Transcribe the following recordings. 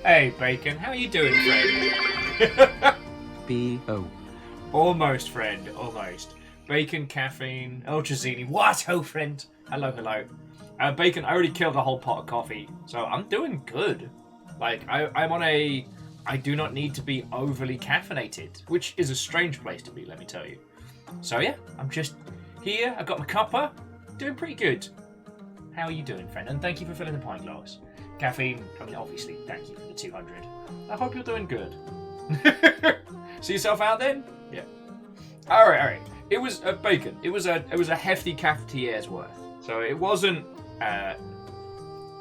Hey, Bacon, how you doing, friend? B.O. Almost, friend, almost. Bacon, caffeine, Ultrazini. What? Oh, friend. Hello, hello. Bacon, I already killed a whole pot of coffee, so I'm doing good. Like, I'm on a... I do not need to be overly caffeinated, which is a strange place to be, let me tell you. So yeah, I'm just here, I've got my cuppa, doing pretty good. How are you doing, friend? And thank you for filling the pint glass. Caffeine, I mean, obviously, thank you for the 200. I hope you're doing good. See yourself out then? Yeah. Alright. It was a bacon. It was a hefty cafetier's worth. So it wasn't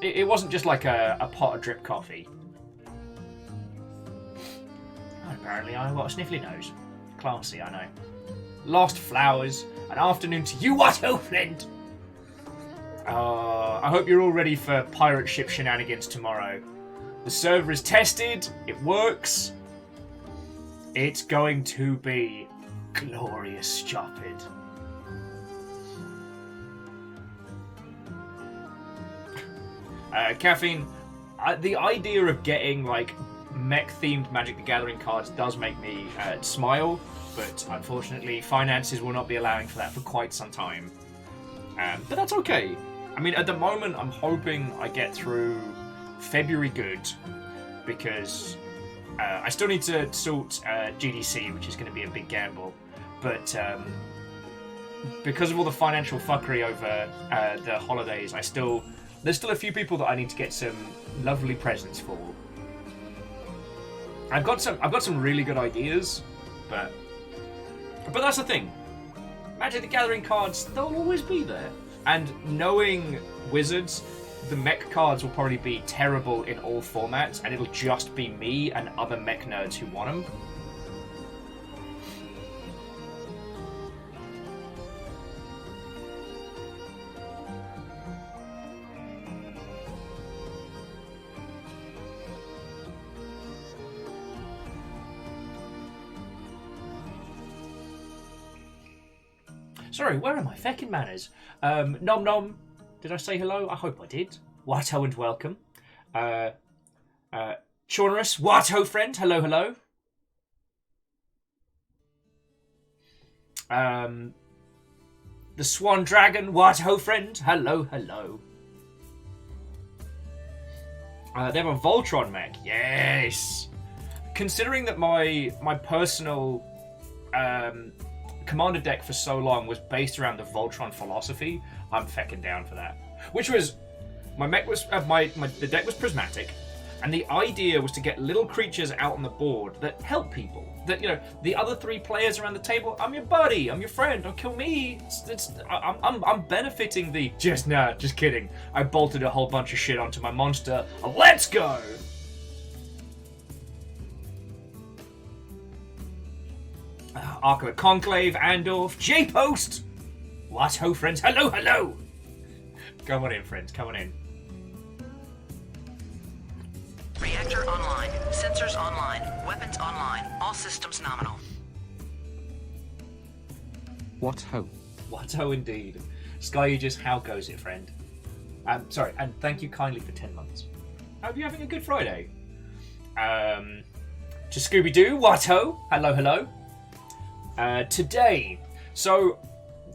it wasn't just like a pot of drip coffee. Apparently I got a sniffly nose. Classy, I know. Lost flowers. An afternoon to you, what, oh friend? I hope you're all ready for pirate ship shenanigans tomorrow. The server is tested. It works. It's going to be glorious, stupid. Caffeine. The idea of getting like mech-themed Magic the Gathering cards does make me smile, but unfortunately finances will not be allowing for that for quite some time. But that's okay. I mean, at the moment, I'm hoping I get through February good, because I still need to sort GDC, which is going to be a big gamble. But because of all the financial fuckery over the holidays, there's still a few people that I need to get some lovely presents for. I've got some really good ideas, but that's the thing. Magic the Gathering cards, they'll always be there. And knowing Wizards, the mech cards will probably be terrible in all formats, and it'll just be me and other mech nerds who want them. Sorry, where are my feckin' manners? Nom nom. Did I say hello? I hope I did. Watto and welcome. Chaunerus, Watto friend. Hello, hello. The Swan Dragon, Watto friend. Hello, hello. They have a Voltron mech. Yes. Considering that my personal Commander deck for so long was based around the Voltron philosophy, I'm feckin' down for that. Which was, my mech was, the deck was prismatic, and the idea was to get little creatures out on the board that help people. That, you know, the other three players around the table, I'm your buddy, I'm your friend, don't kill me. I'm benefiting the, just kidding. I bolted a whole bunch of shit onto my monster. Let's go! Ark of the Conclave, Andorf, J-Post! What ho, friends? Hello, hello! Come on in, friends, come on in. Reactor online, sensors online, weapons online, all systems nominal. What ho? What ho indeed. Sky just how goes it, friend? Sorry, and thank you kindly for 10 months. I hope you're having a good Friday. To Scooby-Doo, what ho? Hello, hello. Today, so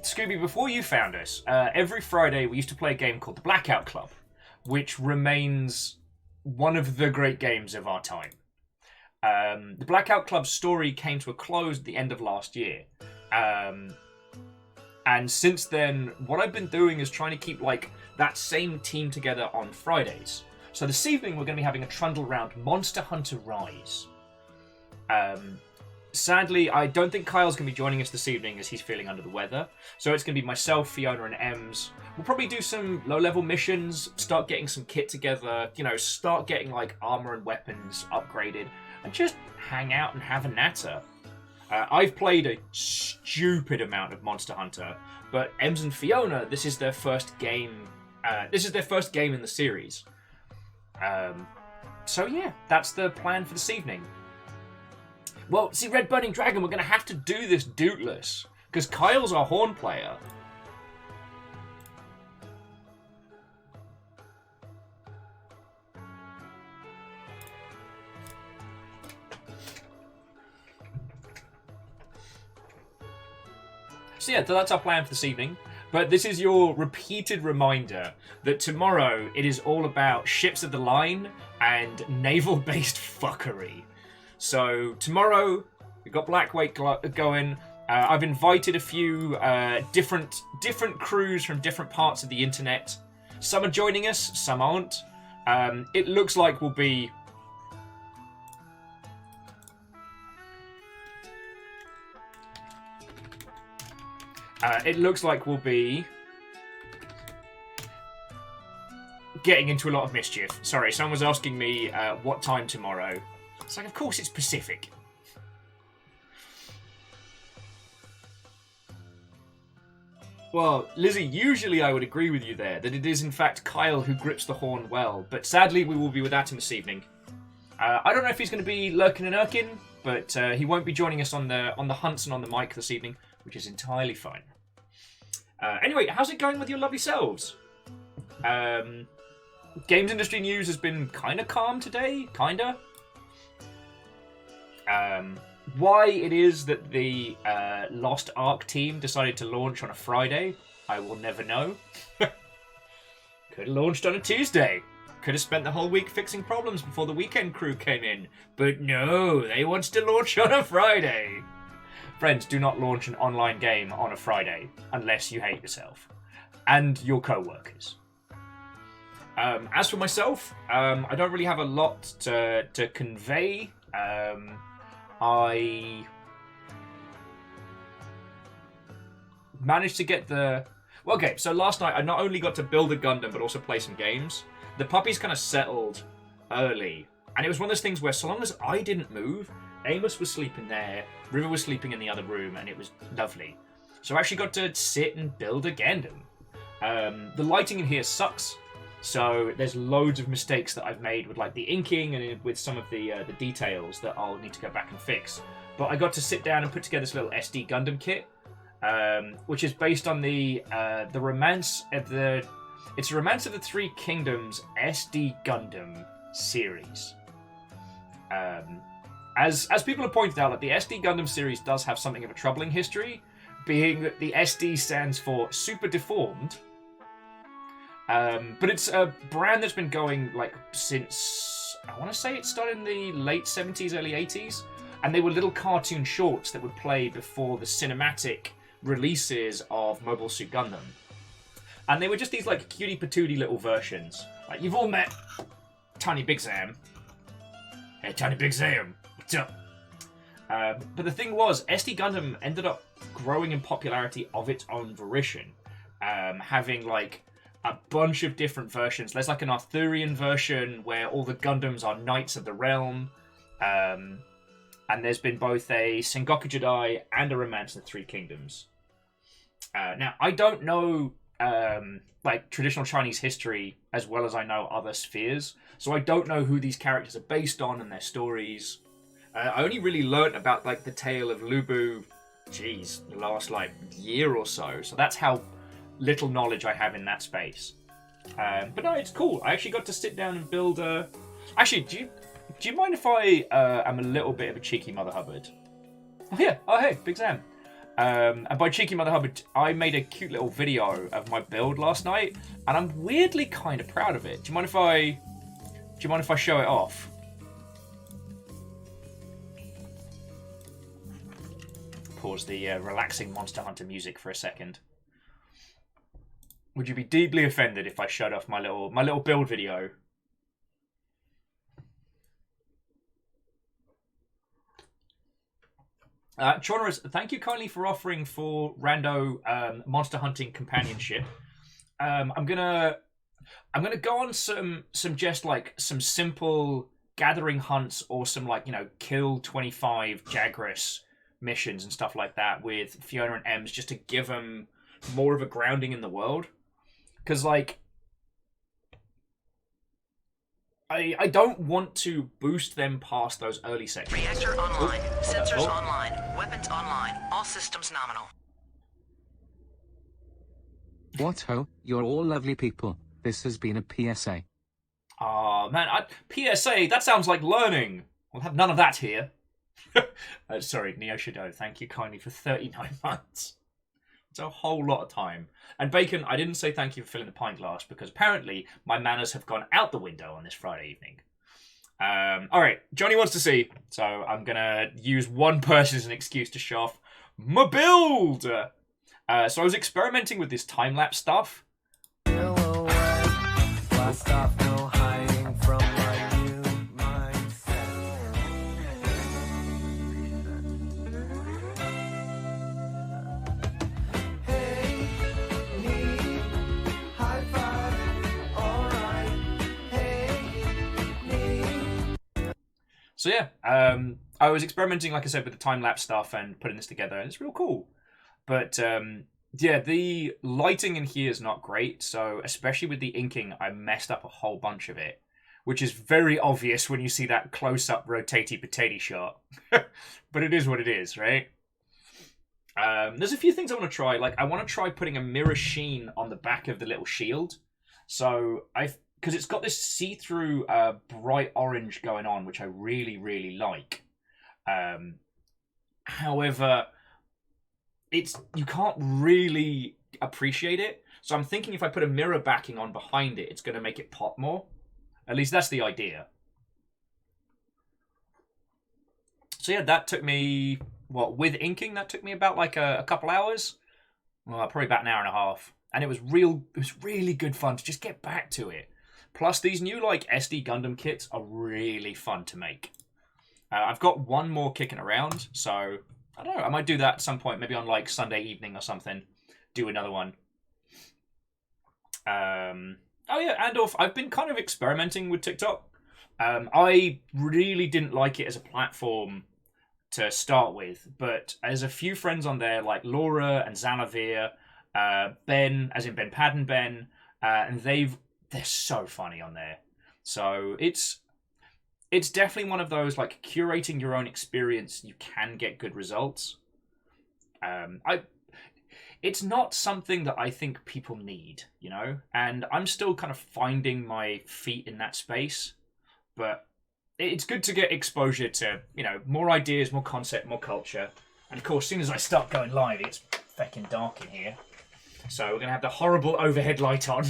Scooby, before you found us, every Friday we used to play a game called the Blackout Club, which remains one of the great games of our time. The Blackout Club's story came to a close at the end of last year. And since then, what I've been doing is trying to keep like that same team together on Fridays. So this evening we're going to be having a trundle round Monster Hunter Rise. Sadly, I don't think Kyle's going to be joining us this evening as he's feeling under the weather. So it's going to be myself, Fiona, and Ems. We'll probably do some low-level missions, start getting some kit together, you know, start getting, like, armor and weapons upgraded, and just hang out and have a natter. I've played a stupid amount of Monster Hunter, but Ems and Fiona, this is their first game. This is their first game in the series. So yeah, that's the plan for this evening. Well, see, Red Burning Dragon, we're going to have to do this dootless, because Kyle's our horn player. So yeah, that's our plan for this evening. But this is your repeated reminder that tomorrow it is all about ships of the line and naval-based fuckery. So tomorrow we've got Blackweight going. I've invited a few different crews from different parts of the internet. Some are joining us, some aren't. It looks like we'll be... getting into a lot of mischief. Sorry, someone was asking me what time tomorrow. It's like, of course it's Pacific. Well, Lizzie, usually I would agree with you there, that it is in fact Kyle who grips the horn well, but sadly we will be without him this evening. I don't know if he's going to be lurking and irking, but he won't be joining us on the hunts and on the mic this evening, which is entirely fine. Anyway, how's it going with your lovely selves? Games industry news has been kind of calm today, kinda. Why it is that the Lost Ark team decided to launch on a Friday, I will never know. Could have launched on a Tuesday. Could have spent the whole week fixing problems before the weekend crew came in. But no, they want to launch on a Friday. Friends, do not launch an online game on a Friday unless you hate yourself and your co-workers. As for myself, I don't really have a lot to convey. I managed to get the... Well, okay, so last night I not only got to build a Gundam, but also play some games. The puppies kind of settled early. And it was one of those things where so long as I didn't move, Amos was sleeping there, River was sleeping in the other room, and it was lovely. So I actually got to sit and build a Gundam. The lighting in here sucks. So there's loads of mistakes that I've made with like the inking and with some of the details that I'll need to go back and fix. But I got to sit down and put together this little SD Gundam kit, which is based on the Romance of the... It's a Romance of the Three Kingdoms SD Gundam series. As people have pointed out, like, the SD Gundam series does have something of a troubling history, being that the SD stands for Super Deformed. But it's a brand that's been going like since, I want to say it started in the late 70s, early 80s. And they were little cartoon shorts that would play before the cinematic releases of Mobile Suit Gundam. And they were just these like cutie patootie little versions. Like, you've all met Tiny Big Sam. Hey, Tiny Big Sam, what's up? But the thing was, SD Gundam ended up growing in popularity of its own volition. Having like a bunch of different versions. There's like an Arthurian version where all the Gundams are Knights of the Realm. And there's been both a Sengoku Jidai and a Romance of the Three Kingdoms. Now, I don't know like traditional Chinese history as well as I know other spheres, so I don't know who these characters are based on and their stories. I only really learnt about like the tale of Lubu, the last like year or so. So that's how little knowledge I have in that space. But no, it's cool. I actually got to sit down and build a... Actually, do you mind if I am a little bit of a cheeky Mother Hubbard? Oh yeah, oh hey, Big Sam. And by cheeky Mother Hubbard, I made a cute little video of my build last night, and I'm weirdly kind of proud of it. Do you mind if I show it off? Pause the relaxing Monster Hunter music for a second. Would you be deeply offended if I showed off my little build video? Chonras, thank you kindly for offering for rando monster hunting companionship. I'm gonna go on some just like some simple gathering hunts or some like, you know, kill 25 Jagras missions and stuff like that with Fiona and Ems, just to give them more of a grounding in the world. Because like I don't want to boost them past those early sections. Reactor online. Sensors online. Weapons online. All systems nominal. What ho? You're all lovely people. This has been a PSA. Ah, man, PSA, that sounds like learning. We'll have none of that here. Sorry, Neo Shadow, thank you kindly for 39 months. It's a whole lot of time. And Bacon, I didn't say thank you for filling the pint glass because apparently my manners have gone out the window on this Friday evening. All right, Johnny wants to see, so I'm gonna use one person as an excuse to show off my build. So I was experimenting with this time-lapse stuff. So yeah, I was experimenting, like I said, with the time-lapse stuff and putting this together, and it's real cool. But yeah, the lighting in here is not great, so especially with the inking, I messed up a whole bunch of it, which is very obvious when you see that close-up rotatey potato shot. But it is what it is, right? There's a few things I want to try. Like, I want to try putting a mirror sheen on the back of the little shield. So because it's got this see-through bright orange going on, which I really, really like. However, you can't really appreciate it. So I'm thinking if I put a mirror backing on behind it, it's going to make it pop more. At least that's the idea. So yeah, that took me, with inking, that took me about like a couple hours. Well, probably about an hour and a half. And it was really good fun to just get back to it. Plus, these new like SD Gundam kits are really fun to make. I've got one more kicking around, so I don't know. I might do that at some point, maybe on like Sunday evening or something. Do another one. Oh yeah, and I've been kind of experimenting with TikTok. I really didn't like it as a platform to start with, but as a few friends on there, like Laura and Xanavir, Ben, as in Ben Padden Ben, and they're so funny on there. So it's definitely one of those, like, curating your own experience, you can get good results. It's not something that I think people need, you know? And I'm still kind of finding my feet in that space. But it's good to get exposure to, you know, more ideas, more concept, more culture. And of course, as soon as I start going live, it's fucking dark in here. So we're going to have the horrible overhead light on.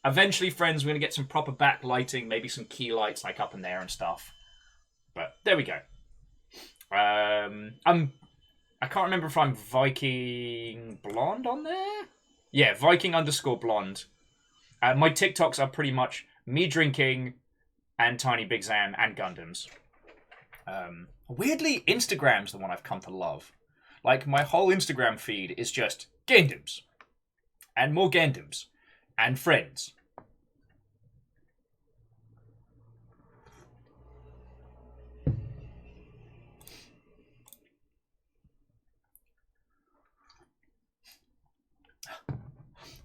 Eventually, friends, we're going to get some proper backlighting, maybe some key lights like up in there and stuff. But there we go. I can't remember if I'm Viking Blonde on there. Yeah, Viking _blonde. My TikToks are pretty much me drinking and Tiny Big Zam and Gundams. Weirdly, Instagram's the one I've come to love. Like, my whole Instagram feed is just Gundams. And more Gundams. And friends.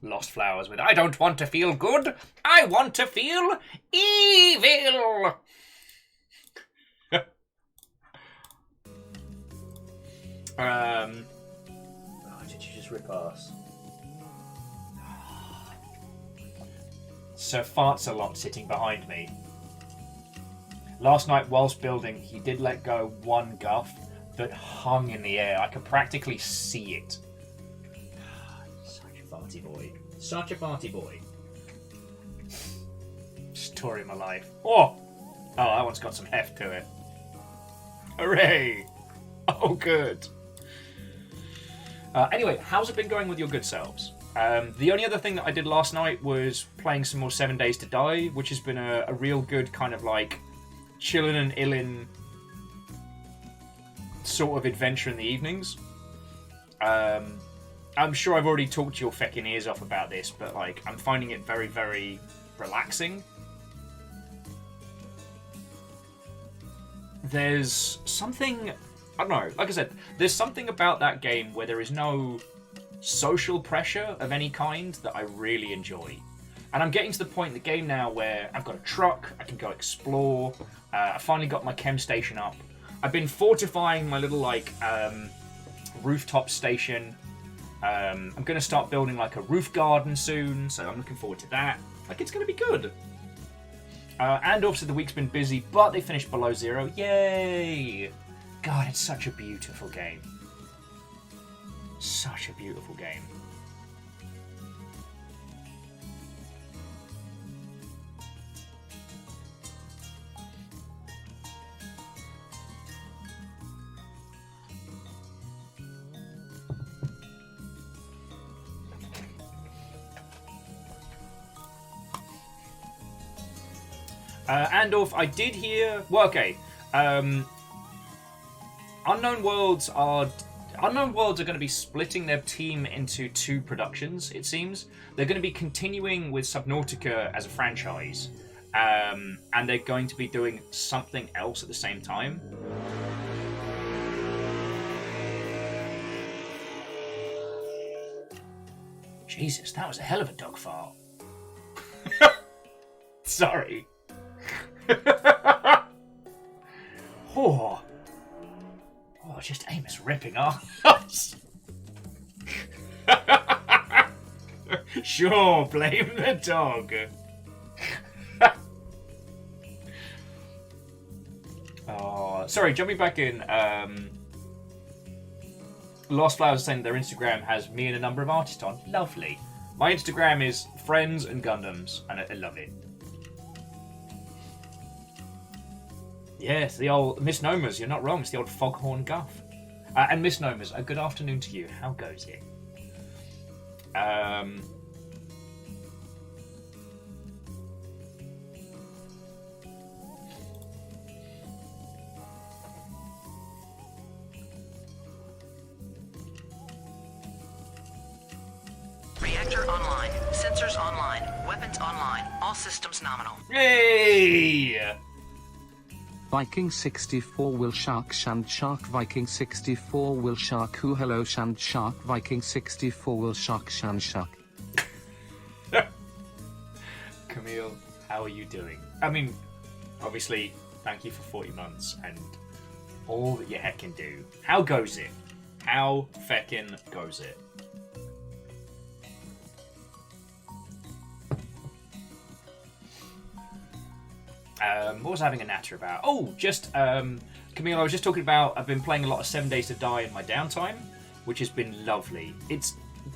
Lost Flowers with I don't want to feel good, I want to feel evil. Did you just rip us? Sir Farts-a-lot sitting behind me. Last night, whilst building, he did let go one guff that hung in the air. I could practically see it. Such a farty boy. Such a farty boy. Story of my life. Oh, that one's got some heft to it. Hooray! Oh, good. Anyway, how's it been going with your good selves? The only other thing that I did last night was playing some more 7 Days to Die, which has been a real good kind of like chillin' and illin' sort of adventure in the evenings. I'm sure I've already talked your feckin' ears off about this, but like I'm finding it very, very relaxing. There's something, I don't know, like I said, there's something about that game where there is no social pressure of any kind that I really enjoy. And I'm getting to the point in the game now where I've got a truck, I can go explore, I finally got my chem station up. I've been fortifying my little like rooftop station. I'm going to start building like a roof garden soon, so I'm looking forward to that. Like, it's going to be good. And obviously the week's been busy, but they finished Below Zero. Yay! God, it's such a beautiful game. Such a beautiful game. Andorf, I did hear. Well, okay. Unknown Worlds are going to be splitting their team into 2 productions. It seems they're going to be continuing with Subnautica as a franchise, and they're going to be doing something else at the same time. Jesus, that was a hell of a dog fart. Sorry. Oh, just Amos ripping off. Sure, blame the dog. Oh, sorry, jumping back in. Lost Flowers saying their Instagram has me and a number of artists on. Lovely. My Instagram is Friends and Gundams, and I love it. Yes, the old misnomers. You're not wrong. It's the old foghorn guff. And misnomers, a good afternoon to you. How goes it? Reactor online. Sensors online. Weapons online. All systems nominal. Hey! Viking 64 will shark shand shark Viking 64 will shark who hello shand shark Viking 64 will shark shand shark. Camille, how are you doing? I mean, obviously, thank you for 40 months and all that you heckin' do. How goes it? How feckin' goes it? What was I having a natter about? Oh, just, Camille, I was just talking about, I've been playing a lot of 7 Days to Die in my downtime, which has been lovely. It's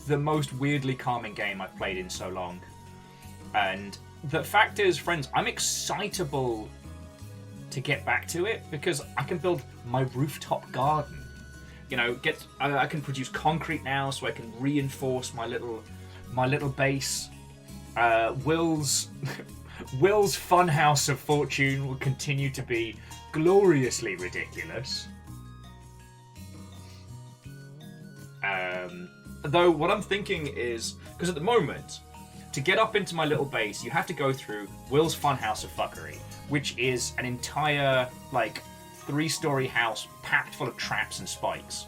the most weirdly calming game I've played in so long. And the fact is, friends, I'm excitable to get back to it because I can build my rooftop garden. You know, I can produce concrete now, so I can reinforce my little base. Will's funhouse of fortune will continue to be gloriously ridiculous. Though what I'm thinking is, because at the moment, to get up into my little base, you have to go through Will's funhouse of fuckery, which is an entire, 3-story house packed full of traps and spikes.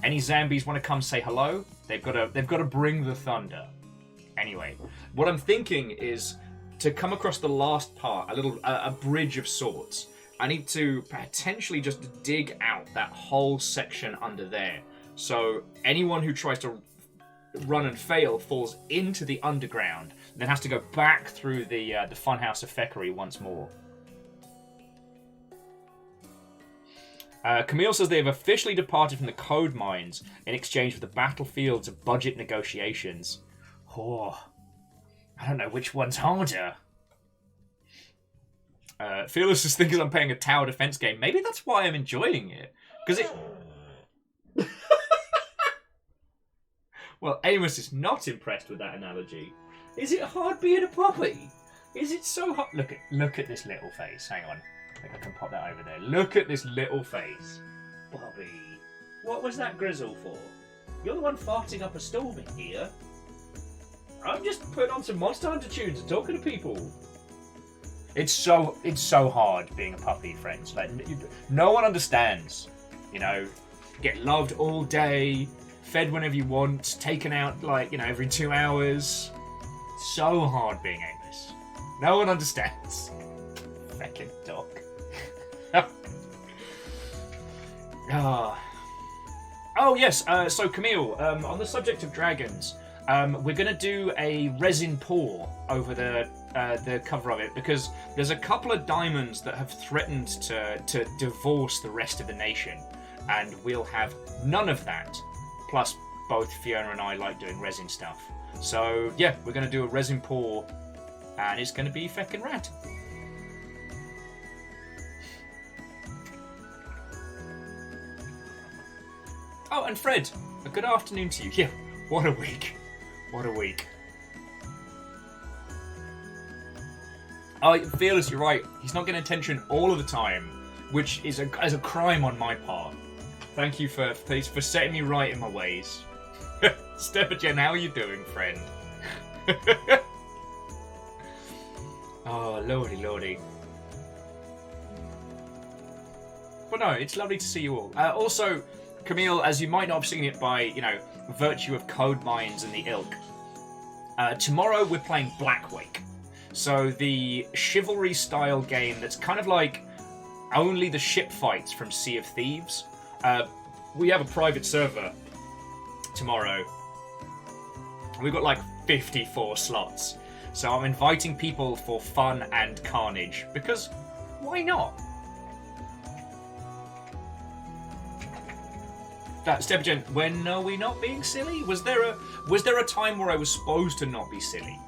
Any zombies want to come say hello, they've got to bring the thunder. Anyway, what I'm thinking is to come across the last part, a bridge of sorts. I need to potentially just dig out that whole section under there. So anyone who tries to run and fail falls into the underground, and then has to go back through the funhouse of feckery once more. Camille says they have officially departed from the code mines in exchange for the battlefields of budget negotiations. Oh, I don't know which one's harder. Fearless is thinking I'm playing a tower defense game. Maybe that's why I'm enjoying it. Because it... Well, Amos is not impressed with that analogy. Is it hard being a puppy? Is it so hard? Look at this little face. Hang on. I think I can pop that over there. Look at this little face. Bobby, what was that grizzle for? You're the one farting up a storm in here. I'm just putting on some Monster Hunter tunes and talking to people. It's so hard being a puppy, friends. No one understands. You know, get loved all day, fed whenever you want, taken out every 2 hours. So hard being Amos. No one understands. Fucking dog. Oh yes. So Camille, on the subject of dragons. We're going to do a resin pour over the cover of it because there's a couple of diamonds that have threatened to divorce the rest of the nation, and we'll have none of that, plus both Fiona and I like doing resin stuff. So yeah, we're going to do a resin pour, and it's going to be feckin' rad. Oh, and Fred, a good afternoon to you. Yeah, what a week. What a week. Oh, Fearless, you're right. He's not getting attention all of the time, which is a crime on my part. Thank you for setting me right in my ways. Stepagen, how are you doing, friend? Oh, lordy, lordy. But no, it's lovely to see you all. Also, Camille, as you might not have seen it by, virtue of Code Mines and the ilk, tomorrow we're playing Blackwake. So the chivalry-style game that's kind of like only the ship fights from Sea of Thieves. We have a private server tomorrow. We've got like 54 slots. So I'm inviting people for fun and carnage, because why not? That Stepagen, when are we not being silly? Was there a time where I was supposed to not be silly?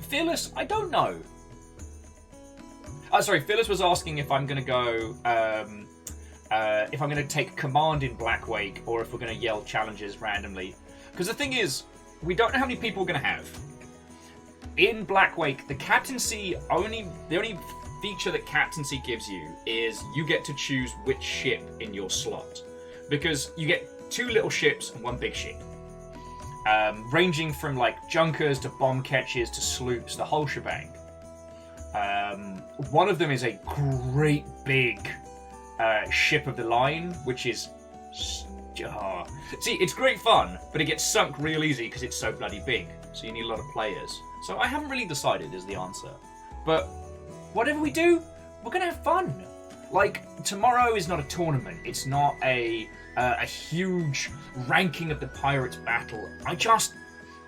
Fearless, I don't know. Oh, sorry, Fearless was asking if I'm going to go, if I'm going to take command in Blackwake, or if we're going to yell challenges randomly. Because the thing is, we don't know how many people we're going to have. In Blackwake, the captaincy the only feature that captaincy gives you is you get to choose which ship in your slot. Because you get 2 little ships and 1 big ship. Ranging from like junkers to bomb catches to sloops, the whole shebang. One of them is a great big ship of the line, which is... See, it's great fun, but it gets sunk real easy because it's so bloody big. So you need a lot of players. So I haven't really decided is the answer. But whatever we do, we're going to have fun. Like, tomorrow is not a tournament. It's not a huge ranking of the Pirates battle. I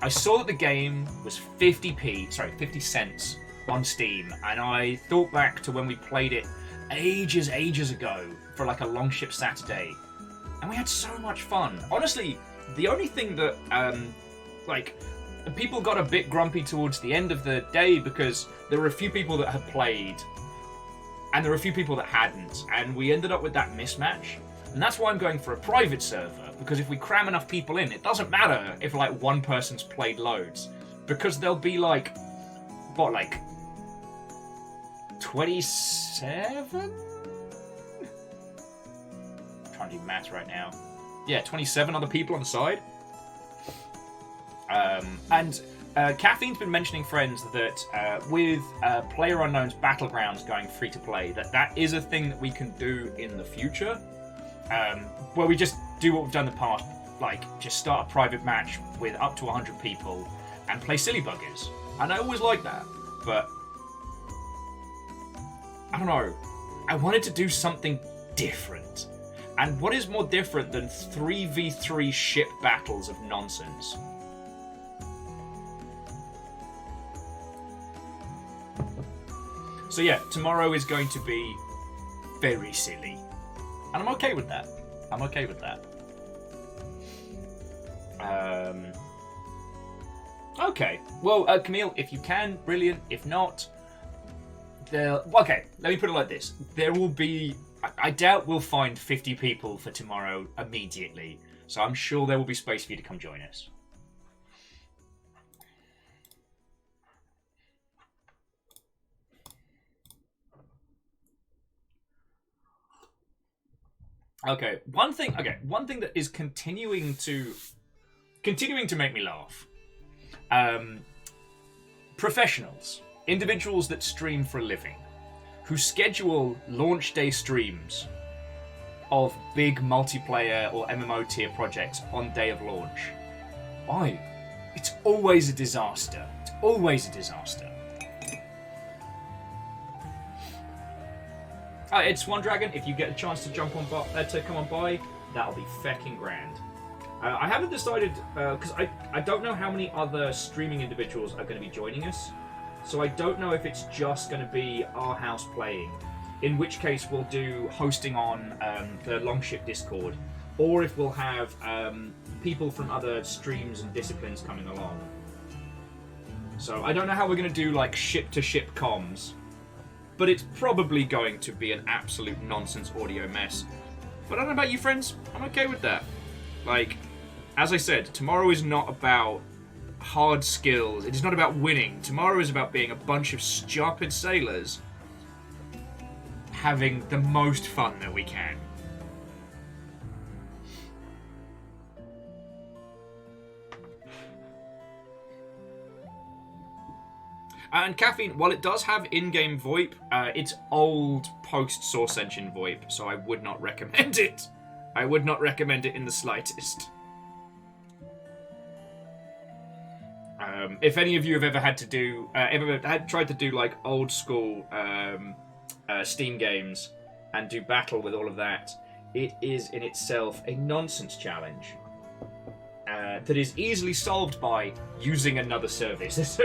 saw that the game was 50 cents on Steam, and I thought back to when we played it ages ago for like a Longship Saturday, and we had so much fun. Honestly, the only thing that people got a bit grumpy towards the end of the day because there were a few people that had played and there were a few people that hadn't, and we ended up with that mismatch. And that's why I'm going for a private server, because if we cram enough people in, it doesn't matter if like one person's played loads, because there'll be like 27? I'm trying to do maths right now. Yeah, 27 other people on the side. And Caffeine's been mentioning, friends, that with PlayerUnknown's Battlegrounds going free to play, that is a thing that we can do in the future. Where we just do what we've done in the past, like just start a private match with up to 100 people and play silly buggers. And I always like that, but I don't know. I wanted to do something different. And what is more different than 3v3 ship battles of nonsense? So yeah, tomorrow is going to be very silly. And I'm okay with that. I'm okay with that. Okay. Well, Camille, if you can, brilliant. If not, okay, let me put it like this. There will be... I doubt we'll find 50 people for tomorrow immediately. So I'm sure there will be space for you to come join us. Okay, one thing that is continuing to make me laugh. Professionals, individuals that stream for a living, who schedule launch day streams of big multiplayer or MMO tier projects on day of launch. Why? It's always a disaster. It's always a disaster. It's One Dragon. If you get a chance to come on by, that'll be fecking grand. I haven't decided because I don't know how many other streaming individuals are going to be joining us, so I don't know if it's just going to be our house playing. In which case we'll do hosting on the Longship Discord, or if we'll have people from other streams and disciplines coming along. So I don't know how we're going to do like ship-to-ship comms, but it's probably going to be an absolute nonsense audio mess. But I don't know about you friends, I'm okay with that. Like, as I said, tomorrow is not about hard skills, it is not about winning. Tomorrow is about being a bunch of stupid sailors having the most fun that we can. And Caffeine, while it does have in-game VoIP, it's old post-Source Engine VoIP, so I would not recommend it. I would not recommend it in the slightest. If any of you have ever had to do, tried to do like old school Steam games and do battle with all of that, it is in itself a nonsense challenge that is easily solved by using another service. There's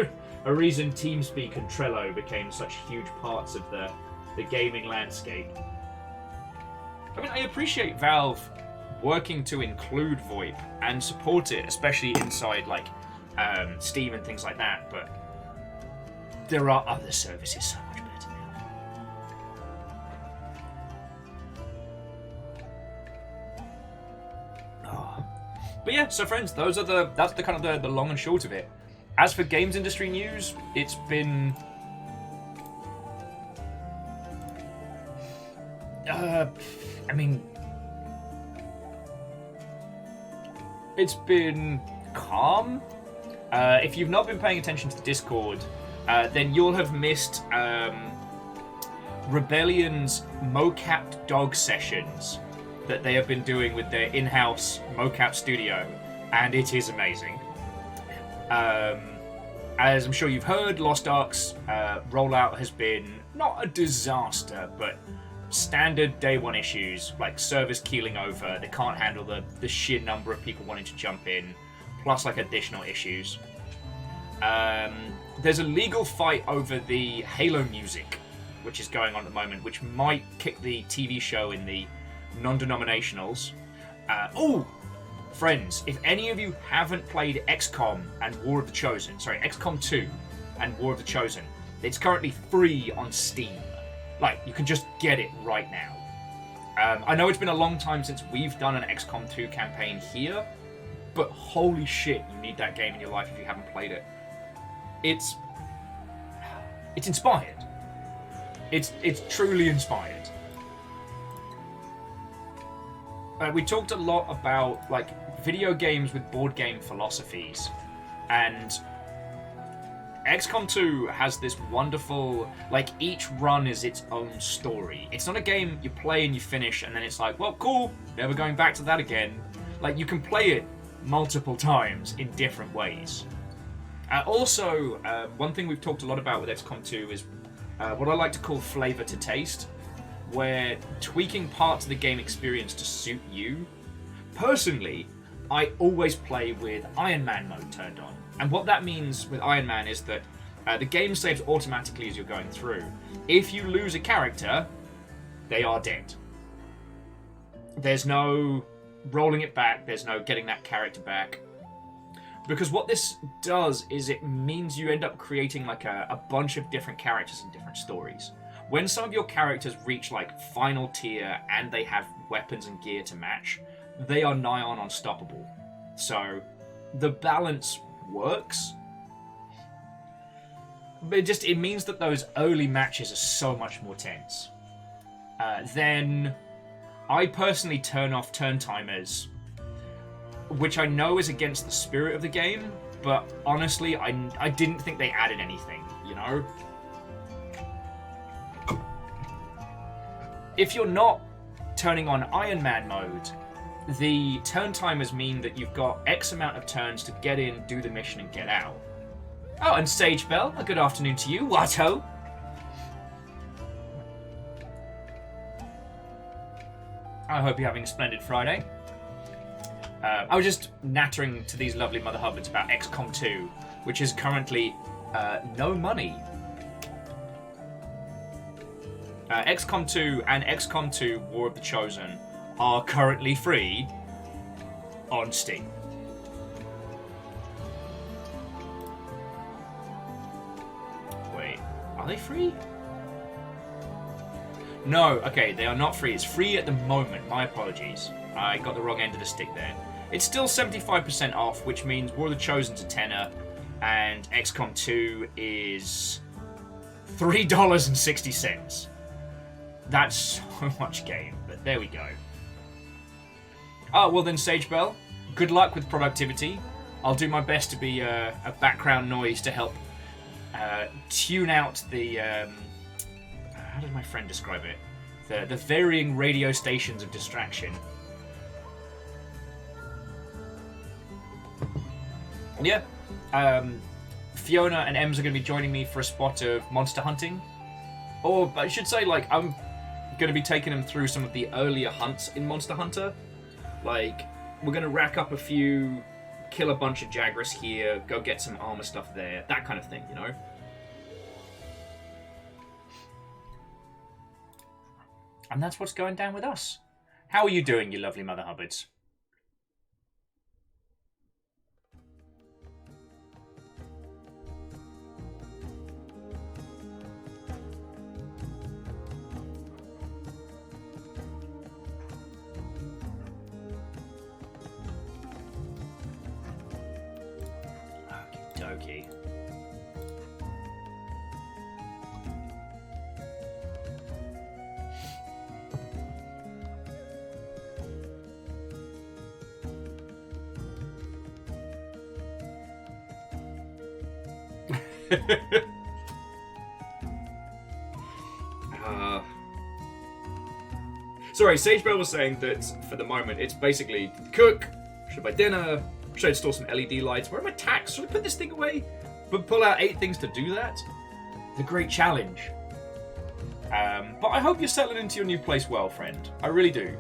a reason TeamSpeak and Trello became such huge parts of the gaming landscape. I mean, I appreciate Valve working to include VoIP and support it, especially inside like Steam and things like that, but there are other services so much better now. Oh. But yeah, so friends, that's the kind of the long and short of it. As for games industry news, it's been it's been calm. If you've not been paying attention to the Discord, then you'll have missed Rebellion's mocapped dog sessions that they have been doing with their in-house mocap studio, and it is amazing. As I'm sure you've heard, Lost Ark's rollout has been not a disaster, but standard day one issues, like servers keeling over, they can't handle the sheer number of people wanting to jump in, plus like additional issues. There's a legal fight over the Halo music, which is going on at the moment, which might kick the TV show in the non-denominationals. Friends, if any of you haven't played XCOM and War of the Chosen, XCOM 2 and War of the Chosen, it's currently free on Steam. Like, you can just get it right now. I know it's been a long time since we've done an XCOM 2 campaign here, but holy shit, you need that game in your life if you haven't played it. It's inspired. It's truly inspired. We talked a lot about like video games with board game philosophies, and XCOM 2 has this wonderful, like, each run is its own story. It's not a game you play and you finish and then it's like, well, cool, never going back to that again. Like, you can play it multiple times in different ways. Also, one thing we've talked a lot about with XCOM 2 is what I like to call flavor to taste, where tweaking parts of the game experience to suit you. Personally, I always play with Iron Man mode turned on. And what that means with Iron Man is that the game saves automatically as you're going through. If you lose a character, they are dead. There's no rolling it back, there's no getting that character back. Because what this does is it means you end up creating like a bunch of different characters and different stories. When some of your characters reach like final tier and they have weapons and gear to match, they are nigh on unstoppable. So the balance works, but it means that those early matches are so much more tense. Then I personally turn off turn timers, which I know is against the spirit of the game, but honestly I didn't think they added anything, you know? If you're not turning on Iron Man mode, the turn timers mean that you've got X amount of turns to get in, do the mission, and get out. Oh, and Sage Bell, a good afternoon to you. What-ho? I hope you're having a splendid Friday. I was just nattering to these lovely Mother Hubbards about XCOM 2, which is currently no money. XCOM 2 and XCOM 2 War of the Chosen are currently free on Steam. Wait, are they free? No, okay, they are not free. It's free at the moment. My apologies. I got the wrong end of the stick there. It's still 75% off, which means War of the Chosen's a tenner, and XCOM 2 is $3.60. That's so much game, but there we go. Oh, well then, Sage Bell, good luck with productivity. I'll do my best to be a background noise to help tune out the... how did my friend describe it? The varying radio stations of distraction. Yeah. Fiona and Ems are going to be joining me for a spot of monster hunting. Or, I should say, like, I'm going to be taking them through some of the earlier hunts in Monster Hunter. Like, we're going to rack up a few, kill a bunch of Jagras here, go get some armor stuff there, that kind of thing, you know? And that's what's going down with us. How are you doing, you lovely Mother Hubbards? Okey-dokey. Sorry, Sage Bell was saying that for the moment it's basically cook, should I buy dinner, should I install some LED lights, where are my tacks, should I put this thing away? But pull out 8 things to do that? The great challenge. But I hope you're settling into your new place well, friend. I really do.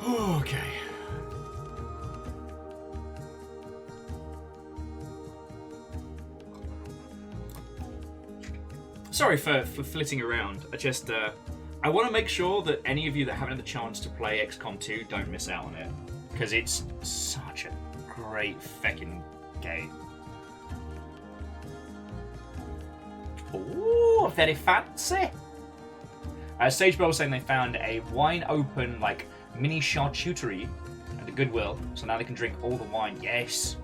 Okay. Sorry for flitting around. I want to make sure that any of you that haven't had the chance to play XCOM 2 don't miss out on it, because it's such a great feckin' game. Ooh, very fancy. Sage Bell was saying they found a wine open, like, mini charcuterie at the Goodwill, so now they can drink all the wine. Yes.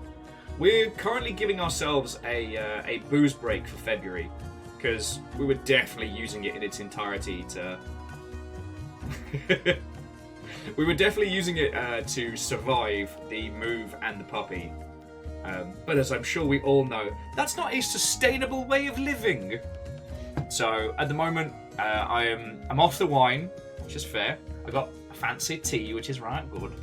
We're currently giving ourselves a booze break for February, because we were definitely using it in its entirety to... we were definitely using it to survive the move and the puppy. But as I'm sure we all know, that's not a sustainable way of living. So at the moment, I'm off the wine, which is fair. I got a fancy tea, which is right good.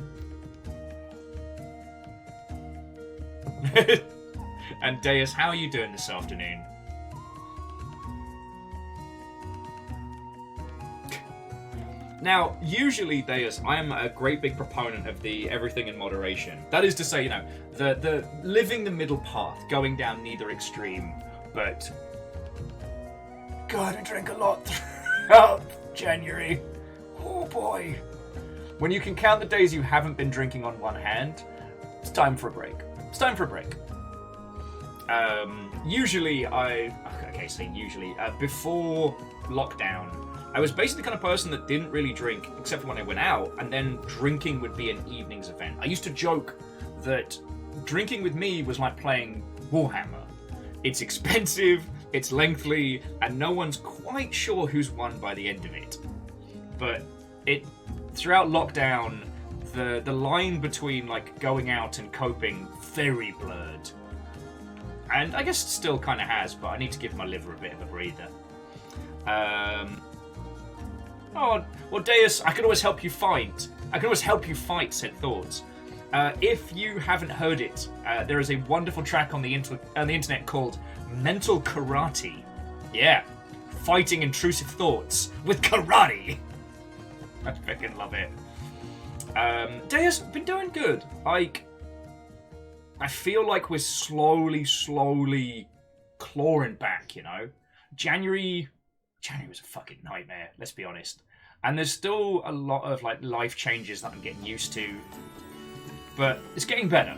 And Deus, how are you doing this afternoon? Now, usually, Deus, I am a great big proponent of the everything in moderation. That is to say, you know, the living the middle path, going down neither extreme, but God, I drank a lot throughout January. Oh boy. When you can count the days you haven't been drinking on one hand, it's time for a break. It's time for a break. Usually, before lockdown, I was basically the kind of person that didn't really drink, except for when I went out, and then drinking would be an evening's event. I used to joke that drinking with me was like playing Warhammer. It's expensive, it's lengthy, and no one's quite sure who's won by the end of it. But throughout lockdown, the line between like going out and coping very blurred. And I guess it still kind of has, but I need to give my liver a bit of a breather. Oh, well, Deus, I can always help you fight. Said Thoughts. If you haven't heard it, there is a wonderful track on the internet called Mental Karate. Yeah, fighting intrusive thoughts with karate. I freaking love it. Deus, been doing good. Like, I feel like we're slowly clawing back, you know? January was a fucking nightmare, let's be honest. And there's still a lot of like life changes that I'm getting used to. But it's getting better.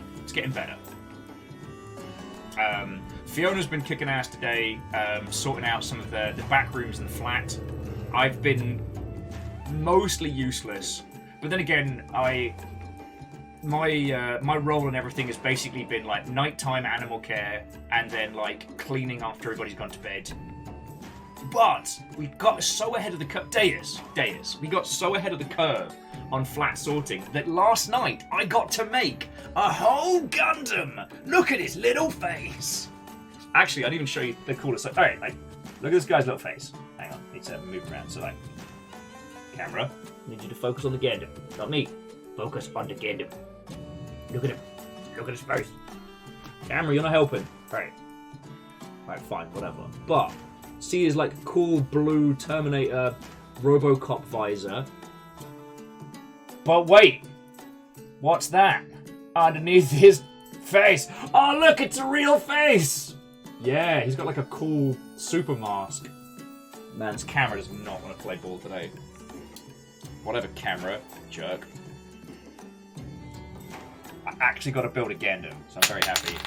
Fiona's been kicking ass today, sorting out some of the back rooms in the flat. I've been mostly useless. But then again, my role and everything has basically been like nighttime animal care and then like cleaning after everybody's gone to bed. But we got so ahead of the curve, Deus, we got so ahead of the curve on flat sorting that last night I got to make a whole Gundam. Look at his little face. Actually, I'd even show you the coolest. All right, like, look at this guy's little face. Hang on, need to move around. So like, camera, I need you to focus on the Gundam, not me. Focus on the Gundam. Look at him. Look at his face. Camera, you're not helping. Right, fine, whatever. But see his like cool blue Terminator RoboCop visor. But wait, what's that underneath his face? Oh look, it's a real face! Yeah, he's got like a cool super mask. Man's camera does not want to play ball today. Whatever, camera, jerk. I actually got to build a Gundam, so I'm very happy.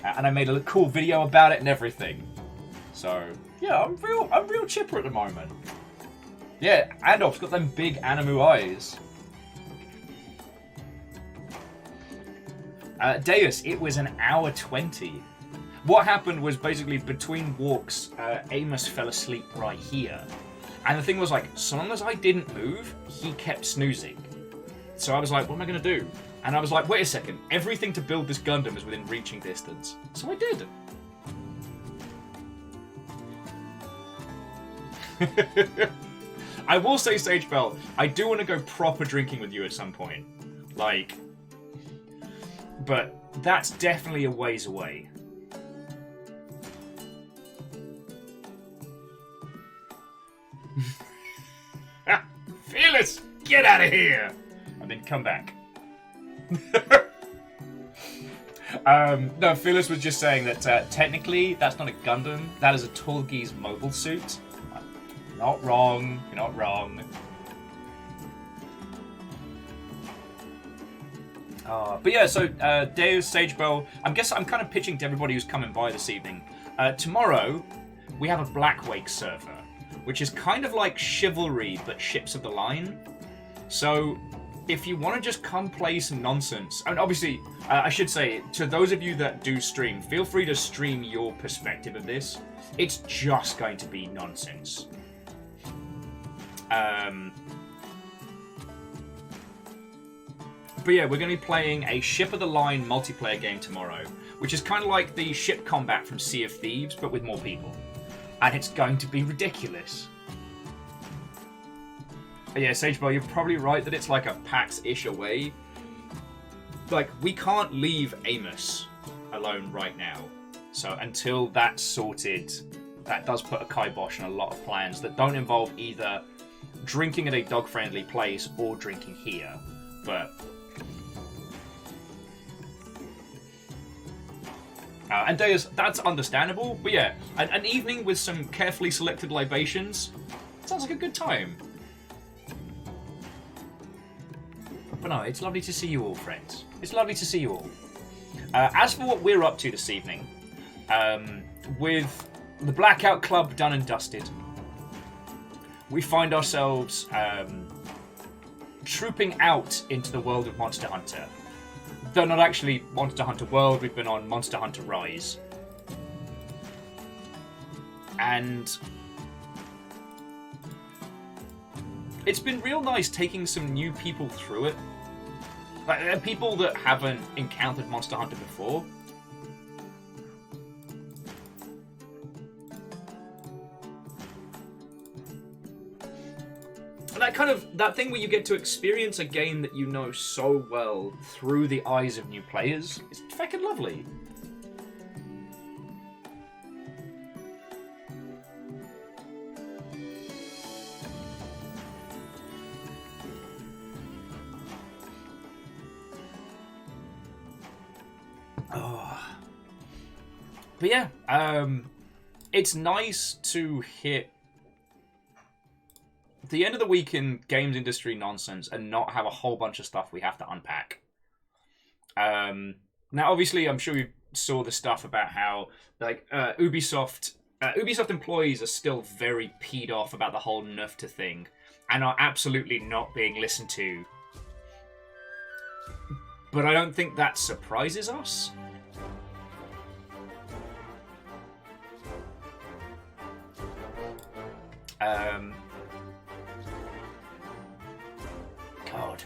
And I made a cool video about it and everything. So yeah, I'm real chipper at the moment. Yeah, Andolph's got them big Animu eyes. Deus, it was an hour 20. What happened was basically between walks, Amos fell asleep right here. And the thing was like, so long as I didn't move, he kept snoozing. So I was like, what am I going to do? And I was like, wait a second, everything to build this Gundam is within reaching distance. So I did. I will say, Sagebell, I do want to go proper drinking with you at some point. Like, but that's definitely a ways away. Fearless, get out of here! And then come back. No, Fearless was just saying that technically that's not a Gundam, that is a Tallgeese mobile suit. Not wrong, you're not wrong. But yeah, so Deus, Sagebell, I'm kind of pitching to everybody who's coming by this evening. Tomorrow, we have a Black Wake server, which is kind of like Chivalry, but Ships of the Line. So, if you want to just come play some nonsense, and obviously, I should say, to those of you that do stream, feel free to stream your perspective of this. It's just going to be nonsense. But yeah, we're going to be playing a Ship of the Line multiplayer game tomorrow, which is kind of like the ship combat from Sea of Thieves, but with more people. And it's going to be ridiculous. But yeah, Sagebell, you're probably right that it's like a PAX-ish away. Like, we can't leave Amos alone right now. So until that's sorted, that does put a kibosh on a lot of plans that don't involve either drinking at a dog-friendly place or drinking here. But and Deus, that's understandable, but yeah, an evening with some carefully selected libations sounds like a good time. But no, it's lovely to see you all, friends. It's lovely to see you all. As for what we're up to this evening, with the Blackout Club done and dusted, we find ourselves trooping out into the world of Monster Hunter. Though not actually Monster Hunter World, we've been on Monster Hunter Rise. And it's been real nice taking some new people through it. Like, people that haven't encountered Monster Hunter before. That thing where you get to experience a game that you know so well through the eyes of new players is fucking lovely. But yeah, it's nice to hit the end of the week in games industry nonsense and not have a whole bunch of stuff we have to unpack. Now, obviously, I'm sure you saw the stuff about how like Ubisoft employees are still very peed off about the whole NFTA thing and are absolutely not being listened to. But I don't think that surprises us. God.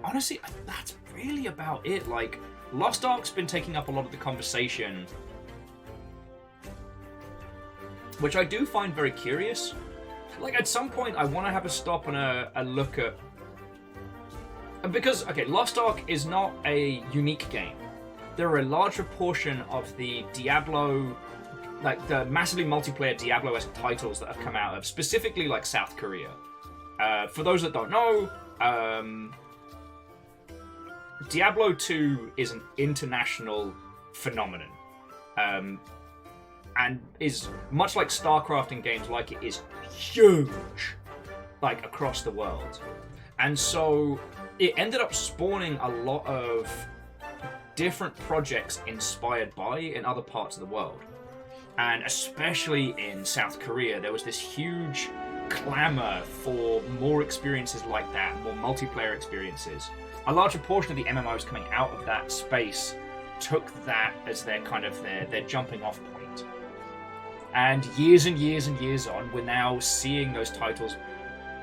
Honestly, that's really about it. Like, Lost Ark's been taking up a lot of the conversation, which I do find very curious. Like, at some point, I want to have a stop and a look at... Because, okay, Lost Ark is not a unique game. There are a larger portion of the Diablo... like, the massively multiplayer Diablo-esque titles that have come out of, specifically, like, South Korea. For those that don't know, Diablo 2 is an international phenomenon. And is, much like StarCraft in games like it, is huge, like, across the world. And so, it ended up spawning a lot of different projects inspired by in other parts of the world. And especially in South Korea, there was this huge clamor for more experiences like that, more multiplayer experiences. A larger portion of the MMOs coming out of that space took that as their kind of their jumping off point. And years and years and years on, we're now seeing those titles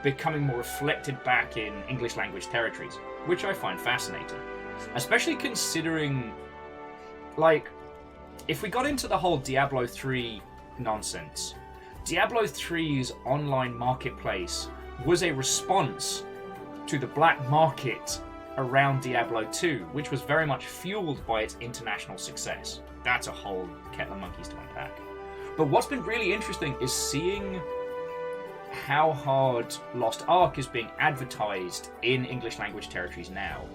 becoming more reflected back in English language territories, which I find fascinating. Especially considering, like, if we got into the whole Diablo 3 nonsense, Diablo 3's online marketplace was a response to the black market around Diablo 2, which was very much fueled by its international success. That's a whole kettle of monkeys to unpack. But what's been really interesting is seeing how hard Lost Ark is being advertised in English language territories now,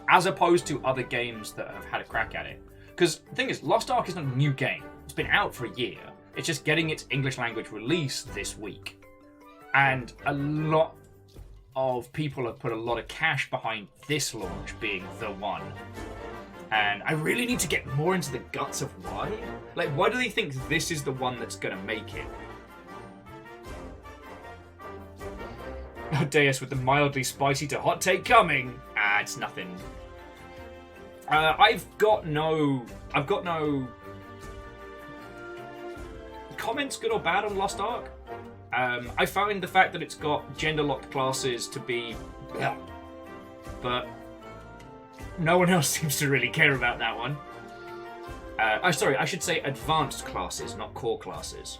as opposed to other games that have had a crack at it. Because the thing is, Lost Ark isn't a new game. It's been out for a year. It's just getting its English language release this week. And a lot of people have put a lot of cash behind this launch being the one. And I really need to get more into the guts of why. Like, why do they think this is the one that's going to make it? Deus with the mildly spicy to hot take coming. It's nothing. I've got no comments, good or bad, on Lost Ark. I find the fact that it's got gender-locked classes to be... but no one else seems to really care about that one. Sorry, I should say advanced classes, not core classes.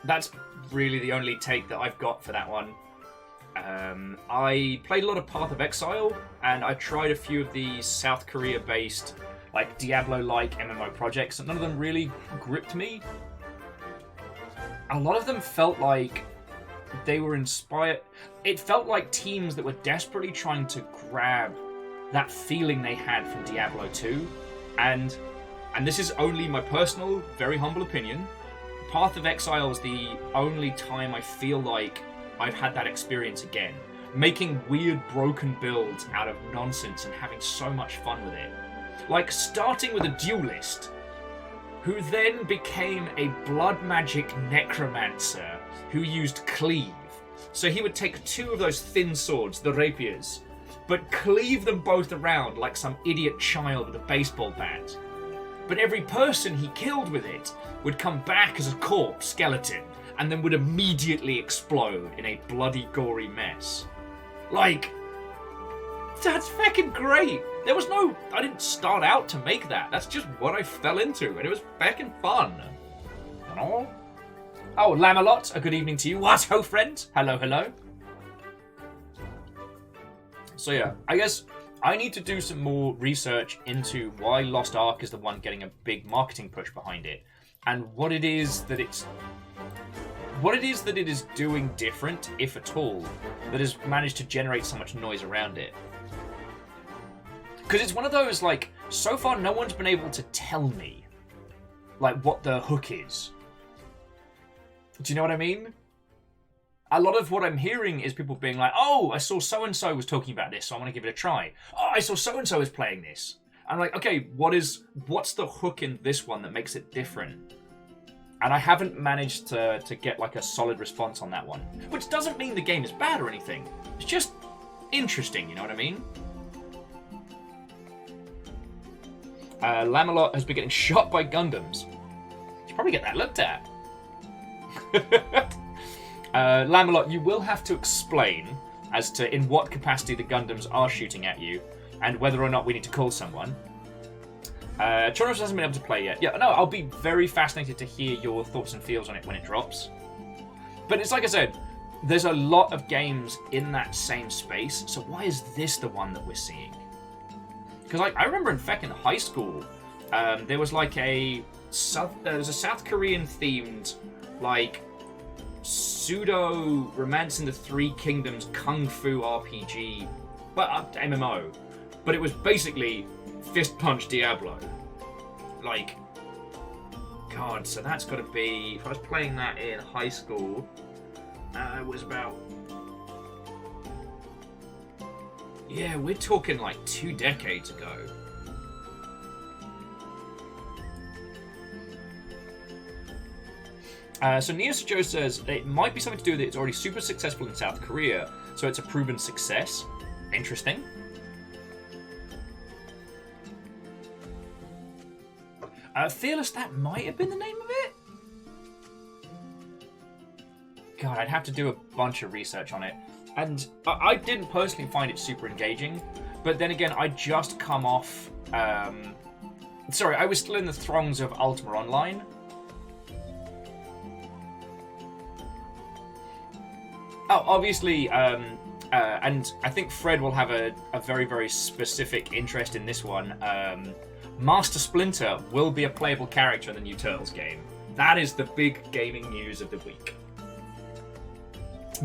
That's really the only take that I've got for that one. I played a lot of Path of Exile, and I tried a few of the South Korea-based, like, Diablo-like MMO projects, and none of them really gripped me. A lot of them felt like they were inspired... It felt like teams that were desperately trying to grab that feeling they had from Diablo 2, and this is only my personal, very humble opinion, Path of Exile is the only time I feel like I've had that experience again. Making weird broken builds out of nonsense and having so much fun with it. Like starting with a duelist, who then became a blood magic necromancer who used cleave. So he would take two of those thin swords, the rapiers, but cleave them both around like some idiot child with a baseball bat. but every person he killed with it would come back as a corpse skeleton and then would immediately explode in a bloody, gory mess. Like, that's fucking great. I didn't start out to make that. That's just what I fell into, and it was fucking fun. And all. Oh, Lamalot, a good evening to you. What ho, friend? Hello, hello. So yeah, I guess I need to do some more research into why Lost Ark is the one getting a big marketing push behind it, and what it is that it is doing different, if at all, that has managed to generate so much noise around it. Because it's one of those, like, so far no one's been able to tell me, like, what the hook is. Do you know what I mean? A lot of what I'm hearing is people being like, oh, I saw so-and-so was talking about this, so I want to give it a try. Oh, I saw so-and-so is playing this. I'm like, okay, what's the hook in this one that makes it different? And I haven't managed to get, like, a solid response on that one. Which doesn't mean the game is bad or anything. It's just interesting, you know what I mean? Lamalot has been getting shot by Gundams. Should probably get that looked at. Lamalot, you will have to explain as to in what capacity the Gundams are shooting at you and whether or not we need to call someone. Choros hasn't been able to play yet. Yeah, no, I'll be very fascinated to hear your thoughts and feels on it when it drops. But it's like I said, there's a lot of games in that same space, so why is this the one that we're seeing? Because I remember in feckin' high school, there was like a South Korean themed, like, pseudo Romance in the Three Kingdoms Kung Fu RPG, but MMO. But it was basically Fist Punch Diablo. Like, God, so that's got to be, if I was playing that in high school, it was about, yeah, we're talking like 2 decades ago. So Neos Joe says it might be something to do with it. It's already super successful in South Korea, so it's a proven success. Interesting. Fearless, that might have been the name of it? God, I'd have to do a bunch of research on it. And I didn't personally find it super engaging, but then again, I just come off... sorry, I was still in the throngs of Ultima Online. Oh, obviously, and I think Fred will have a very, very specific interest in this one. Master Splinter will be a playable character in the new Turtles game. That is the big gaming news of the week.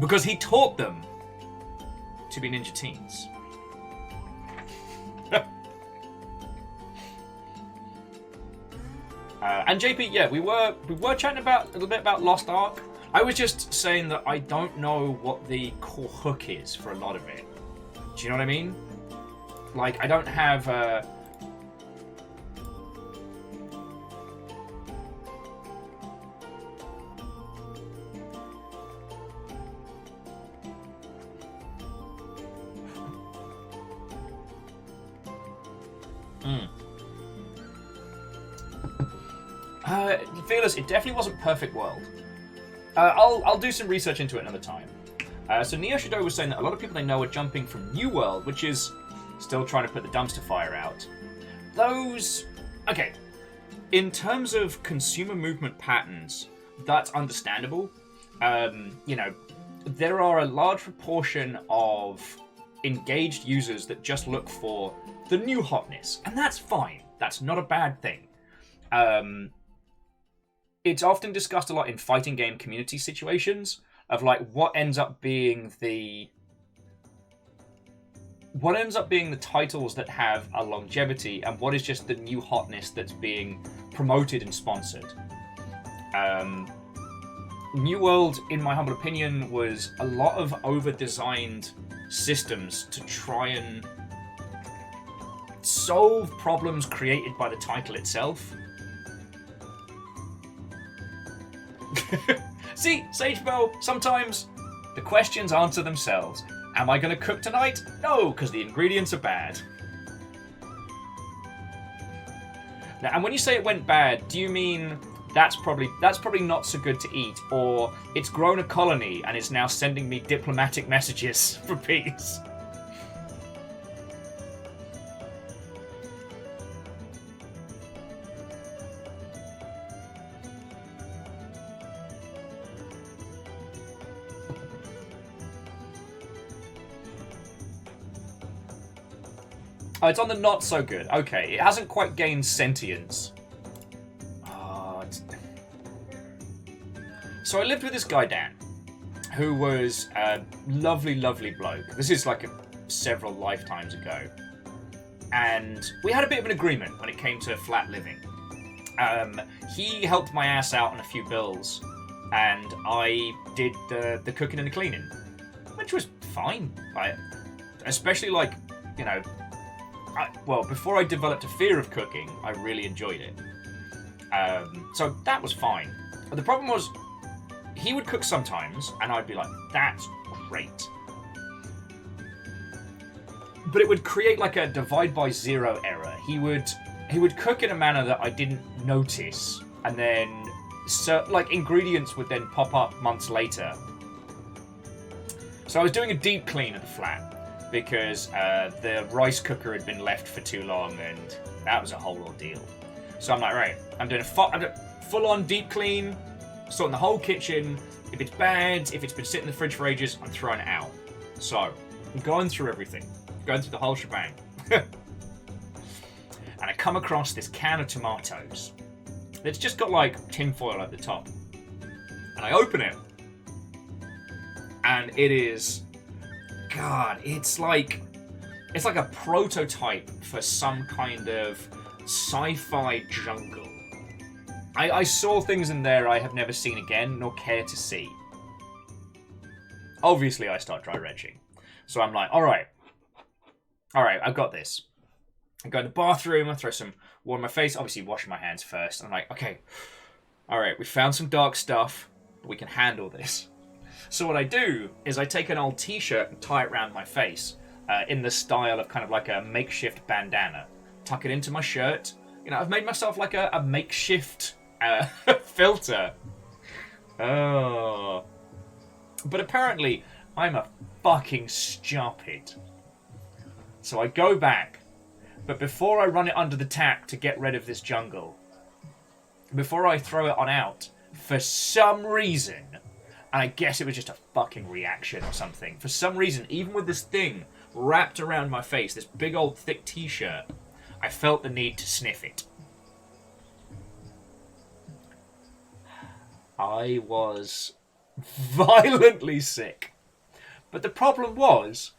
Because he taught them to be Ninja Teens. And JP, yeah, we were chatting about a little bit about Lost Ark. I was just saying that I don't know what the core hook is for a lot of it. Do you know what I mean? Like, I don't have Fearless, it definitely wasn't Perfect World. I'll do some research into it another time. So Neo Shido was saying that a lot of people they know are jumping from New World, which is still trying to put the dumpster fire out. Those... Okay. In terms of consumer movement patterns, that's understandable. You know, there are a large proportion of engaged users that just look for the new hotness, and that's fine. That's not a bad thing. It's often discussed a lot in fighting game community situations of like what ends up being the titles that have a longevity and what is just the new hotness that's being promoted and sponsored. New World, in my humble opinion, was a lot of over-designed systems to try and solve problems created by the title itself. See, Sagebell, sometimes the questions answer themselves. Am I going to cook tonight? No, because the ingredients are bad. And when you say it went bad, do you mean that's probably not so good to eat, or it's grown a colony and is now sending me diplomatic messages for peace? Oh, it's on the not so good. Okay, it hasn't quite gained sentience. So I lived with this guy, Dan, who was a lovely, lovely bloke. This is like several lifetimes ago. And we had a bit of an agreement when it came to flat living. He helped my ass out on a few bills, and I did the cooking and the cleaning, which was fine. Like, especially like, you know, before I developed a fear of cooking, I really enjoyed it. So that was fine. But the problem was, he would cook sometimes, and I'd be like, that's great. But it would create like a divide by zero error. He would cook in a manner that I didn't notice, and then like ingredients would then pop up months later. So I was doing a deep clean of the flat, because the rice cooker had been left for too long, and that was a whole ordeal. So I'm like, right, I'm doing a full-on deep clean, sorting the whole kitchen. If it's bad, if it's been sitting in the fridge for ages, I'm throwing it out. So I'm going through everything, going through the whole shebang. And I come across this can of tomatoes that's just got like tinfoil at the top. And I open it, and it is... God, it's like a prototype for some kind of sci-fi jungle. I saw things in there I have never seen again, nor care to see. Obviously, I start dry retching. So I'm like, alright, I've got this. I go in the bathroom, I throw some water on my face, obviously washing my hands first. I'm like, okay, alright, we found some dark stuff, but we can handle this. So what I do is I take an old t-shirt and tie it around my face in the style of kind of like a makeshift bandana. Tuck it into my shirt. You know, I've made myself like a makeshift filter. Oh. But apparently, I'm a fucking stupid. So I go back, but before I run it under the tap to get rid of this jungle, before I throw it on out, for some reason... And I guess it was just a fucking reaction or something. For some reason, even with this thing wrapped around my face, this big old thick t-shirt, I felt the need to sniff it. I was violently sick. But the problem was,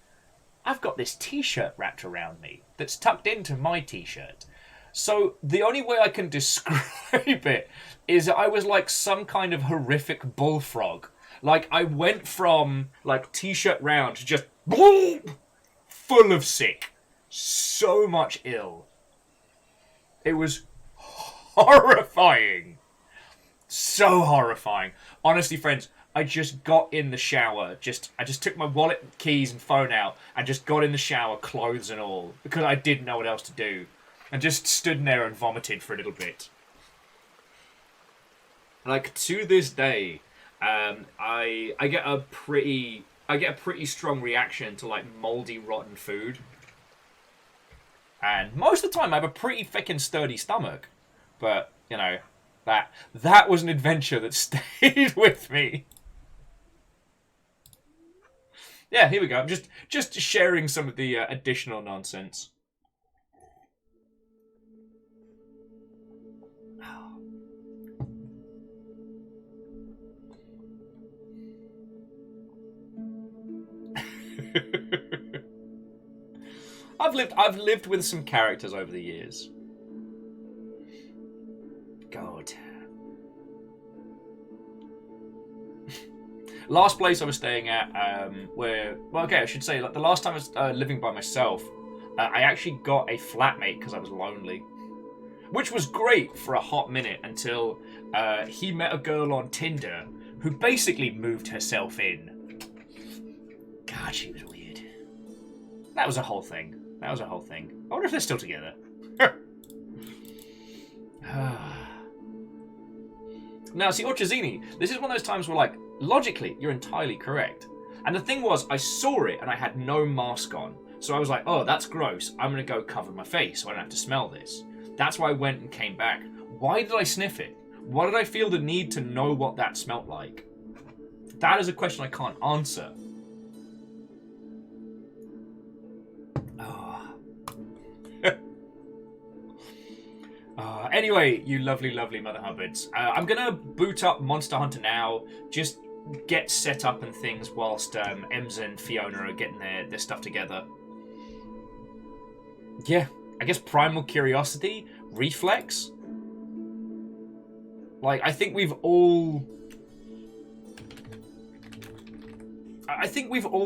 I've got this t-shirt wrapped around me that's tucked into my t-shirt. So the only way I can describe it is I was like some kind of horrific bullfrog. Like, I went from, like, t-shirt round to just full of sick. So much ill. It was horrifying. So horrifying. Honestly, friends, I just got in the shower. I just took my wallet, keys, and phone out and just got in the shower, clothes and all, because I didn't know what else to do. And just stood in there and vomited for a little bit. Like, to this day... I get a pretty strong reaction to like moldy, rotten food, and most of the time I have a pretty fucking sturdy stomach. But you know, that was an adventure that stayed with me. Yeah, here we go. I'm just sharing some of the additional nonsense. I've lived with some characters over the years. God. Last place I was staying at, I should say, like the last time I was living by myself, I actually got a flatmate because I was lonely, which was great for a hot minute until he met a girl on Tinder who basically moved herself in. God, she was weird. That was a whole thing. I wonder if they're still together. Now, see, Orchazini, this is one of those times where, like, logically, you're entirely correct. And the thing was, I saw it and I had no mask on. So I was like, oh, that's gross. I'm going to go cover my face so I don't have to smell this. That's why I went and came back. Why did I sniff it? Why did I feel the need to know what that smelled like? That is a question I can't answer. Anyway, you lovely, lovely Mother Hubbards. I'm going to boot up Monster Hunter now. Just get set up and things whilst Ems and Fiona are getting their stuff together. Yeah, I guess Primal Curiosity, Reflex. Like, I think we've all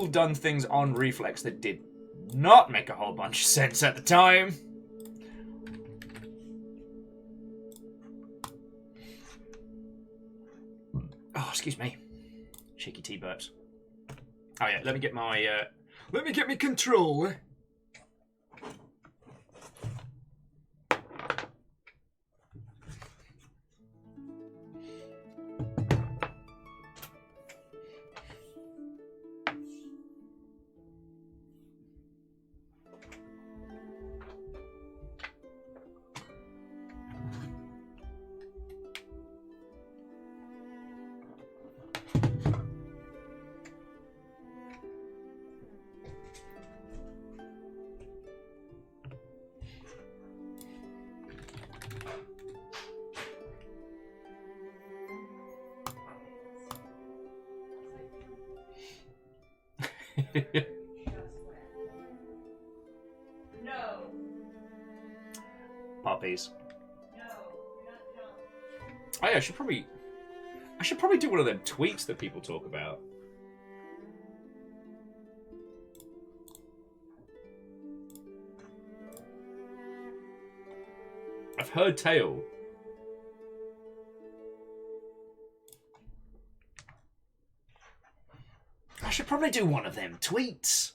done things on Reflex that did not make a whole bunch of sense at the time. Oh, excuse me. Shaky tea burps. Oh yeah, let me get my control. No. Puppies. No, you're not dumb. Oh yeah, I should probably do one of them tweets that people talk about. I've heard tale. I should probably do one of them tweets.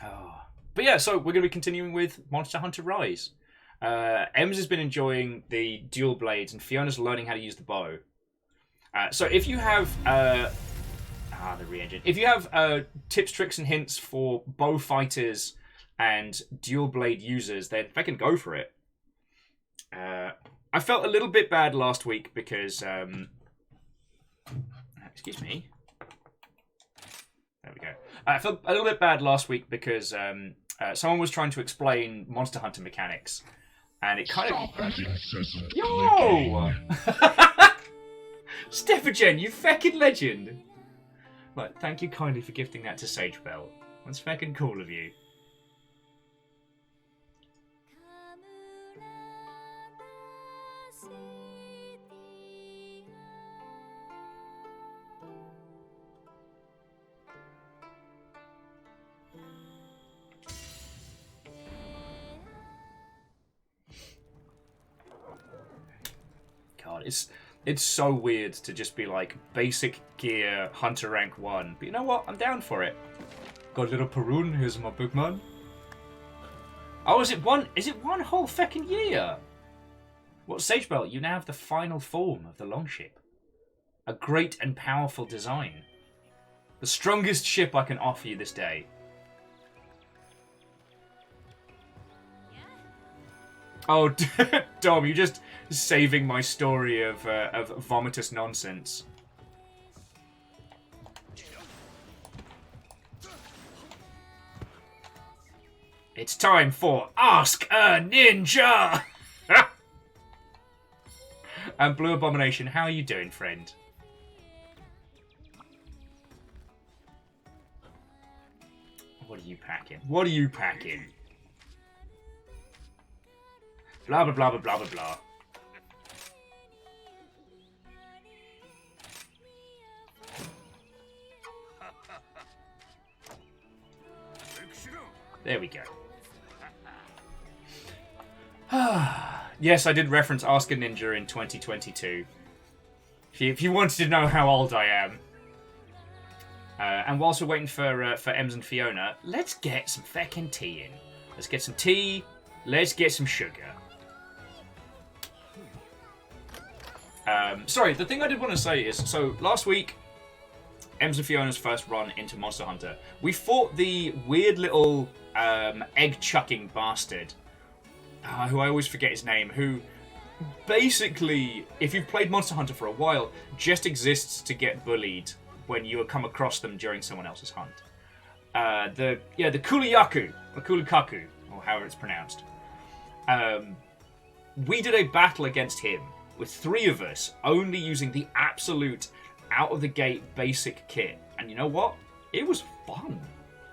Oh. But yeah, so we're going to be continuing with Monster Hunter Rise. Ems has been enjoying the dual blades, and Fiona's learning how to use the bow. So if you have the re-engine. If you have tips, tricks, and hints for bow fighters and dual blade users, then they can go for it. I felt a little bit bad last week because excuse me. There we go. I felt a little bit bad last week because someone was trying to explain Monster Hunter mechanics, and it kind of... Yo! Stefagen, you feckin' legend! But thank you kindly for gifting that to Sage Bell. That's feckin' cool of you. God, it's so weird to just be like basic gear Hunter rank 1. But you know what? I'm down for it. Got a little Perun, here's my big man. Oh, is it one whole feckin' year? What, Sagebelt, you now have the final form of the Longship. A great and powerful design. The strongest ship I can offer you this day. Oh, Dom, you're just saving my story of vomitous nonsense. It's time for Ask a Ninja! And Blue Abomination, how are you doing, friend? What are you packing? What are you packing? Blah, blah, blah, blah, blah, blah, blah. There we go. Yes, I did reference Ask a Ninja in 2022. If you wanted to know how old I am. And whilst we're waiting for Ems and Fiona, let's get some feckin' tea in. Let's get some tea. Let's get some sugar. Sorry, the thing I did want to say is, so last week, Ems and Fiona's first run into Monster Hunter, we fought the weird little egg-chucking bastard, who I always forget his name, who basically, if you've played Monster Hunter for a while, just exists to get bullied when you come across them during someone else's hunt. The Kuliyaku, or Kulikaku, or however it's pronounced. We did a battle against him with 3 of us, only using the absolute out-of-the-gate basic kit. And you know what? It was fun.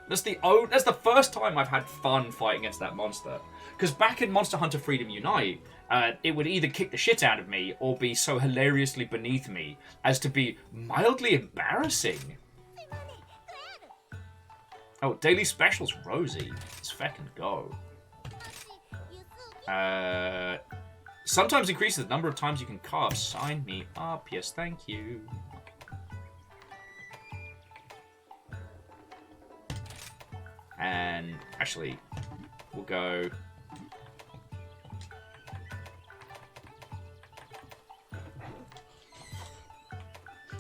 That's the first time I've had fun fighting against that monster. Because back in Monster Hunter Freedom Unite, it would either kick the shit out of me or be so hilariously beneath me as to be mildly embarrassing. Oh, Daily Specials Rosie. Let's feckin' go. Sometimes increases the number of times you can carve. Sign me up. Yes, thank you. And actually, we'll go...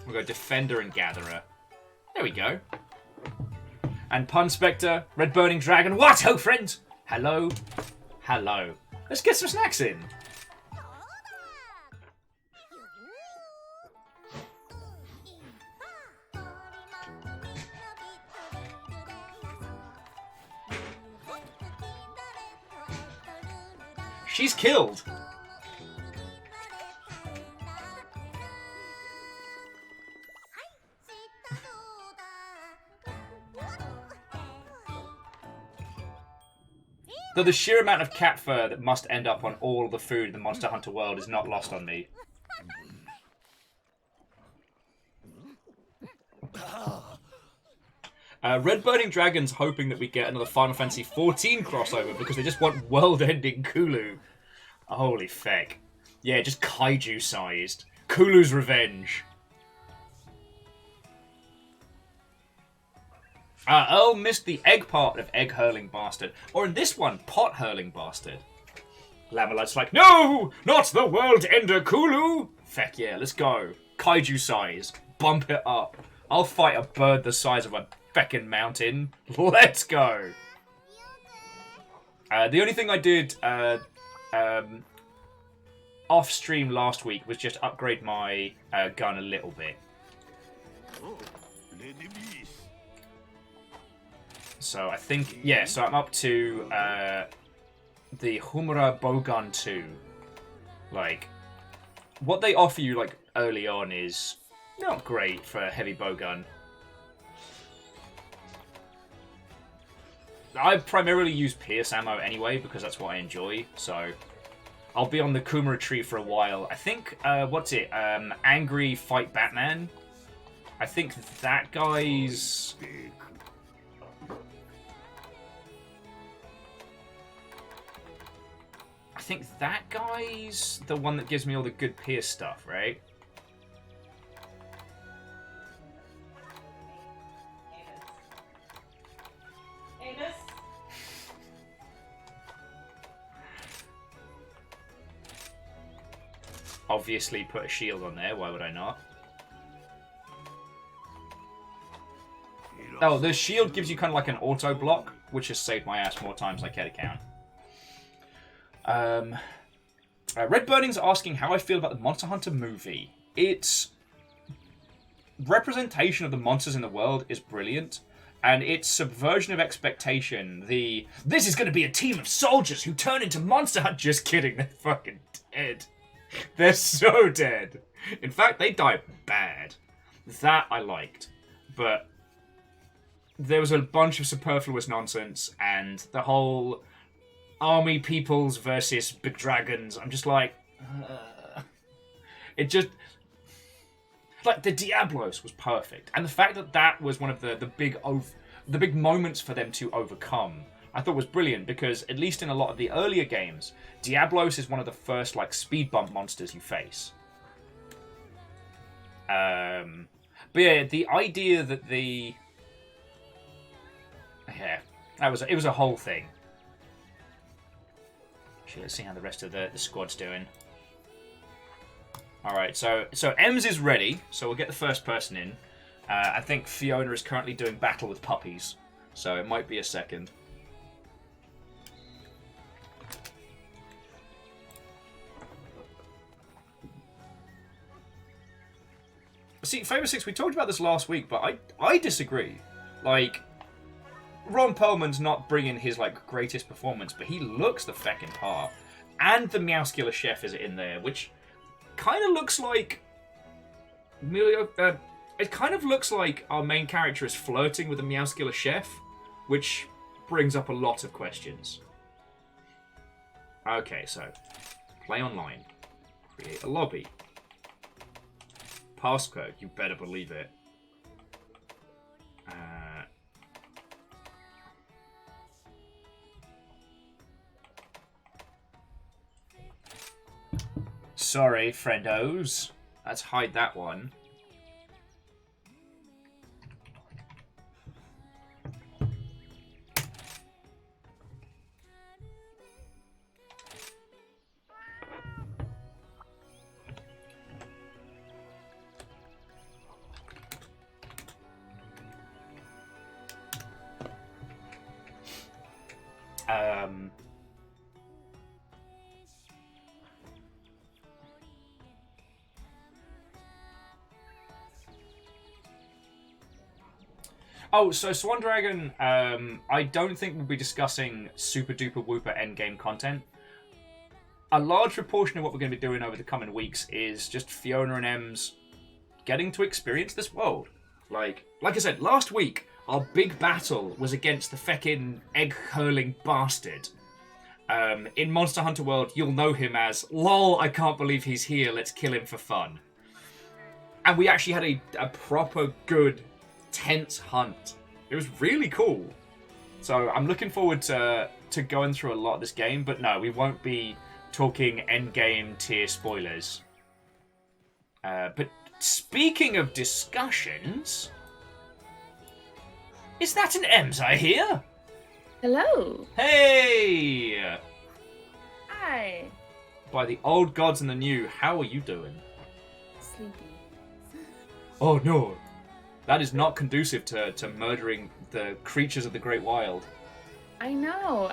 We'll go Defender and Gatherer. There we go. And Pun Spectre, Red Burning Dragon. What, ho, friend? Hello. Hello. Let's get some snacks in. She's killed. Though the sheer amount of cat fur that must end up on all the food in the Monster Hunter world is not lost on me. Red Burning Dragon's hoping that we get another Final Fantasy XIV crossover because they just want world-ending Kulu. Holy feck. Yeah, just kaiju-sized. Kulu's Revenge. Earl missed the egg part of Egg Hurling Bastard. Or in this one, Pot Hurling Bastard. Lamelite's like, no! Not the World Ender Kulu! Feck yeah, let's go. Kaiju size. Bump it up. I'll fight a bird the size of a feckin' mountain. Let's go. The only thing I did off stream last week was just upgrade my gun a little bit. So I think, yeah, so I'm up to the Humra Bowgun 2. Like, what they offer you, like, early on is not great for a heavy bowgun. I primarily use pierce ammo anyway, because that's what I enjoy, so I'll be on the Kumara tree for a while. I think, what's it, Angry Fight Batman? I think that guy's... I think that guy's the one that gives me all the good pierce stuff, right? Amos? Obviously put a shield on there, why would I not? Oh, the shield gives you kind of like an auto block, which has saved my ass more times I care to count. Red Burning's asking how I feel about the Monster Hunter movie. Its representation of the monsters in the world is brilliant, and its subversion of expectation, this is going to be a team of soldiers who turn into Monster Hunter. Just kidding, they're fucking dead. They're so dead. In fact, they died bad. That I liked. But there was a bunch of superfluous nonsense, and the whole army peoples versus big dragons. I'm just like... It just... Like, the Diablos was perfect. And the fact that that was one of the big moments for them to overcome, I thought was brilliant, because at least in a lot of the earlier games, Diablos is one of the first, like, speed bump monsters you face. But yeah, the idea that the... Yeah, it was a whole thing. Actually, let's see how the rest of the squad's doing. All right, so Ems is ready, so we'll get the first person in. I think Fiona is currently doing battle with puppies, so it might be a second. See, Favour 6, we talked about this last week, but I disagree. Like, Ron Perlman's not bringing his, like, greatest performance, but he looks the feckin' part. And the Meowscular Chef is in there, which kind of looks like... it kind of looks like our main character is flirting with the Meowscular Chef, which brings up a lot of questions. Okay, so, play online. Create a lobby. Passcode, you better believe it. Sorry, friendos. Let's hide that one. Oh, so Swan Dragon, I don't think we'll be discussing super duper whooper endgame content. A large proportion of what we're going to be doing over the coming weeks is just Fiona and Ems getting to experience this world. Like I said, last week, our big battle was against the feckin' egg-hurling bastard. In Monster Hunter World, you'll know him as, lol, I can't believe he's here, let's kill him for fun. And we actually had a proper good, tense hunt. It was really cool. So I'm looking forward to going through a lot of this game, but no, we won't be talking endgame tier spoilers. But speaking of discussions... Is that an Ems I hear? Hello. Hey! Hi. By the old gods and the new, how are you doing? Sleepy. Oh no. That is not conducive to murdering the creatures of the great wild. I know.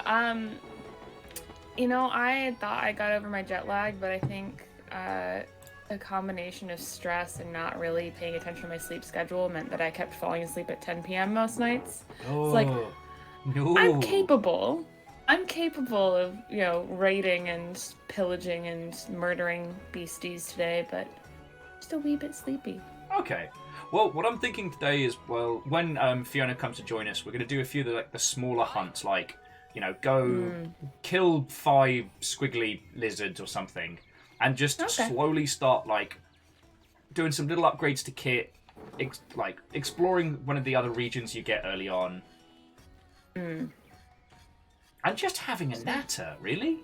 You know, I thought I got over my jet lag, but I think a combination of stress and not really paying attention to my sleep schedule meant that I kept falling asleep at 10 p.m. most nights. Oh, it's like, no. I'm capable of, you know, raiding and pillaging and murdering beasties today, but just a wee bit sleepy. Okay. Well, what I'm thinking today is, well, when Fiona comes to join us, we're going to do a few of the smaller hunts, like, you know, go kill 5 squiggly lizards or something, and just slowly start, like, doing some little upgrades to kit, like, exploring one of the other regions you get early on. And just having a natter, really.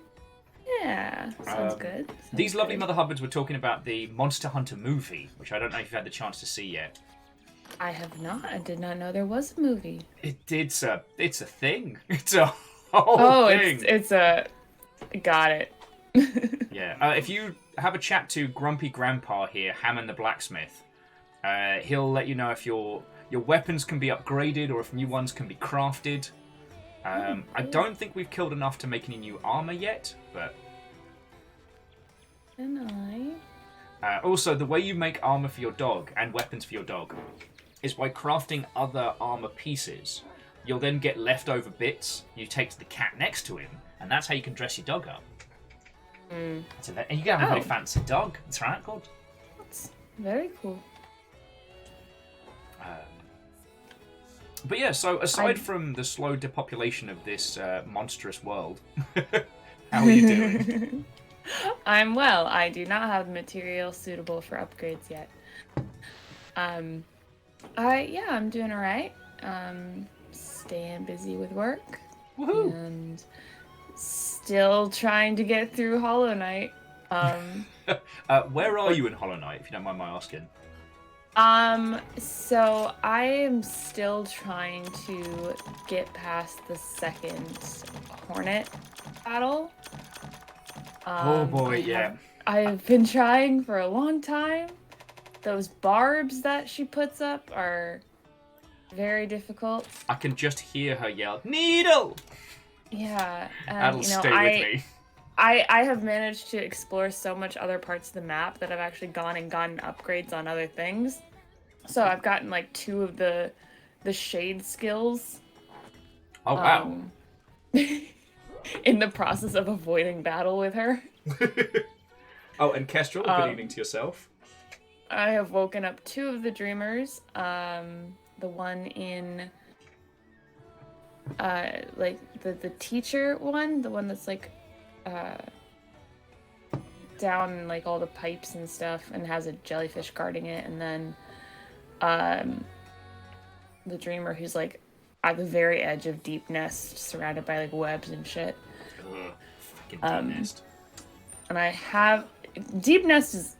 Yeah, sounds good. These lovely Mother Hubbards were talking about the Monster Hunter movie, which I don't know if you've had the chance to see yet. I have not. I did not know there was a movie. It's a thing. It's a whole thing. It's a... Got it. Yeah. If you have a chat to Grumpy Grandpa here, Hammond the Blacksmith, he'll let you know if your weapons can be upgraded or if new ones can be crafted. I don't think we've killed enough to make any new armor yet, but... Also, the way you make armor for your dog and weapons for your dog is by crafting other armor pieces. You'll then get leftover bits you take to the cat next to him, and that's how you can dress your dog up. And you can have a very fancy dog. That's right, good. That's very cool. But yeah, so aside from the slow depopulation of this monstrous world, how are you doing? I'm well. I do not have material suitable for upgrades yet. I'm doing alright. Staying busy with work. Woohoo! And still trying to get through Hollow Knight. Where are you in Hollow Knight, if you don't mind my asking? So I am still trying to get past the second Hornet battle. Oh boy, yeah. I've been trying for a long time. Those barbs that she puts up are very difficult. I can just hear her yell, "Needle!" Yeah, and That'll you know, stay with me. I have managed to explore so much other parts of the map that I've actually gone and gotten upgrades on other things. So I've gotten like 2 of the shade skills. Oh, wow. In the process of avoiding battle with her. Oh, and Kestrel, good evening to yourself. I have woken up 2 of the dreamers. The one in like the teacher one, the one that's like down in like all the pipes and stuff and has a jellyfish guarding it, and then the dreamer who's like at the very edge of Deep Nest, surrounded by like webs and shit. Ugh, fucking Deep Nest. And I have Deep Nest is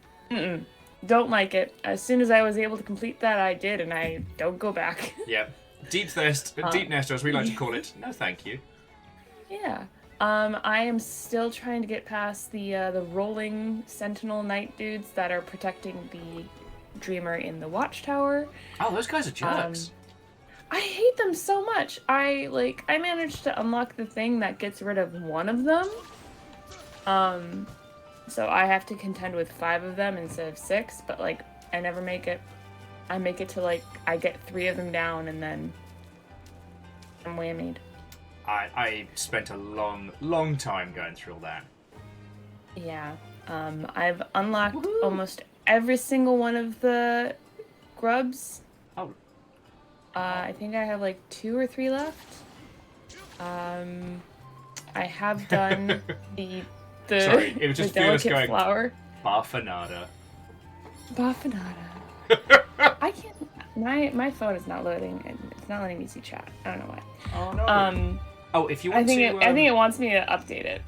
don't like it. As soon as I was able to complete that, I did, and I don't go back. Yep. Deep Nest, as we like to call it. No, thank you. Yeah. I am still trying to get past the rolling sentinel knight dudes that are protecting the dreamer in the watchtower. Oh, those guys are jerks. I hate them so much. I managed to unlock the thing that gets rid of one of them. So I have to contend with 5 of them instead of 6, but like I never make it. I make it to like I get 3 of them down and then I'm whammied. I spent a long time going through all that. Yeah. I've unlocked almost every single one of the grubs. Oh. I think I have like 2 or 3 left. I have done the Sorry, it was just the fearless delicate going, flower. Baffanada. Baffanada. I can't. My phone is not loading, and it's not letting me see chat. I don't know why. Oh no. Oh, if you want I think to, it wants me to update it.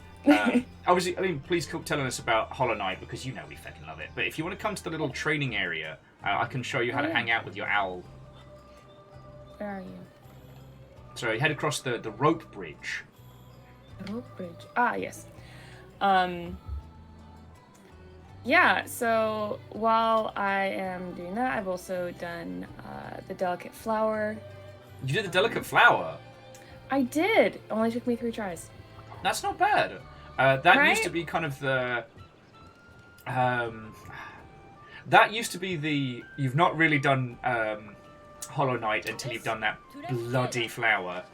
Obviously, I mean, please keep telling us about Hollow Knight because you know we fucking love it. But if you want to come to the little training area, I can show you how to hang out with your owl. Where are you? So you head across the rope bridge. Rope bridge. Ah, yes. Yeah, so while I am doing that, I've also done the delicate flower. You did the delicate flower? I did! It only took me 3 tries. That's not bad. That Right? used to be kind of the... that used to be the... You've not really done Hollow Knight until you've done that bloody flower.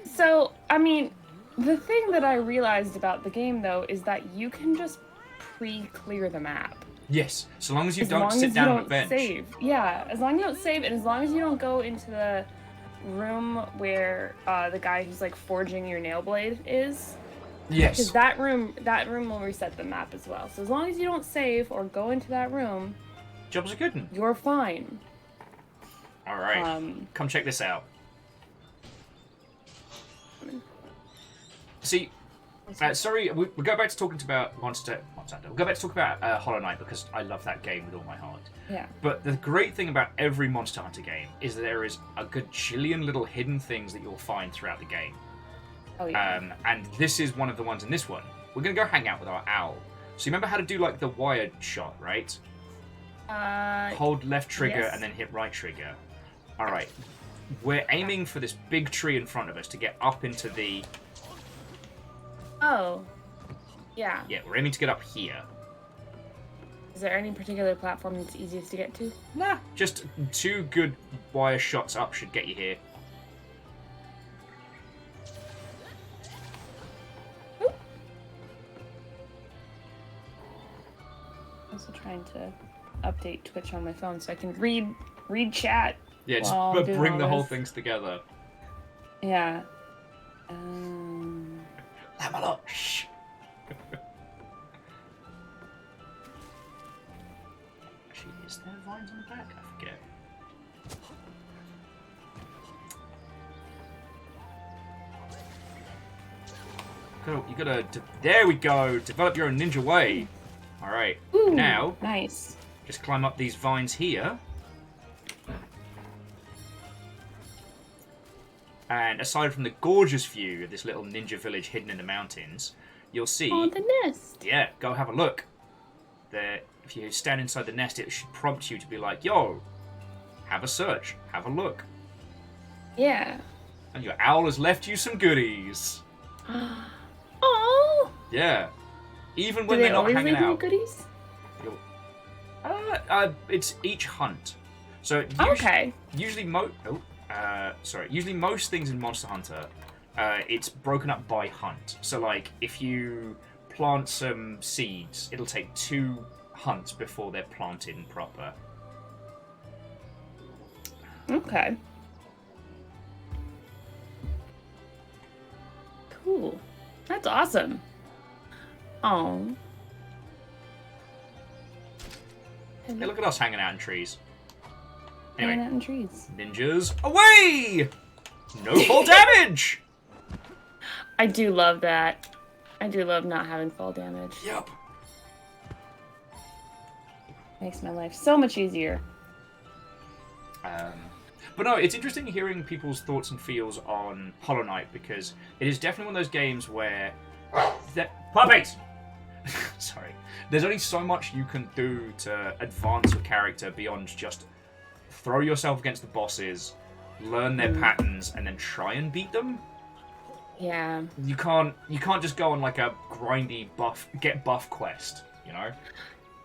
So, I mean, the thing that I realized about the game, though, is that you can just pre-clear the map. Yes, so long as you As don't long sit as down you on a don't bench. save. Yeah, as long as you don't save, and as long as you don't go into the room where the guy who's like forging your nail blade is. Yes. Because that room will reset the map as well. So as long as you don't save or go into that room, Job's a good one. you're fine. All right, come check this out. See, sorry, we go back to talking about Monster Hunter. We'll go back to talk about Hollow Knight because I love that game with all my heart. Yeah. But the great thing about every Monster Hunter game is that there is a gajillion little hidden things that you'll find throughout the game. Oh yeah. And this is one of the ones in this one. We're going to go hang out with our owl. So you remember how to do like the wired shot, right? Hold left trigger yes. and then hit right trigger. All right. We're aiming for this big tree in front of us to get up into the... Oh. Yeah. Yeah, we're aiming to get up here. Is there any particular platform that's easiest to get to? Nah, just 2 good wire shots up should get you here. Oop. Also trying to update Twitch on my phone so I can read chat. Yeah, just while I'm doing bring all the whole this. things together. Yeah. Lamalot, shh. Actually, is there vines on the back? I forget. You gotta. There we go. Develop your own ninja way. All right. Ooh, Now, nice. just climb up these vines here. And aside from the gorgeous view of this little ninja village hidden in the mountains, you'll see. Oh, the nest. Yeah, go have a look. There, if you stand inside the nest, it should prompt you to be like, "Yo, have a search, have a look." Yeah. And your owl has left you some goodies. Oh. Yeah. Even Do when they they're not always hanging leave me out. goodies? It's each hunt. So Okay. usually usually most things in Monster Hunter, it's broken up by hunt. So like if you plant some seeds, it'll take 2 hunts before they're planted proper. Okay. Cool. That's awesome. Oh. Hey, look at us hanging out in trees. Anyway, Hanging out in trees. ninjas away! No fall damage! I do love that. I do love not having fall damage. Yep. Makes my life so much easier. But no, it's interesting hearing people's thoughts and feels on Hollow Knight because it is definitely one of those games where... Puppies! Sorry. There's only so much you can do to advance your character beyond just throw yourself against the bosses, learn their patterns, and then try and beat them. Yeah. You can't just go on like a grindy get buff quest, you know?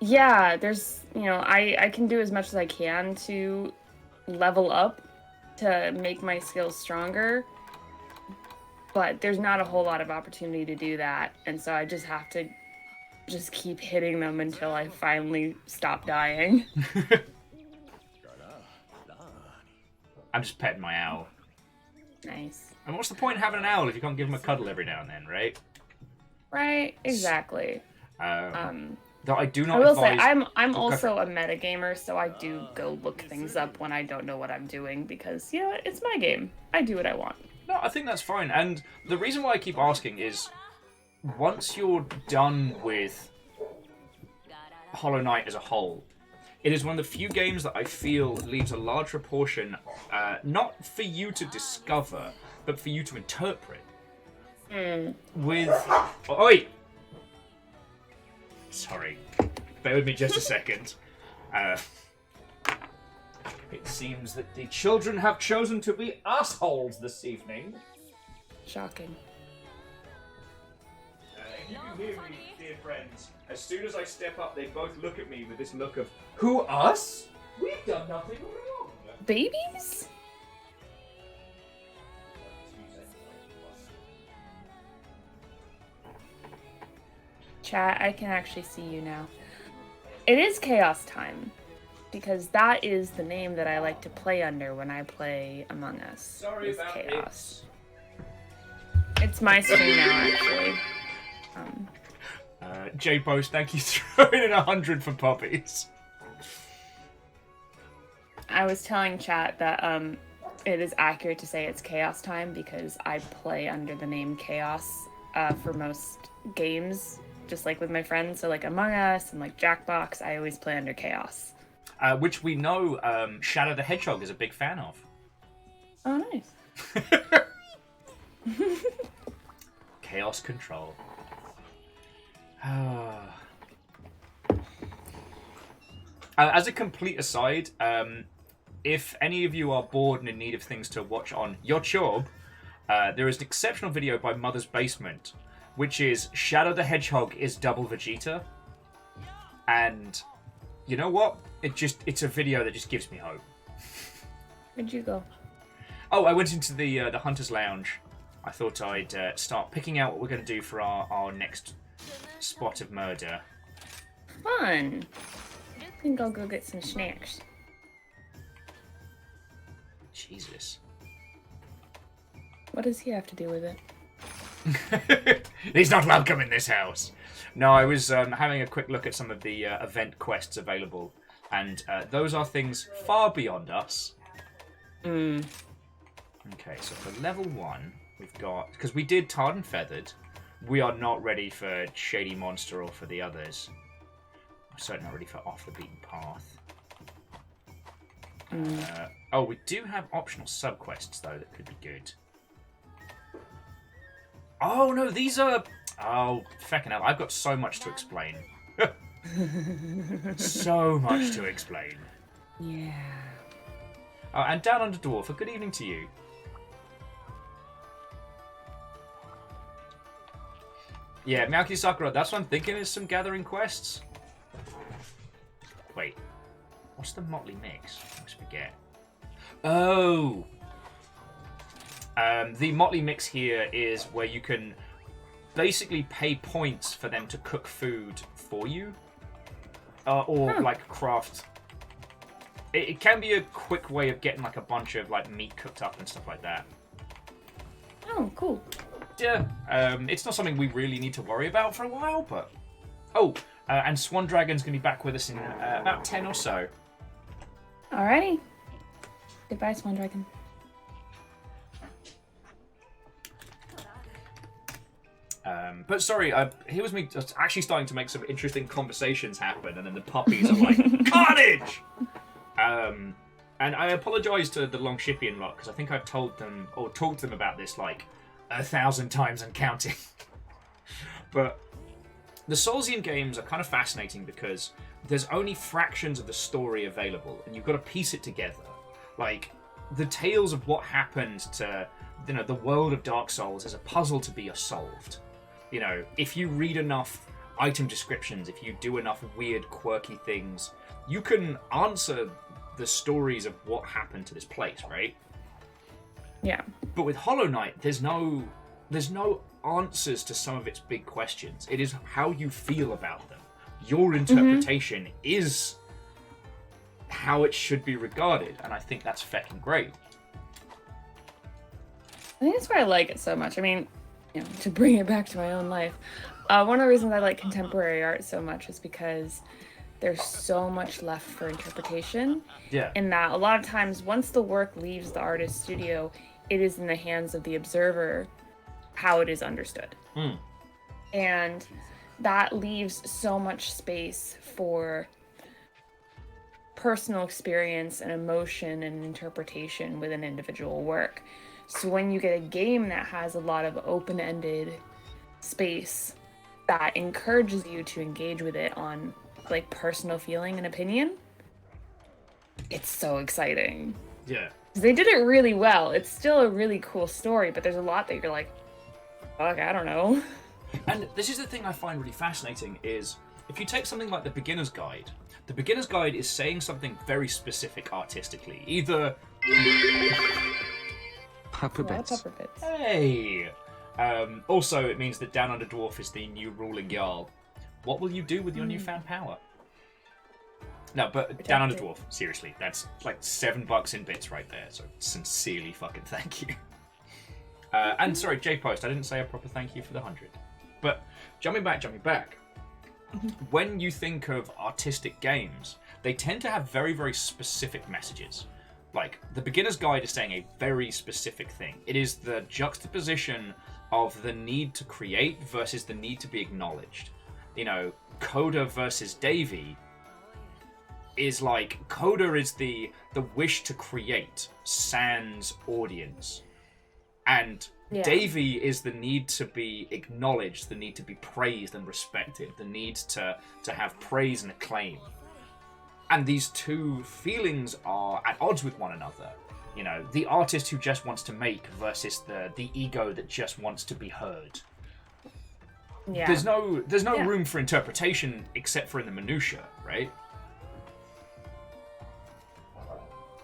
Yeah, there's, I can do as much as I can to level up to make my skills stronger, but there's not a whole lot of opportunity to do that, and so I just have to just keep hitting them until I finally stop dying. I'm just petting my owl. Nice. And what's the point in having an owl if you can't give him a cuddle every now and then, right? Right, exactly. Though I do not I will say advise... I'm also a metagamer, so I do go look things up when I don't know what I'm doing because it's my game. I do what I want. No, I think that's fine. And the reason why I keep asking is once you're done with Hollow Knight as a whole, it is one of the few games that I feel leaves a large proportion, not for you to discover, but for you to interpret. With... Oh, wait! Sorry. Bear with me just a second. It seems that the children have chosen to be assholes this evening. Shocking. If you can hear me, dear friends, as soon as I step up, they both look at me with this look of, who, us? We've done nothing wrong. Babies? Chat, I can actually see you now. It is Chaos Time, because that is the name that I like to play under when I play Among Us. Sorry about Chaos. It's my stream now, actually. J-Post, thank you for throwing in 100 for puppies. I was telling chat that it is accurate to say it's Chaos Time because I play under the name Chaos for most games, just like with my friends. So like Among Us and like Jackbox, I always play under Chaos. Which we know Shadow the Hedgehog is a big fan of. Oh, nice. Chaos Control. As a complete aside, if any of you are bored and in need of things to watch on YouTube, there is an exceptional video by Mother's Basement, which is Shadow the Hedgehog is double Vegeta. And you know what? It's a video that just gives me hope. Where'd you go? Oh, I went into the Hunter's Lounge. I thought I'd start picking out what we're going to do for our next spot of murder. Fun. I think I'll go get some snacks. Jesus. What does he have to do with it? He's not welcome in this house. No, I was having a quick look at some of the event quests available, and those are things far beyond us. Okay, so for level 1, we've got... Because we did Tarred and Feathered, we are not ready for Shady Monster or for the others. We're certainly not ready for Off the Beaten Path. Oh, we do have optional subquests, though, that could be good. Oh, no, these are... Oh, feckin' hell. I've got so much to explain. So much to explain. Yeah. Oh, and Down Under Dwarf, a good evening to you. Yeah, Miyaki Sakura, that's what I'm thinking is some gathering quests. Wait, what's the Motley Mix? I always forget. Oh! The Motley Mix here is where you can basically pay points for them to cook food for you. Or like craft. It can be a quick way of getting like a bunch of like meat cooked up and stuff like that. Oh, cool. Yeah, it's not something we really need to worry about for a while, but... Oh, and Swan Dragon's going to be back with us in about 10 or so. Alrighty. Goodbye, Swan Dragon. But sorry, here was me just actually starting to make some interesting conversations happen, and then the puppies are like, carnage! And I apologise to the Longshipian lot, because I think I've told them, or talked to them about this, like, 1,000 times and counting. But the Soulsian games are kind of fascinating because there's only fractions of the story available, and you've got to piece it together. Like, the tales of what happened to, the world of Dark Souls is a puzzle to be solved. If you read enough item descriptions, if you do enough weird, quirky things, you can answer the stories of what happened to this place, right? Yeah. But with Hollow Knight, there's no answers to some of its big questions. It is how you feel about them. Your interpretation is how it should be regarded, and I think that's feckin' great. I think that's why I like it so much. I mean, to bring it back to my own life, one of the reasons I like contemporary art so much is because there's so much left for interpretation. Yeah. In that, a lot of times, once the work leaves the artist's studio, it is in the hands of the observer how it is understood. And that leaves so much space for personal experience and emotion and interpretation with an individual work. So when you get a game that has a lot of open-ended space that encourages you to engage with it on like personal feeling and opinion, it's so exciting. Yeah. They did it really well. It's still a really cool story, but there's a lot that you're like, fuck, I don't know. And this is the thing I find really fascinating is if you take something like the Beginner's Guide is saying something very specific artistically. Either Pepper A lot of bits. pepper bits. hey. Also, it means that Down Under Dwarf is the new ruling Jarl. What will you do with your newfound power? No, but Down Under Dwarf, seriously, that's like $7 in bits right there. So sincerely fucking thank you. And sorry, J-Post, I didn't say a proper thank you for the 100. But jumping back. When you think of artistic games, they tend to have very, very specific messages. Like, the Beginner's Guide is saying a very specific thing. It is the juxtaposition of the need to create versus the need to be acknowledged. Coda versus Davy is like, Coda is the wish to create, sans audience. And Davy is the need to be acknowledged, the need to be praised and respected, the need to have praise and acclaim. And these two feelings are at odds with one another. The artist who just wants to make versus the ego that just wants to be heard. Yeah. There's no room for interpretation except for in the minutia, right?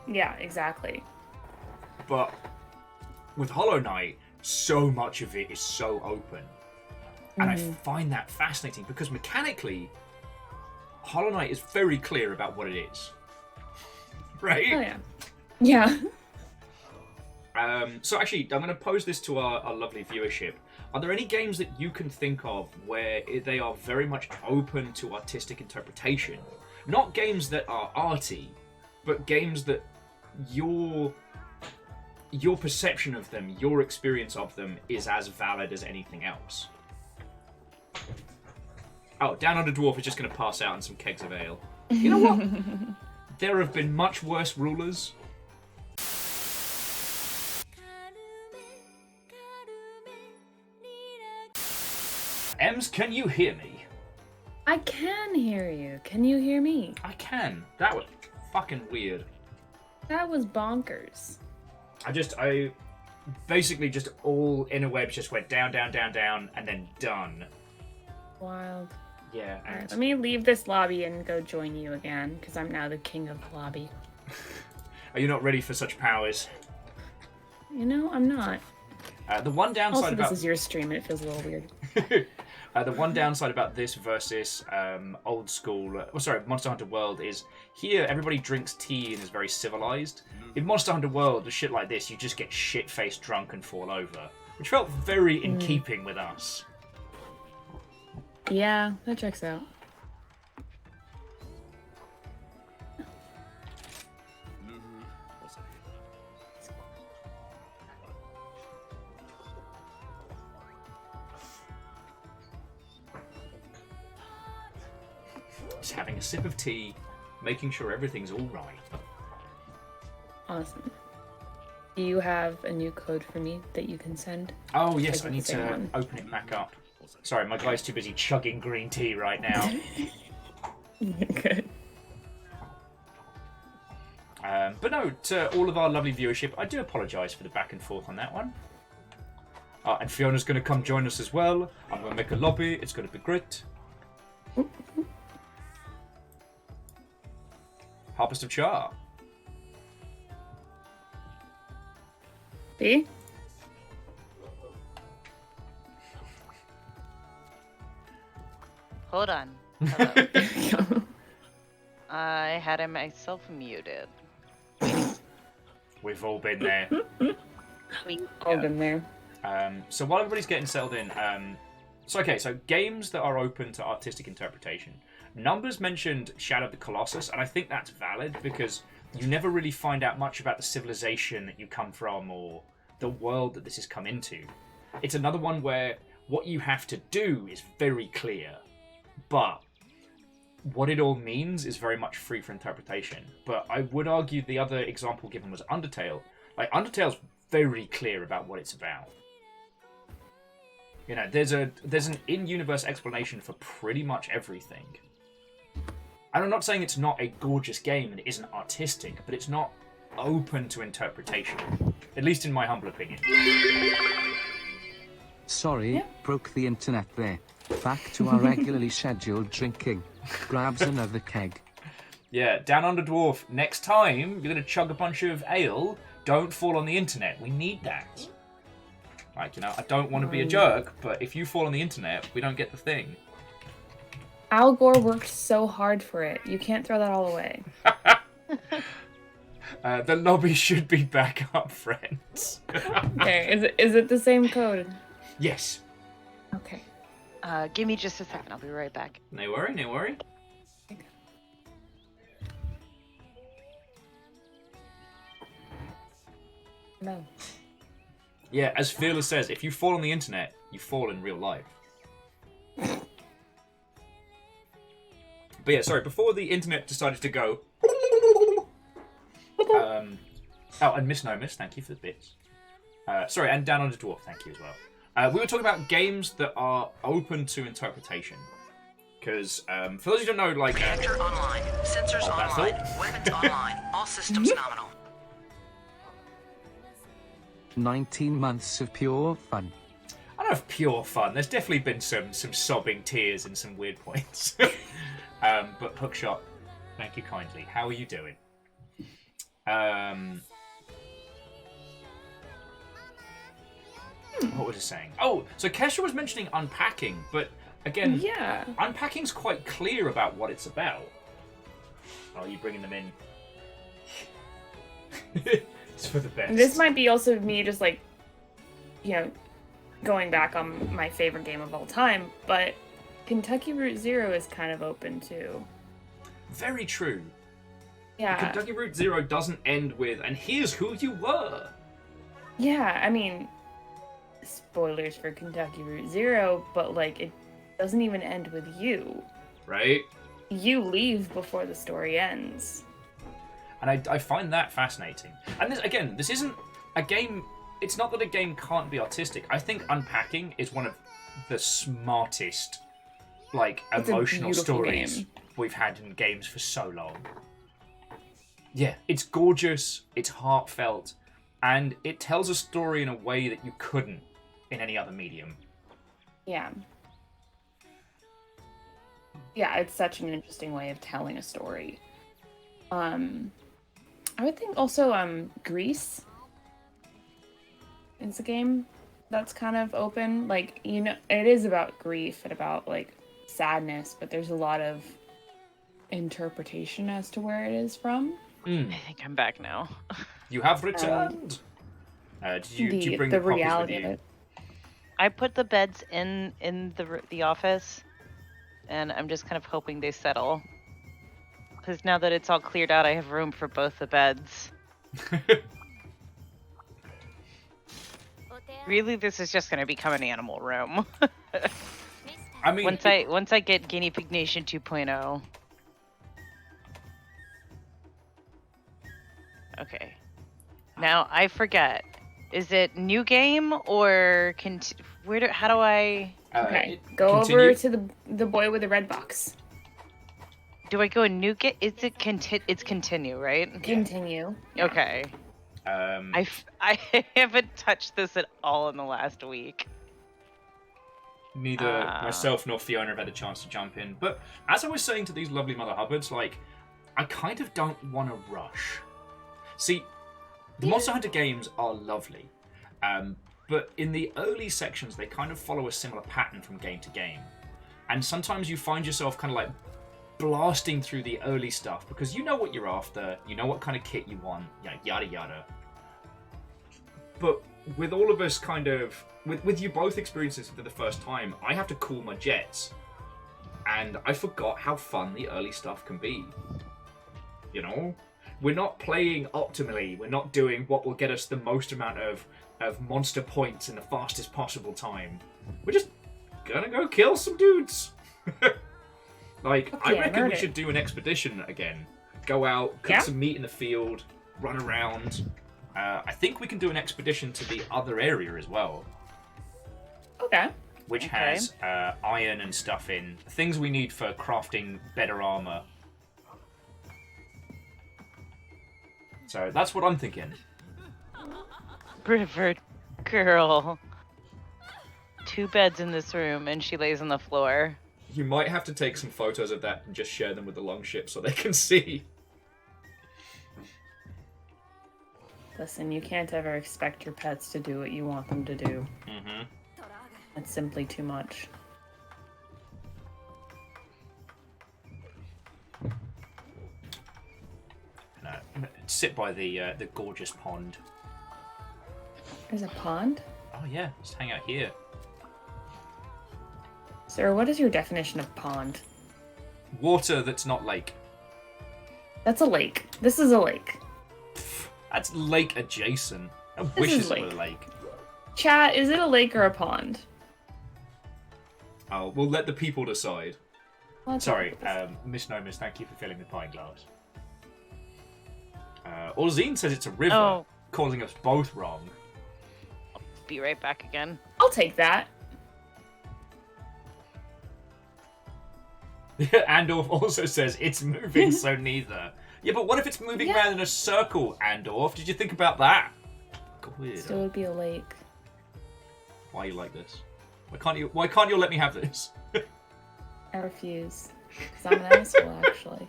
Yeah, exactly. But with Hollow Knight, so much of it is so open. And I find that fascinating because mechanically, Hollow Knight is very clear about what it is. Right? Oh, yeah. Yeah. So actually, I'm going to pose this to our lovely viewership. Are there any games that you can think of where they are very much open to artistic interpretation? Not games that are arty, but games that your perception of them, your experience of them is as valid as anything else. Oh, Down Under Dwarf is just going to pass out on some kegs of ale. You know what? There have been much worse rulers. Ems, can you hear me? I can hear you. Can you hear me? I can. That was fucking weird. That was bonkers. I basically just all interwebs just went down, down, down, down, and then done. Wild. Yeah. All right, let me leave this lobby and go join you again, because I'm now the king of the lobby. Are you not ready for such powers? You know, I'm not. The one downside Also, about this is your stream, and it feels a little weird. the one downside about this versus old school, Monster Hunter World is here everybody drinks tea and is very civilized. In Monster Hunter World, the shit like this, you just get shit-faced drunk and fall over, which felt very in keeping with us. Yeah, that checks out. Just having a sip of tea, making sure everything's all right. Awesome. Do you have a new code for me that you can send? Oh yes, Or I is it need the same to one? open it back up. Sorry, my guy's too busy chugging green tea right now. Good. But no, to all of our lovely viewership, I do apologise for the back and forth on that one. And Fiona's going to come join us as well. I'm going to make a lobby. It's going to be great. Harpist of Char. B? Hold on. Hello. I had myself muted. We've all been there. All been there. So while everybody's getting settled in, so games that are open to artistic interpretation. Numbers mentioned Shadow of the Colossus, and I think that's valid because you never really find out much about the civilization that you come from or the world that this has come into. It's another one where what you have to do is very clear, but what it all means is very much free for interpretation. But I would argue the other example given was Undertale. Like, Undertale's very clear about what it's about. You know, there's an in-universe explanation for pretty much everything. And I'm not saying it's not a gorgeous game and it isn't artistic, but it's not open to interpretation. At least in my humble opinion. Sorry, broke the internet there. Back to our regularly scheduled drinking. Grabs another keg. Yeah, Down Under Dwarf, next time you're going to chug a bunch of ale, don't fall on the internet. We need that. Like, you know, I don't want to be a jerk, but if you fall on the internet, we don't get the thing. Al Gore worked so hard for it. You can't throw that all away. The lobby should be back up, friends. Okay, is it the same code? Yes. Okay. Give me just a second. I'll be right back. No worry, no worry. No. Yeah, as Fearless says, if you fall on the internet, you fall in real life. But yeah, sorry, before the internet decided to go... and Miss Nomis, thank you for the bits. Sorry, and Down Under Dwarf, thank you as well. We were talking about games that are open to interpretation. Because, for those who don't know, like... Reactor online. Sensors online. Weapons online. All systems nominal. 19 months of pure fun. I don't know if pure fun. There's definitely been some sobbing tears and some weird points. But Hookshot, thank you kindly. How are you doing? What was I saying? Oh, so Kesha was mentioning unpacking, but again, Yeah. unpacking's quite clear about what it's about. Oh, you bringing them in? It's for the best. This might be also me just like, you know, going back on my favorite game of all time, but Kentucky Route Zero is kind of open too. Very true. Yeah. Kentucky Route Zero doesn't end with, and here's who you were. Yeah, I mean, spoilers for Kentucky Route Zero, but like it doesn't even end with you. Right? You leave before the story ends. And I find that fascinating. And this isn't a game... It's not that a game can't be artistic. I think unpacking is one of the smartest, like, It's a emotional beautiful stories game. we've had in games for so long. Yeah, it's gorgeous, it's heartfelt, and it tells a story in a way that you couldn't in any other medium. Yeah. Yeah, it's such an interesting way of telling a story. I would think also Greece is a game that's kind of open. Like, you know, it is about grief and about like sadness, but there's a lot of interpretation as to where it is from. I think I'm back now. You have returned! Did you bring the poppies with reality of you? it. I put the beds in the office, and I'm just kind of hoping they settle. Because now that it's all cleared out, I have room for both the beds. Really, this is just going to become an animal room. I mean, once I get Guinea Pig Nation 2.0. Okay. Now I forget. Is it new game or how do I? Okay, go continue. over to the boy with the red box. Do I go in new game? Is it It's continue, right? Continue. Okay. I haven't touched this at all in the last week. Neither myself nor Fiona have had a chance to jump in. But as I was saying to these lovely Mother Hubbards, like, I kind of don't want to rush. See, the Monster Hunter games are lovely. But in the early sections, they kind of follow a similar pattern from game to game. And sometimes you find yourself kind of like blasting through the early stuff because you know what you're after, you know what kind of kit you want, yada yada. But with all of us kind of, with you both experiencing this for the first time, I have to cool my jets. And I forgot how fun the early stuff can be. You know? We're not playing optimally, we're not doing what will get us the most amount of monster points in the fastest possible time. We're just gonna go kill some dudes. Like, I reckon we should do an expedition again. Go out, cook some meat in the field, run around. I think we can do an expedition to the other area as well. Okay. Which has iron and stuff in. Things we need for crafting better armor. So that's what I'm thinking. River girl. 2 beds in this room, and she lays on the floor. You might have to take some photos of that and just share them with the Longship so they can see. Listen, you can't ever expect your pets to do what you want them to do. Mm-hmm. It's simply too much. Sit by the gorgeous pond. There's a pond? Oh yeah, just hang out here. Sir, what is your definition of pond? Water that's not lake. That's a lake. This is a lake. That's lake adjacent. I wish is it were lake. a lake. Chat, is it a lake or a pond? Oh, we'll let the people decide. Let's Sorry, look misnomers, thank you for filling the pint glass. Orzine says it's a river, Oh. causing us both wrong. Be right back again. I'll take that. Andorf also says it's moving, so neither. Yeah, but what if it's moving Yeah. around in a circle, Andorf? Did you think about that? Weird. Still would be a lake. Why are you like this? Why can't you let me have this? I refuse. Because I'm an asshole, actually.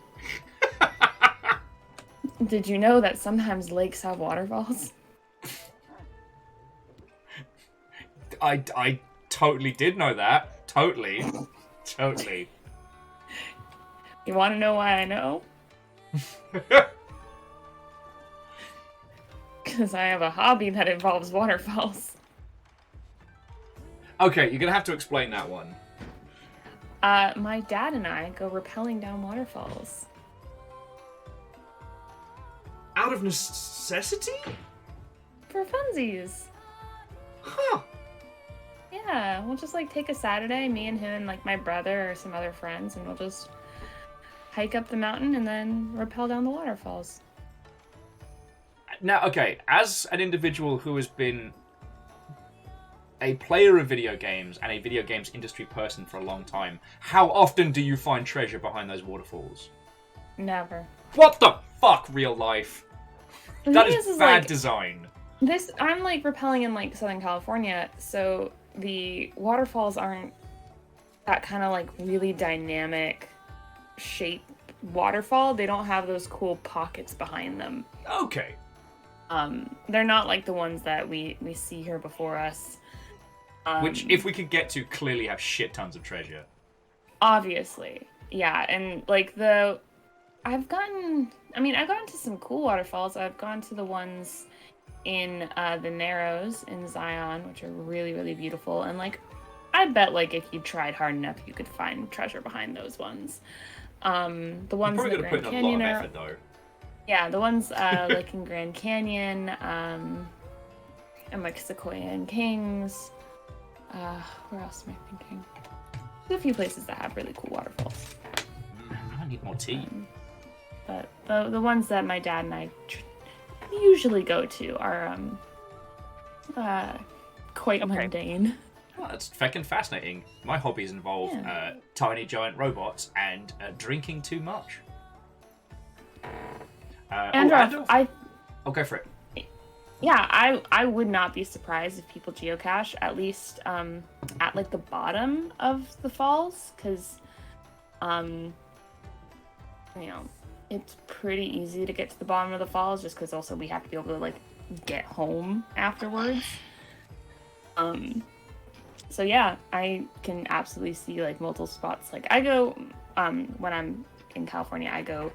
Did you know that sometimes lakes have waterfalls? I totally did know that. Totally. Totally. You want to know why I know? Because I have a hobby that involves waterfalls. Okay, you're gonna have to explain that one. My dad and I go rappelling down waterfalls. Out of necessity? For funsies. Huh. Yeah, we'll just like take a Saturday, me and him and like my brother or some other friends, and we'll just hike up the mountain and then rappel down the waterfalls. Now, okay, as an individual who has been a player of video games and a video games industry person for a long time, how often do you find treasure behind those waterfalls? Never. What the fuck, real life? The That thing is bad like, design. I'm like rappelling in like Southern California, so the waterfalls aren't that kind of like really dynamic shape waterfall. They don't have those cool pockets behind them. Okay. They're not like the ones that we see here before us. Which, if we could get to, clearly have shit tons of treasure. Obviously. Yeah, and like I've gone to some cool waterfalls. I've gone to the ones in the Narrows in Zion, which are really, really beautiful. And like, I bet like if you tried hard enough, you could find treasure behind those ones. The ones in the Grand Canyon a lot of effort, though. Yeah, the ones like in Grand Canyon, and like Sequoia and Kings. Where else am I thinking? There's a few places that have really cool waterfalls. I need more tea. But the ones that my dad and I usually go to are quite mundane. Well, that's fucking fascinating. My hobbies involve tiny giant robots and drinking too much. Andrew, I'll go for it. Yeah, I would not be surprised if people geocache at least at like the bottom of the falls, because you know, it's pretty easy to get to the bottom of the falls, just because also we have to be able to like get home afterwards. So yeah, I can absolutely see like multiple spots. Like I go when I'm in California, I go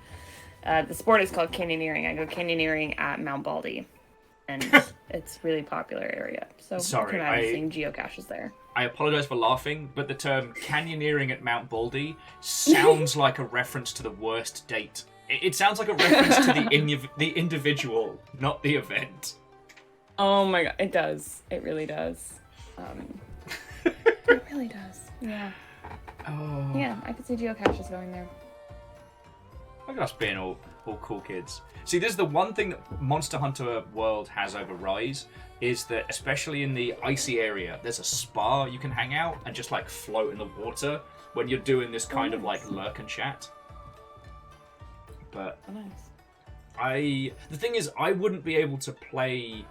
the sport is called canyoneering. I go canyoneering at Mount Baldy, and it's really popular area. So Sorry, I can imagine seeing geocaches there. I apologize for laughing, but the term canyoneering at Mount Baldy sounds like a reference to the worst date. It sounds like a reference to the individual, not the event. Oh my god, it does. It really does. It really does. Yeah. Oh. Yeah, I could see geocaches going there. Look at us being all cool kids. See, this is the one thing that Monster Hunter World has over Rise, is that especially in the icy area, there's a spa you can hang out and just like float in the water when you're doing this kind of like lurk and chat. But nice. The thing is, I wouldn't be able to play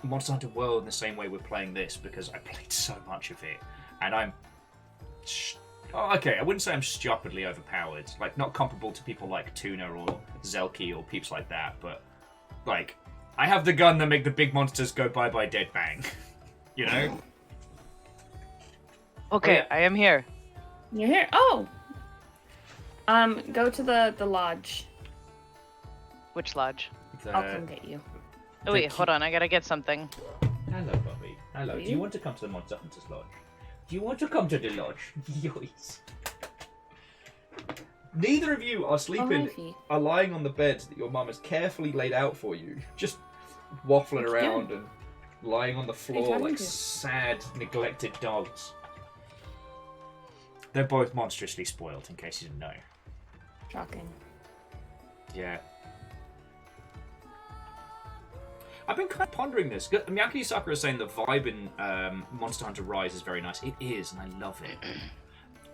Monster Hunter World in the same way we're playing this, because I played so much of it, and I'm I wouldn't say I'm stupidly overpowered, like not comparable to people like Tuna or Zelky or peeps like that, but like I have the gun that make the big monsters go bye dead bang. You know? Okay, yeah. I am here. You're here. Oh. Go to the lodge. Which lodge? I'll come get you. Oh wait, hold on, I gotta get something. Hello, Bobby. Hello. Do you want to come to the Monster Hunters Lodge? Do you want to come to the lodge? Yes. Neither of you are sleeping, are lying on the beds that your mum has carefully laid out for you, just waffling around and lying on the floor like sad, neglected dogs. They're both monstrously spoiled, in case you didn't know. Shocking. Yeah. I've been kind of pondering this. Miyaki Sakura is saying the vibe in Monster Hunter Rise is very nice. It is, and I love it.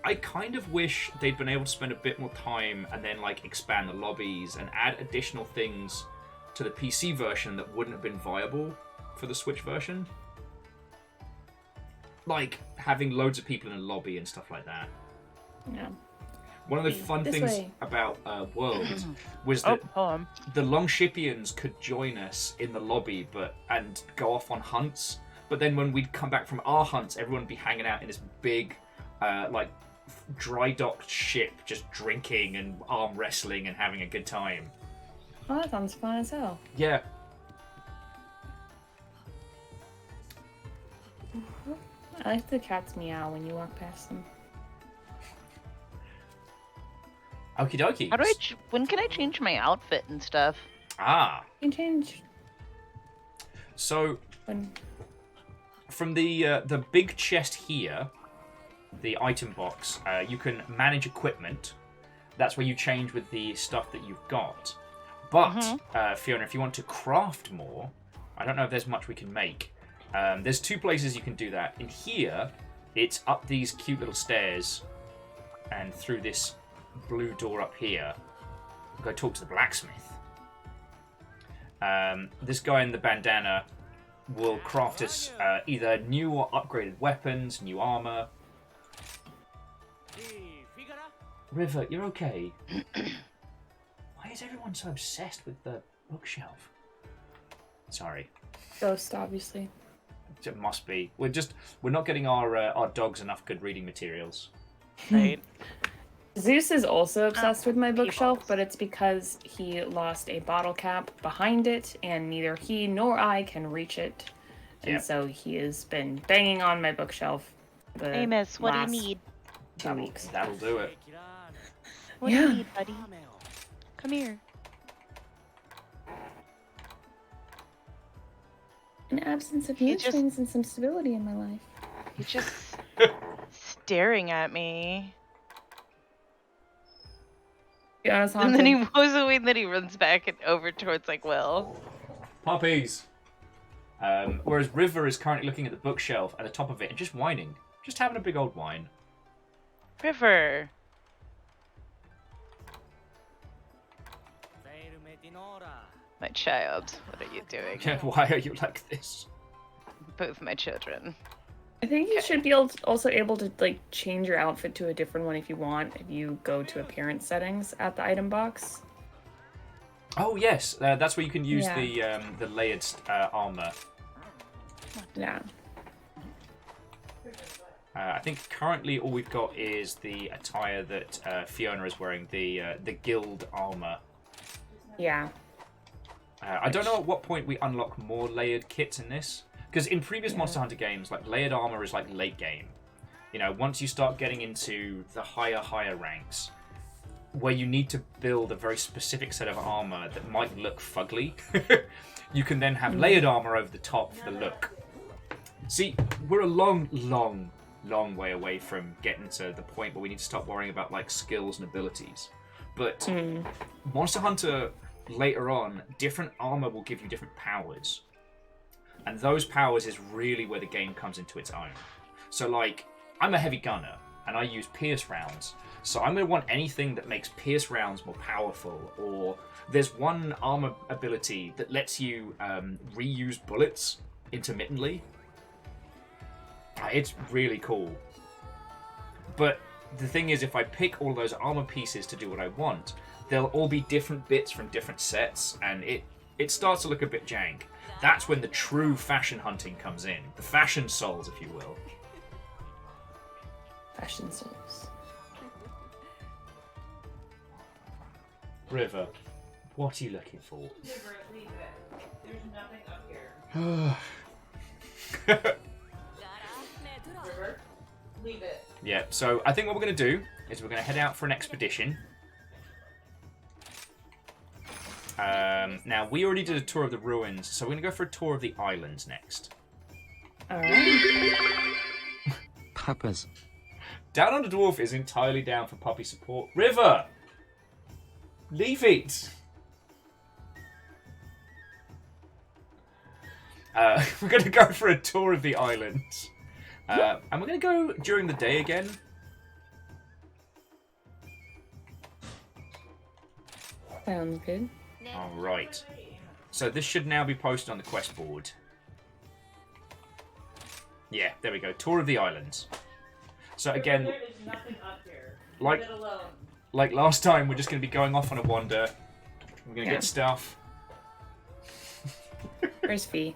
I kind of wish they'd been able to spend a bit more time and then like expand the lobbies and add additional things to the PC version that wouldn't have been viable for the Switch version. Like having loads of people in a lobby and stuff like that. Yeah. One of the fun things about World was that the Longshipians could join us in the lobby and go off on hunts. But then when we'd come back from our hunts, everyone would be hanging out in this big, like, dry-docked ship, just drinking and arm wrestling and having a good time. Oh, that sounds fun as hell. Yeah. I like the cats meow when you walk past them. Okie dokie. How do when can I change my outfit and stuff? Ah. You can change. So, from the big chest here, the item box, you can manage equipment. That's where you change with the stuff that you've got. But, Fiona, if you want to craft more, I don't know if there's much we can make. There's 2 places you can do that. In here, it's up these cute little stairs and through this blue door up here. Go talk to the blacksmith. This guy in the bandana will craft us either new or upgraded weapons, new armor. River, you're okay. Why is everyone so obsessed with the bookshelf? Sorry. Ghost, obviously. It must be. We're not getting our dogs enough good reading materials. Right. Zeus is also obsessed with my bookshelf, peoples. but it's because he lost a bottle cap behind it, and neither he nor I can reach it. And Yep. so he has been banging on my bookshelf. The Amos, what do you last need? 2 weeks. That'll do it. What do Yeah. you need, buddy? Come here. An absence of He mood just- swings and some stability in my life. He's just staring at me. Be honest, And then he Haunted, moves away, and then he runs back and over towards like Will. Puppies. Whereas River is currently looking at the bookshelf at the top of it and just whining. Just having a big old whine. River. My child, what are you doing? Yeah, why are you like this? Both my children. I think you should be also able to like change your outfit to a different one if you want. If you go to appearance settings at the item box. Oh yes, that's where you can use Yeah. the layered armor. Yeah. I think currently all we've got is the attire that Fiona is wearing, the guild armor. Yeah. I don't know at what point we unlock more layered kits in this, because in previous Monster Hunter games, like layered armor is like late game. You know, once you start getting into the higher ranks, where you need to build a very specific set of armor that might look fugly, you can then have layered armor over the top for the look. See, we're a long way away from getting to the point where we need to start worrying about like skills and abilities. But Monster Hunter later on, different armor will give you different powers. And those powers is really where the game comes into its own. So like, I'm a heavy gunner and I use pierce rounds. So I'm going to want anything that makes pierce rounds more powerful, or there's one armor ability that lets you reuse bullets intermittently. It's really cool. But the thing is, if I pick all those armor pieces to do what I want, they'll all be different bits from different sets, and it starts to look a bit jank. That's when the true fashion hunting comes in. The fashion souls, if you will. Fashion souls. River, what are you looking for? River, leave it. There's nothing up here. River, leave it. Yeah, so I think what we're going to do is we're going to head out for an expedition. Now, we already did a tour of the ruins, so we're going to go for a tour of the islands next. Alright. Peppers. Down Under Dwarf is entirely down for puppy support. River! Leave it! We're going to go for a tour of the islands. And we're going to go during the day again. Sounds good. Alright. So this should now be posted on the quest board. Yeah, there we go. Tour of the islands. So again, There is nothing up here. like Leave it alone. like last time, we're just going to be going off on a wander. We're going to Yeah. get stuff. Where's Fee?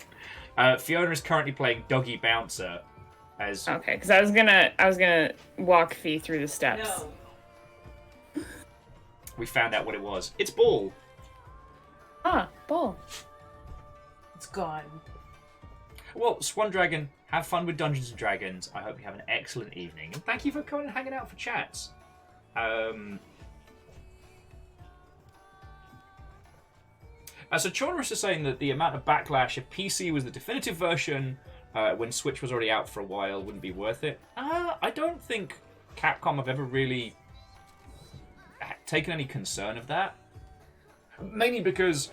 Fiona is currently playing Doggy Bouncer as Okay, because I was gonna walk Fee through the steps. No. we found out what it was. It's Ball. Ah, Bull. It's gone. Well, Swan Dragon, have fun with Dungeons and Dragons. I hope you have an excellent evening, and thank you for coming and hanging out for chats. So Chorus is saying that the amount of backlash if PC was the definitive version when Switch was already out for a while wouldn't be worth it. I don't think Capcom have ever really taken any concern of that. Mainly because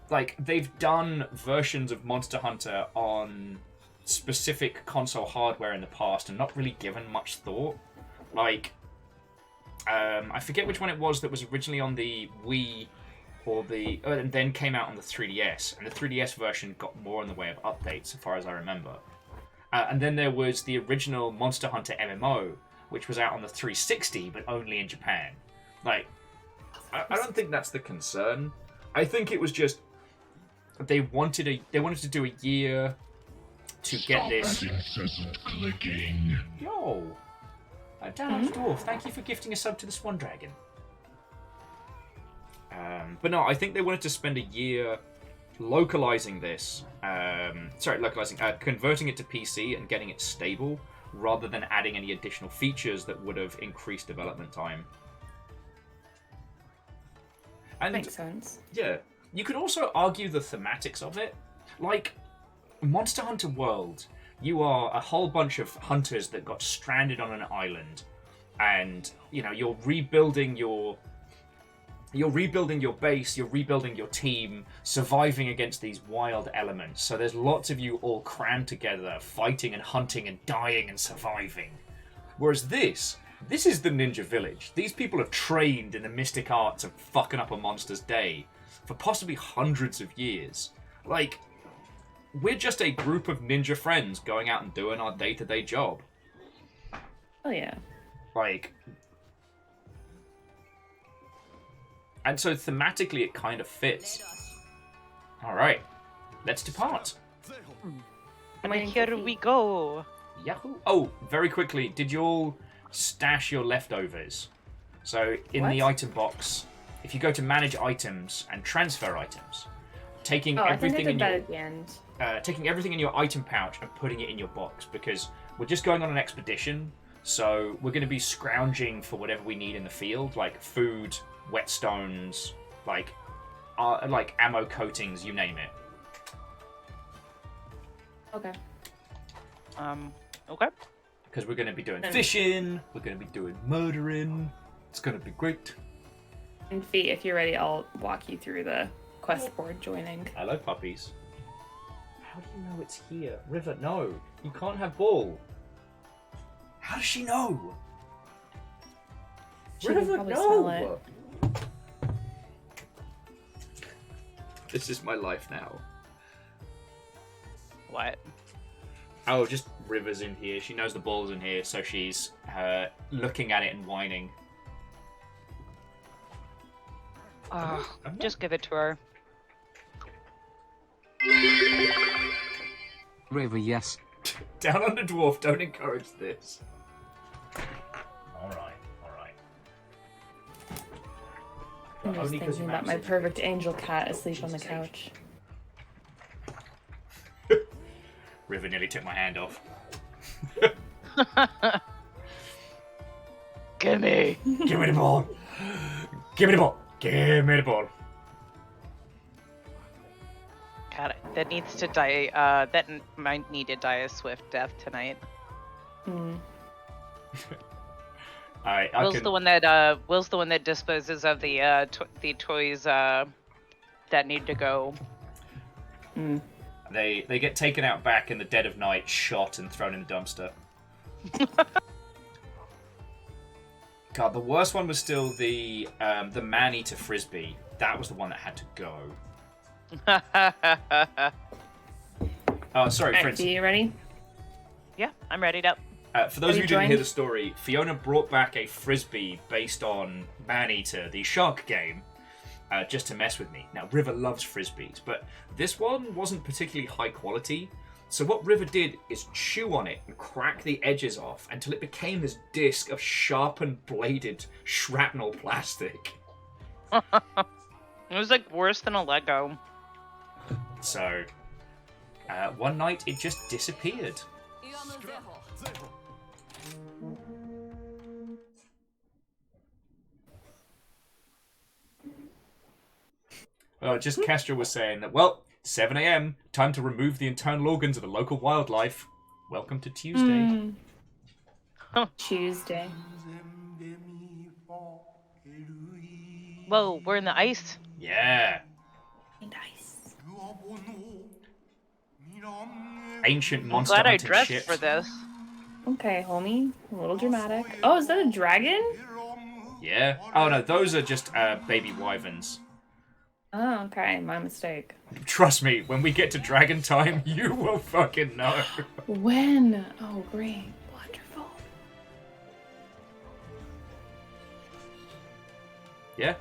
like they've done versions of Monster Hunter on specific console hardware in the past and not really given much thought. Like, I forget which one it was that was originally on the Wii and then came out on the 3DS, and the 3DS version got more in the way of updates, so far as I remember. And then there was the original Monster Hunter MMO, which was out on the 360, but only in Japan. Like, I don't think that's the concern. I think it was just they wanted to do a year to get this. Incessant clicking. Yo, Down Dwarf, thank you for gifting a sub to the Swan Dragon. But no, I think they wanted to spend a year localizing this. Converting it to PC and getting it stable, rather than adding any additional features that would have increased development time. And Makes sense. yeah, you could also argue the thematics of it. Like, Monster Hunter World, you are a whole bunch of hunters that got stranded on an island, and you're rebuilding your base, you're rebuilding your team, surviving against these wild elements. So there's lots of you all crammed together, fighting and hunting and dying and surviving. Whereas this is the ninja village. These people have trained in the mystic arts of fucking up a monster's day for possibly hundreds of years. Like, we're just a group of ninja friends going out and doing our day-to-day job. Oh yeah. Like, and so thematically it kind of fits. Alright, let's depart. And here we go. Yahoo! Oh, very quickly, did you all stash your leftovers? So, in the item box, if you go to manage items and transfer items, taking everything in your taking everything in your item pouch and putting it in your box, because we're just going on an expedition, so we're going to be scrounging for whatever we need in the field, like food, whetstones, like ammo coatings, you name it. Okay. Okay. Because we're going to be doing fishing, we're going to be doing murdering. It's going to be great. And Fee, if you're ready, I'll walk you through the quest board joining. Hello, puppies. How do you know it's here? River, no. You can't have ball. How does she know? She can River, probably smell no! This is my life now. What? Oh, just River's in here. She knows the ball's in here, so she's looking at it and whining. Just give it to her. River, yes. Down Under Dwarf, don't encourage this. Alright. I'm just thinking about my perfect angel cat asleep on the couch. River nearly took my hand off. Gimme! Give me the ball! Give me the ball! Give me the ball! God, that needs to die. That might need to die a swift death tonight. Will's the one that disposes of the toys that need to go. They get taken out back in the dead of night, shot and thrown in the dumpster. God, the worst one was still the man-eater frisbee. That was the one that had to go. Sorry, Prince. Are you ready? Yeah, I'm ready to. For those of you who didn't hear the story, Fiona brought back a frisbee based on Man-Eater, the shark game, just to mess with me. Now, River loves frisbees, but this one wasn't particularly high quality. So what River did is chew on it and crack the edges off until it became this disc of sharpened, bladed shrapnel plastic. It was like worse than a Lego. So, one night it just disappeared. Well, just Castro was saying that, well, 7 a.m, time to remove the internal organs of the local wildlife. Welcome to Tuesday. Tuesday. Whoa, we're in the ice? Yeah. Nice. ancient I'm monster glad I hunting dressed shit. for this. Okay, homie. A little dramatic. Oh, is that a dragon? Yeah. Oh no, those are just baby wyverns. Oh, okay. My mistake. Trust me, when we get to dragon time, you will fucking know. When? Oh, great. Wonderful. Yeah.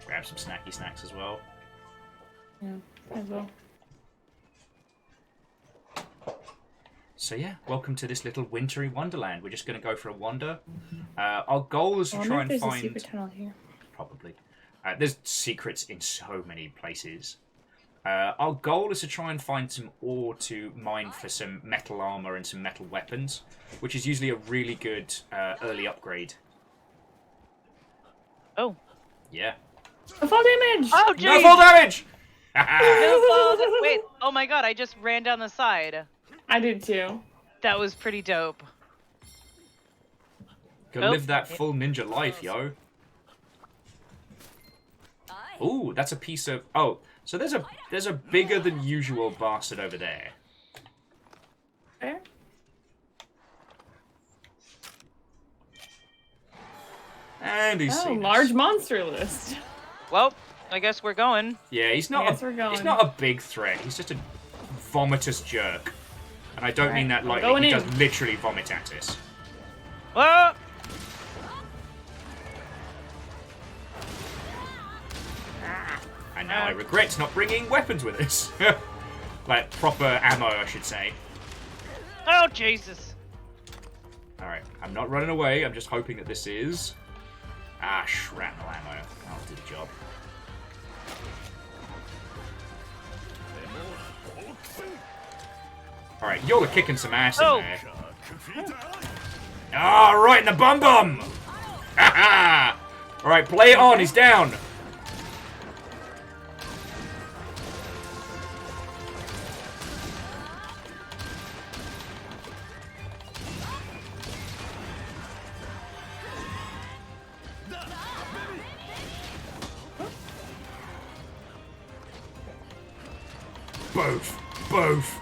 Grab some snacky snacks as well. Yeah, as well. So yeah, welcome to this little wintry wonderland. We're just going to go for a wander. Our goal is to try and there's a find... secret tunnel here. Probably. There's secrets in so many places. Our goal is to try and find some ore to mine for some metal armor and some metal weapons, which is usually a really good early upgrade. Oh. Yeah. A fall damage! Oh, jeez! No fall damage! No fall Wait, oh my god, I just ran down the side. I did too. That was pretty dope. Go live that full ninja life, yo. Ooh, that's a piece of... Oh, so there's a bigger than usual bastard over there. Where? And he's seen us. large monster list. Well, I guess we're going. Yeah, he's not. He's not a big threat. He's just a vomitous jerk, and I don't mean that lightly. He does literally vomit at us. Whoa! And now I regret not bringing weapons with us, like proper ammo, I should say. Oh Jesus! All right, I'm not running away. I'm just hoping that this is shrapnel ammo. That'll do the job. Alright, y'all are kicking some ass in there. Ah, right in the bum bum! Ha Alright, play it on, he's down! Both.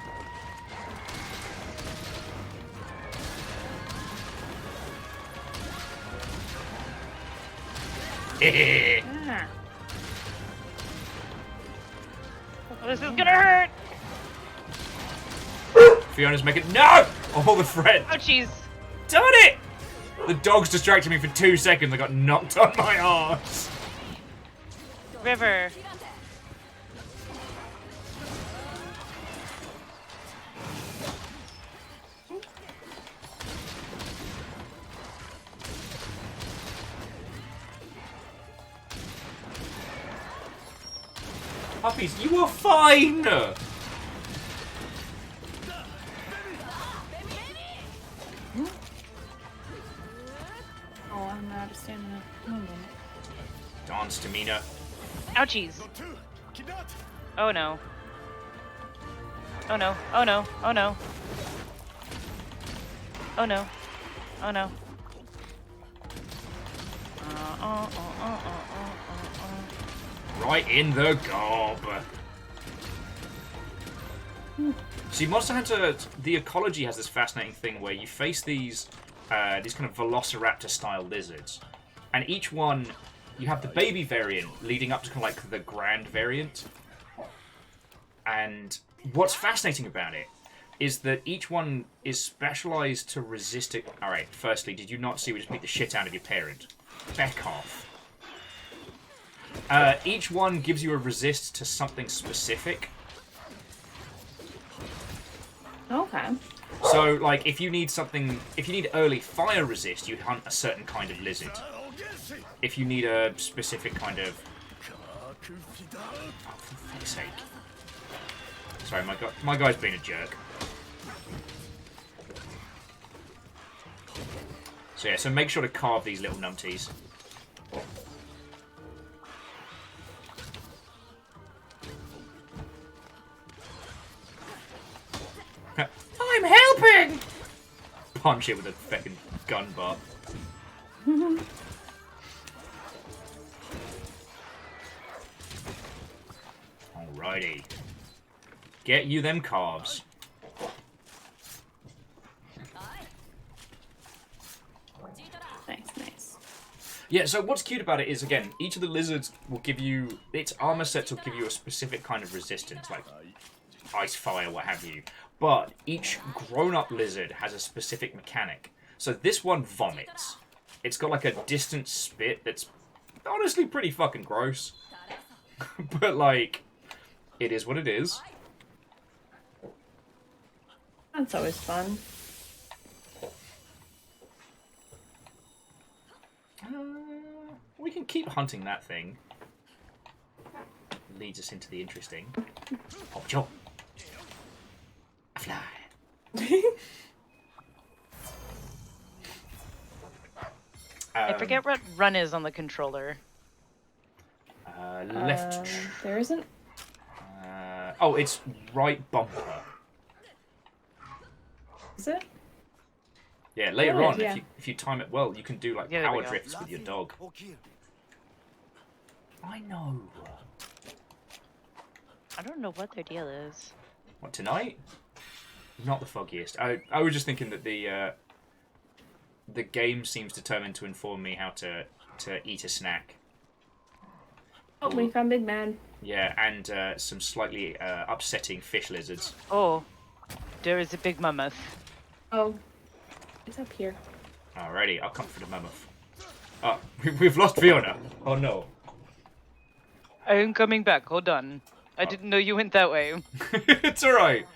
This is gonna hurt! Fiona's making... No! Oh, the friend. Oh, jeez. Done it! The dog's distracted me for 2 seconds. I got knocked on my arse. River. Puppies, you are fine! Oh, I'm out of stamina. Darn stamina. Ouchies. Oh no. Oh no. Oh no. Oh no. Oh no. Oh no. Right in the gob. See, Monster Hunter, the ecology has this fascinating thing where you face these kind of Velociraptor-style lizards, and each one, you have the baby variant leading up to kind of like the grand variant. And what's fascinating about it is that each one is specialized to resist it. All right, firstly, did you not see we just beat the shit out of your parent? Back off. Each one gives you a resist to something specific. Okay. So, like, if you need early fire resist, you hunt a certain kind of lizard. If you need a specific kind of... Oh, for fuck's sake. Sorry, my guy's being a jerk. So yeah, so make sure to carve these little numpties. I'm helping! Punch it with a fucking gun bar. Alrighty. Get you them carbs. Nice. Yeah, so what's cute about it is, again, each of the lizards will give you... Its armor sets will give you a specific kind of resistance, like ice, fire, what have you. But each grown-up lizard has a specific mechanic. So this one vomits. It's got like a distant spit that's honestly pretty fucking gross. But like, it is what it is. That's always fun. We can keep hunting that thing. Leads us into the interesting. Oh, Joe. A fly. I forget what run is on the controller. Left. There isn't. Oh, it's right bumper. Is it? Yeah, later Oh, on, yeah. if you time it well, you can do like Yeah, there we power go. drifts with your dog. I know. I don't know what their deal is. What, tonight? Not the foggiest. I was just thinking that the game seems determined to inform me how to eat a snack. Oh, we found Big Man. Yeah, and some slightly upsetting fish lizards. Oh, there is a big mammoth. Oh, it's up here. Alrighty, I'll come for the mammoth. Oh, we've lost Fiona. Oh no. I am coming back. Hold on. I didn't know you went that way. It's alright.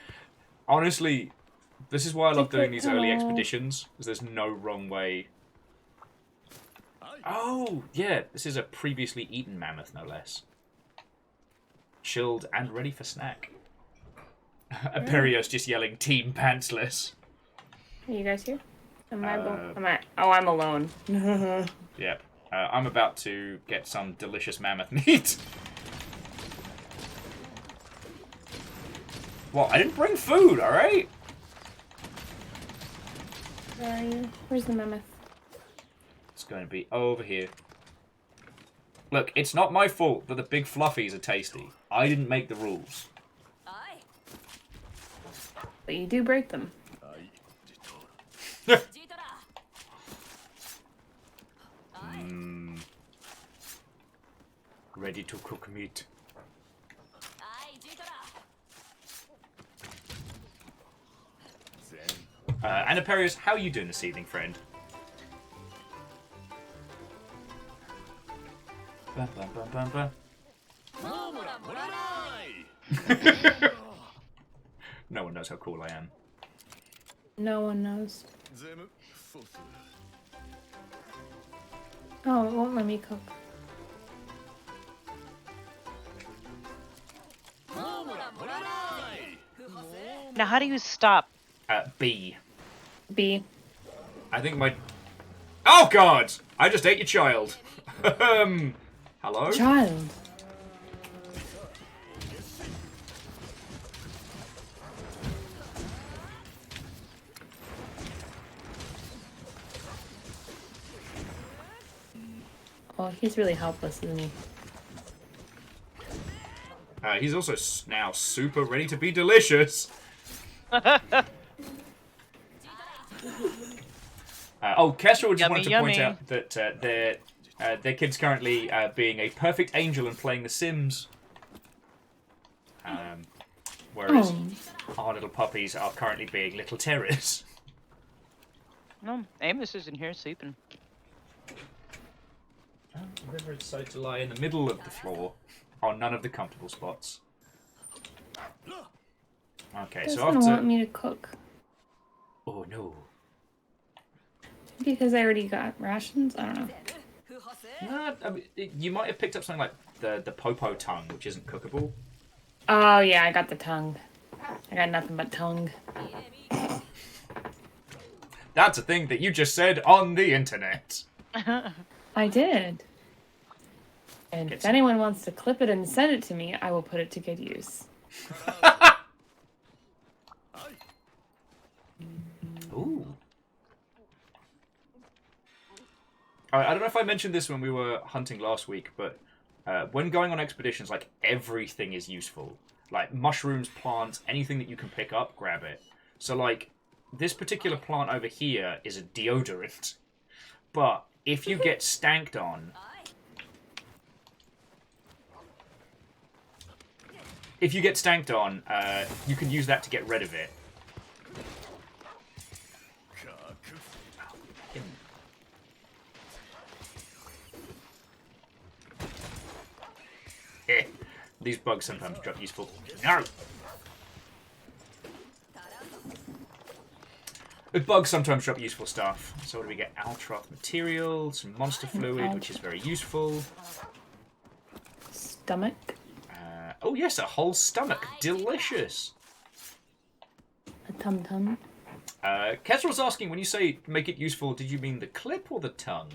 Honestly, this is why I love doing these early Tunnel. expeditions, because there's no wrong way. Oh, yeah, this is a previously eaten mammoth, no less. Chilled and ready for snack. Aperios just yelling, "Team pantsless." Are you guys here? Am I? Oh, I'm alone. Yep. I'm about to get some delicious mammoth meat. Well, I didn't bring food, alright? Where are you? Where's the mammoth? It's going to be over here. Look, it's not my fault that the big fluffies are tasty. I didn't make the rules. But you do break them. Ready to cook meat. Anaperius, how are you doing this evening, friend? Bum, bum, bum, bum, bum. No one knows how cool I am. No one knows. Oh, it won't let me cook. Now, how do you stop? B. B. I think my... Oh, God! I just ate your child. Hello? Child. Oh, he's really helpless, isn't he? He's also now super ready to be delicious. Kestrel just wanted to point Yummy. out that their kid's currently being a perfect angel and playing The Sims. Whereas our little puppies are currently being little terrors. No, Amos is in here sleeping. River decided to lie in the middle of the floor on none of the comfortable spots. Okay, He so doesn't want me to cook. Oh no. Because I already got rations? I don't know. Nah, I mean, you might have picked up something like the popo tongue, which isn't cookable. Oh, yeah, I got the tongue. I got nothing but tongue. That's a thing that you just said on the internet. I did. And if anyone wants to clip it and send it to me, I will put it to good use. Ooh. I don't know if I mentioned this when we were hunting last week, but When going on expeditions, like, everything is useful. Like, mushrooms, plants, anything that you can pick up, grab it. So, like, this particular plant over here is a deodorant. But if you get stanked on... If you get stanked on, you can use that to get rid of it. These bugs sometimes drop useful. No! The bugs sometimes drop useful stuff. So what do we get? Altroth material, some monster fluid, which is very useful. Stomach. Oh yes, a whole stomach. Delicious. A tum-tum. Kesral's asking, when you say make it useful, did you mean the clip or the tongue?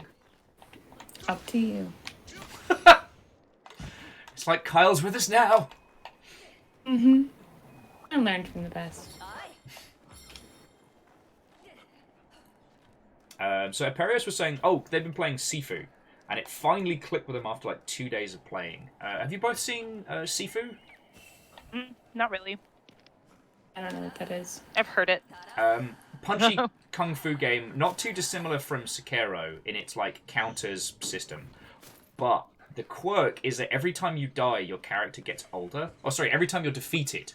Up to you. It's like Kyle's with us now. Mm-hmm. I learned from the best. So Aperios was saying, oh, they've been playing Sifu, and it finally clicked with them after like 2 days of playing. Have you both seen Sifu? Not really. I don't know what that is. I've heard it. Punchy kung fu game, not too dissimilar from Sekiro in its like counters system, but the quirk is that every time you die, your character gets older. Oh, sorry, every time you're defeated,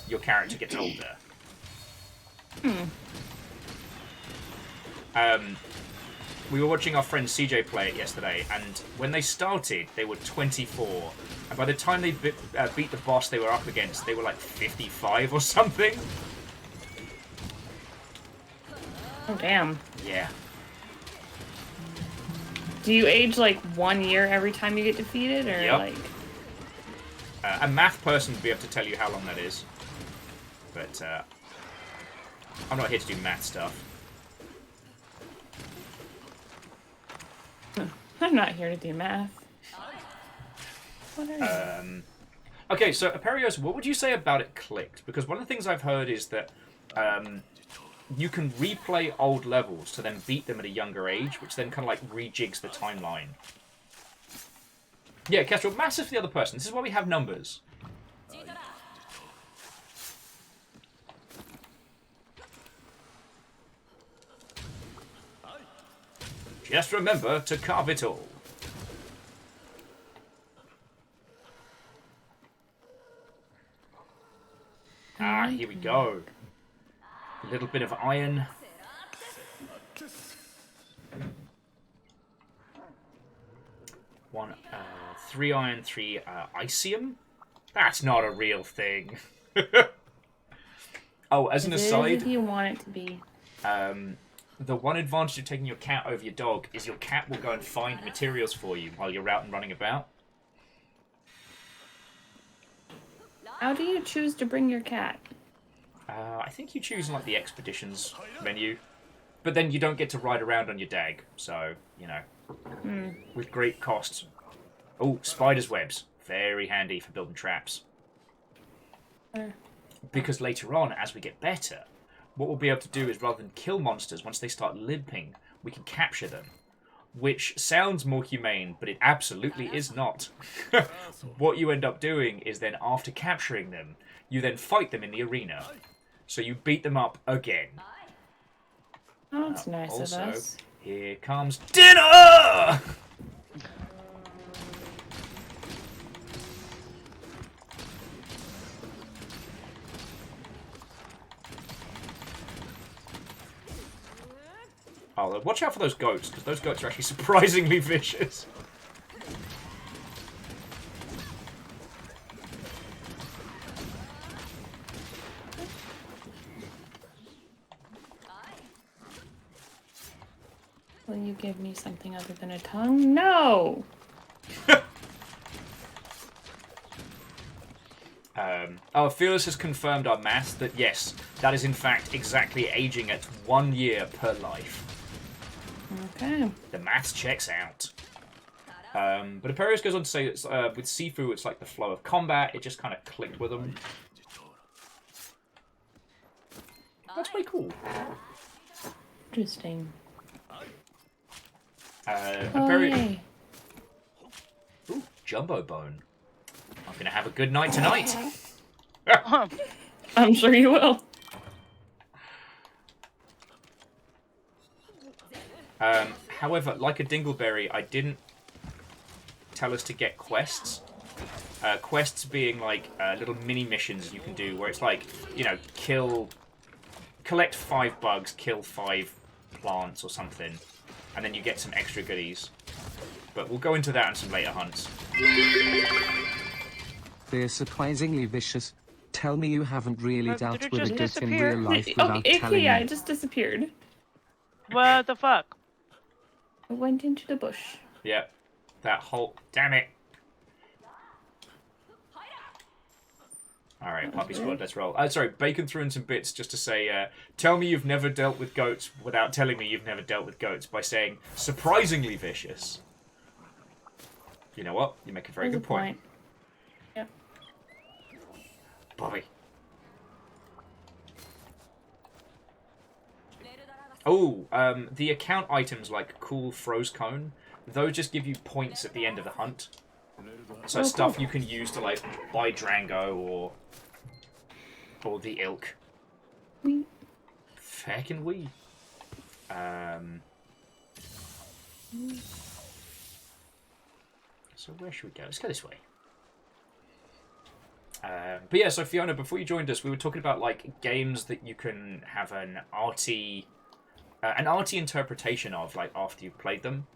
your character gets older. We were watching our friend CJ play it yesterday, and when they started, they were 24. And by the time they beat the boss they were up against, they were like 55 or something. Oh, damn. Yeah. Do you age like 1 year every time you get defeated, or Yep. like? A math person would be able to tell you how long that is. But I'm not here to do math stuff. I'm not here to do math. What are you? Okay, so Aperios, what would you say about it clicked? Because one of the things I've heard is that you can replay old levels to then beat them at a younger age, which then kind of like rejigs the timeline. Yeah, Kestrel, maths is for the other person. This is why we have numbers. Just remember to carve it all. Ah, here we go. A little bit of iron. One, 3 iron, 3 icium? That's not a real thing. Oh, as an It is aside, if you want it to be. the one advantage of taking your cat over your dog is your cat will go and find materials for you while you're out and running about. How do you choose to bring your cat? I think you choose like the expeditions menu, but then you don't get to ride around on your dag, so, you know, with great costs. Oh, spider's webs. Very handy for building traps. Because later on, as we get better, what we'll be able to do is rather than kill monsters once they start limping, we can capture them. Which sounds more humane, but it absolutely is not. What you end up doing is then after capturing them, you then fight them in the arena. So you beat them up again. Oh, that's nice Also, of us. here comes dinner! Oh, watch out for those goats, because those goats are actually surprisingly vicious. Will you give me something other than a tongue? No! Fearless has confirmed our math that yes, that is in fact exactly aging at 1 year per life. Okay. The maths checks out. But Aperios goes on to say that with Sifu, it's like the flow of combat. It just kind of clicked with them. That's pretty cool. Interesting. Aperios... yay. Ooh, jumbo bone. I'm gonna have a good night tonight. I'm sure you will. However, like a dingleberry, I didn't tell us to get quests. Quests being like little mini missions you can do where it's like, you know, collect 5 bugs, kill 5 plants or something, and then you get some extra goodies. But we'll go into that in some later hunts. They're surprisingly vicious. Tell me you haven't really Did dealt it with a just goat in disappear? real life without telling Yeah, me. it just disappeared. What the fuck? It went into the bush. Yeah, that whole... Damn it! Alright, Puppy Squad, let's roll. Sorry, Bacon threw in some bits just to say, tell me you've never dealt with goats without telling me you've never dealt with goats by saying, surprisingly vicious. You know what? You make a very There's good a point. Yep. Bobby. Oh, the account items like Cool Froze Cone, those just give you points at the end of the hunt. So stuff cool. you can use to like buy Drango or the ilk. Wee. Feckin' wee. So where should we go? Let's go this way. But yeah, so Fiona, before you joined us, we were talking about like games that you can have an arty interpretation of, like after you've played them.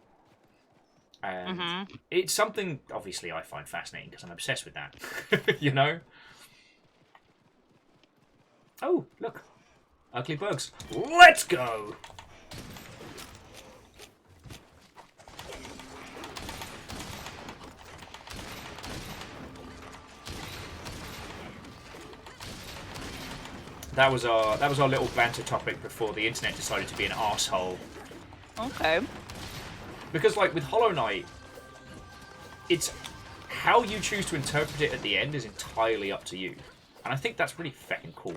And it's something obviously I find fascinating because I'm obsessed with that. You know? Oh, look. Ugly bugs. Let's go! That was our little banter topic before the internet decided to be an arsehole. Okay. Because, like, with Hollow Knight, it's how you choose to interpret it at the end is entirely up to you. And I think that's really fucking cool.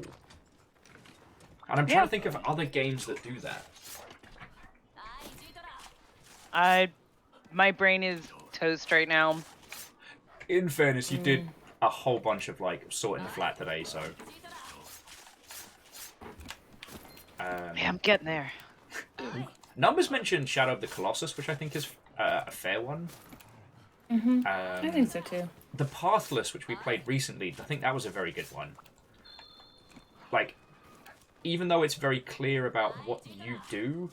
And I'm trying to think of other games that do that. My brain is toast right now. In fairness, you did a whole bunch of, like, sorting the flat today, so... Yeah, I'm getting there. Numbers mentioned Shadow of the Colossus, which I think is a fair one. I think so too. The Pathless, which we played recently, I think that was a very good one. Like, even though it's very clear about what you do,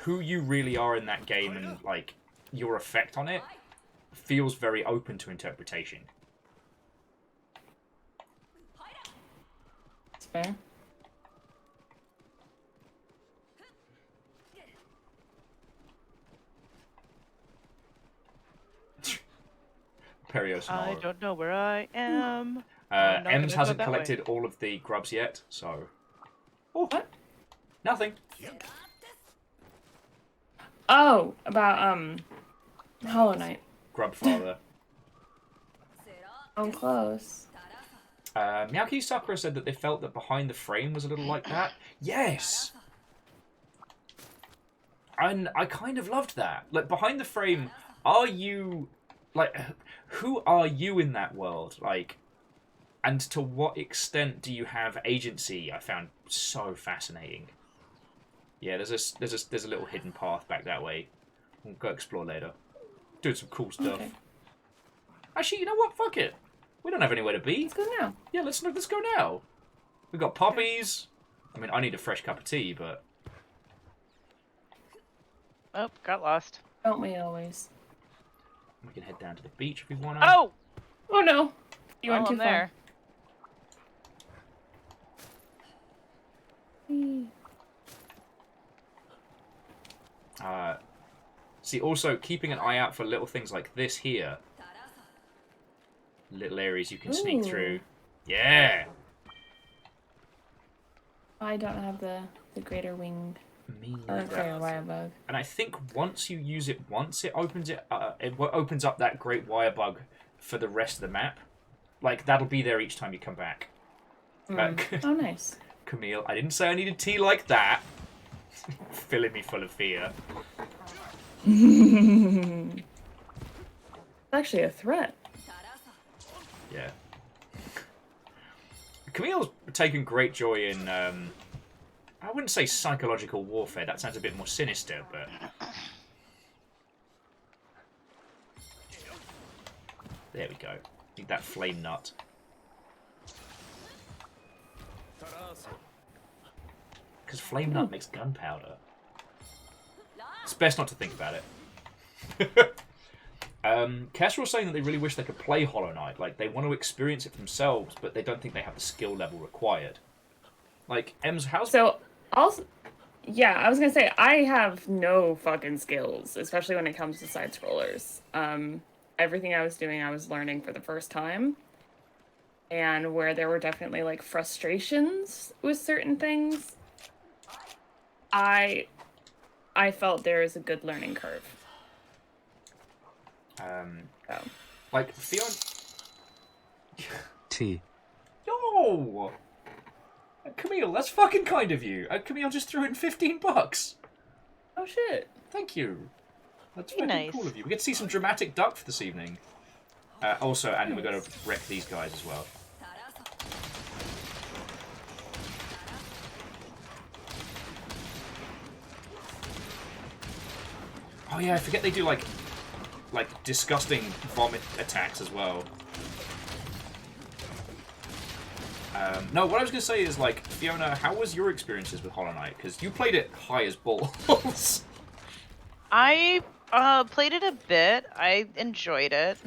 who you really are in that game and, like, your effect on it, feels very open to interpretation. It's fair. Perios I don't know where I am. Ems go hasn't that collected all of the grubs yet, so... Oh, What? nothing. Oh, about Hollow Knight. Grub father. I'm close. Miyaki Sakura said that they felt that Behind the Frame was a little like that. Yes! And I kind of loved that. Like, Behind the Frame, are you... Like, who are you in that world? Like, and to what extent do you have agency? I found so fascinating. Yeah, there's a little hidden path back that way. We'll go explore later. Doing some cool stuff. Okay. Actually, you know what? Fuck it. We don't have anywhere to be. Let's go now. Yeah, let's go now. We've got poppies. I mean, I need a fresh cup of tea, but... Oh, got lost. Don't we always? We can head down to the beach if we want to. Oh! Oh no! You went Oh, too I'm there. far. See, also, keeping an eye out for little things like this here. Little areas you can sneak Ooh. through. Yeah! I don't have the greater wing Me or neither. greater wire bug. And I think once you use it once, it opens up that great wire bug for the rest of the map. Like, that'll be there each time you come back. Oh, nice. Camille, I didn't say I needed tea like that. Filling me full of fear. So actually a threat. Yeah. Camille's taken great joy in, I wouldn't say psychological warfare, that sounds a bit more sinister, but... There we go. Need that flame nut. Because flame nut makes gunpowder. It's best not to think about it. Kestrel's saying that they really wish they could play Hollow Knight. Like, they want to experience it themselves, but they don't think they have the skill level required. Like, Em's house... So, also... Yeah, I was gonna say, I have no fucking skills, especially when it comes to side-scrollers. Everything I was doing, I was learning for the first time. And where there were definitely, like, frustrations with certain things, I felt there is a good learning curve. So. Like, Fiona... T. Yo! Camille, that's fucking kind of you. Camille just threw in $15. Oh, shit. Thank you. That's Very fucking nice. cool of you. We get to see some dramatic duck for this evening. Also, and we're going to wreck these guys as well. Oh yeah, I forget they do like disgusting vomit attacks as well. No, what I was going to say is, like, Fiona, how was your experiences with Hollow Knight? Because you played it high as balls. I played it a bit. I enjoyed it.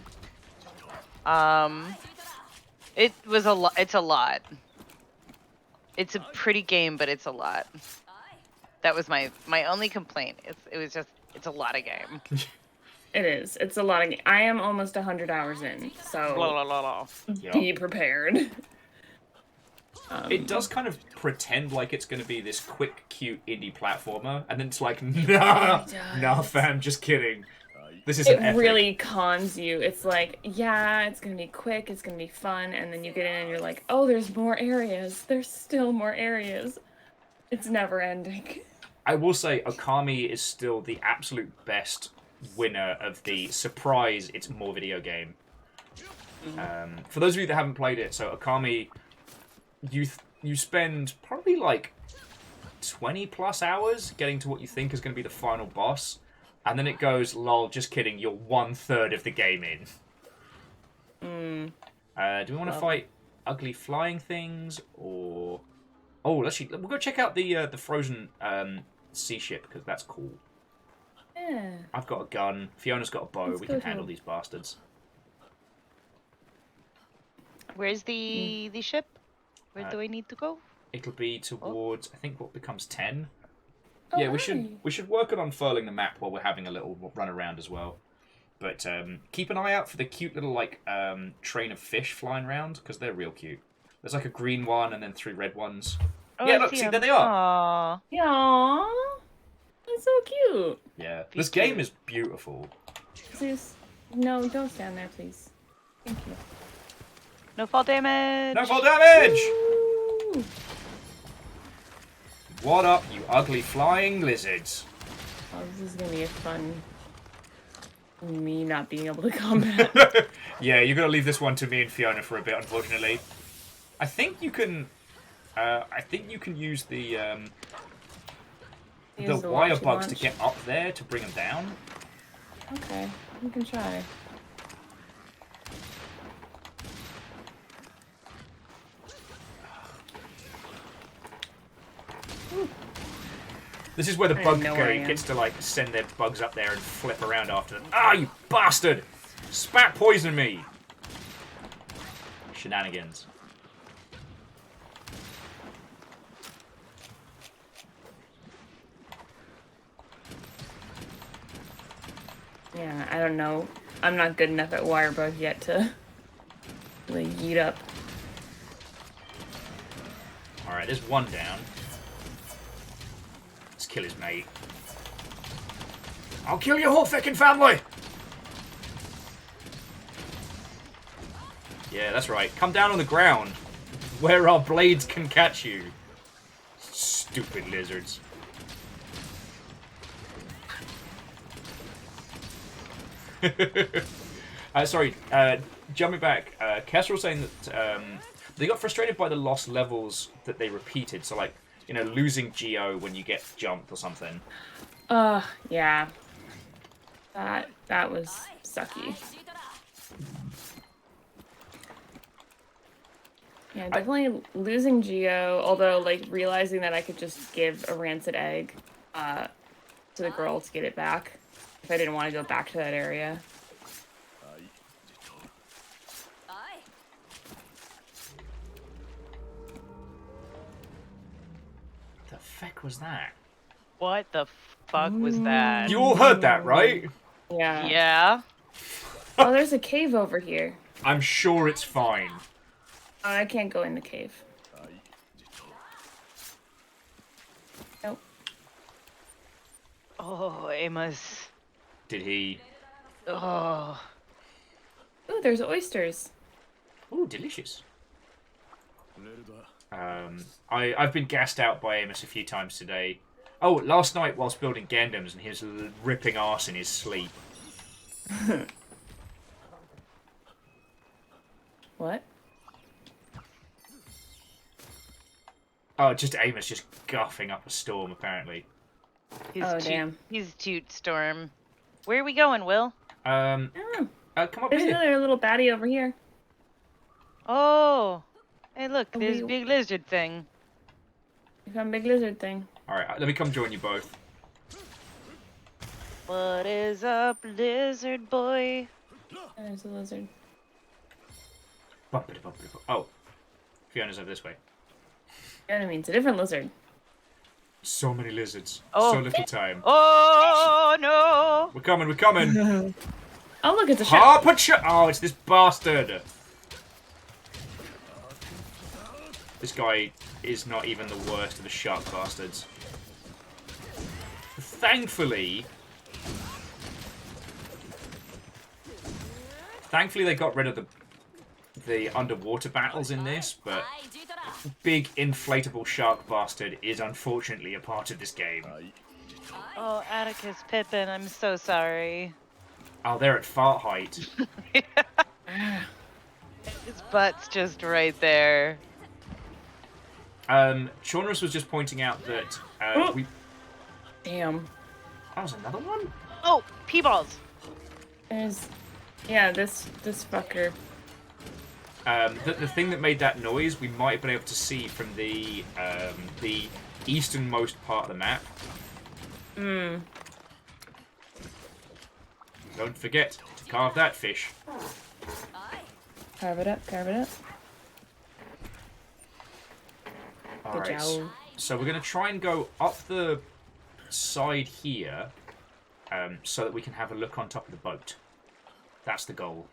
It was a lot. It's a lot. It's a pretty game, but it's a lot. That was my only complaint. It's a lot of game. It is. It's a lot of... I am almost 100 hours in, so Blah, blah, blah, blah. be prepared. It does kind of pretend like it's going to be this quick, cute indie platformer, and then it's like, nah, fam, just kidding. This isn't It epic. really cons you. It's like, yeah, it's gonna be quick, it's gonna be fun, and then you get in and you're like, oh, there's more areas. There's still more areas. It's never ending. I will say, Okami is still the absolute best winner of the surprise it's more video game. For those of you that haven't played it, so Okami, you spend probably like 20 plus hours getting to what you think is going to be the final boss, and then it goes, lol, just kidding, you're 1/3 of the game in. Do we want to fight ugly flying things, or... Oh, actually, we'll go check out the frozen sea ship, because that's cool. Yeah. I've got a gun. Fiona's got a bow. Let's We go can to handle it. these bastards. Where's the ship? Where do I need to go? It'll be towards, I think, what becomes 10. Oh, Yeah, we hi. should work on unfurling the map while we're having a little run around as well. But keep an eye out for the cute little like train of fish flying around, because they're real cute. There's like a green one and then 3 red ones. Oh, Yeah, I look, see, them. there they are. Aww. Aww. That's so cute. Yeah, this game is beautiful. Please. No, don't stand there, please. Thank you. No fall damage. No fall damage! Woo! What up, you ugly flying lizards? Oh, this is gonna be a fun... Me not being able to combat. Yeah, you're gonna leave this one to me and Fiona for a bit, unfortunately. I think you can use the Use the wire launchy bugs to launch. get up there to bring them down. Okay, we can try. This is where the I bug know where I guy am. gets to like send their bugs up there and flip around after them. Ah, you bastard! Spat poison me! Shenanigans. Yeah, I don't know. I'm not good enough at wire bug yet to really yeet up. Alright, there's one down. Let's kill his mate. I'll kill your whole fucking family! Yeah, that's right. Come down on the ground, where our blades can catch you. Stupid lizards. Sorry, jumping back, Kessel was saying that they got frustrated by the lost levels that they repeated. So, like, you know, losing Geo when you get jumped or something. Yeah. That was sucky. Yeah, definitely losing Geo, although, like, realizing that I could just give a rancid egg to the girl to get it back if I didn't want to go back to that area. The feck was that? What the fuck was that? You all heard that, right? Yeah. Yeah. Oh, there's a cave over here. I'm sure it's fine. Oh, I can't go in the cave. Nope. Oh, Amos. Did he? Oh. Ooh, there's oysters. Ooh, delicious. I've been gassed out by Amos a few times today. Oh, last night whilst building Gandams and he was ripping arse in his sleep. What? Oh, just Amos just guffing up a storm, apparently. Damn. He's toot storm. Where are we going, Will? Come up There's here. another little baddie over here. Oh. Hey, look, Oh, there's a big lizard thing. We found a big lizard thing. Alright, let me come join you both. What is up, lizard boy? There's a lizard. Oh, Fiona's over this way. Yeah, I mean, it's a different lizard. So many lizards. Oh. So little time. Oh, no! We're coming, we're coming. Oh, look, it's a shark. Oh, it's this bastard. This guy is not even the worst of the shark bastards. Thankfully, they got rid of the underwater battles in this, but big inflatable shark bastard is unfortunately a part of this game. Oh, Atticus Pippin, I'm so sorry. Oh, they're at fart height. His butt's just right there. Shaunus was just pointing out that we... Damn. That was another one? Oh, P-balls. There's... Yeah, this fucker. The thing that made that noise, we might have been able to see from the easternmost part of the map. Don't forget to carve that fish. Carve it up, carve it up. Alright, job. so we're going to try and go up the side here so that we can have a look on top of the boat. That's the goal.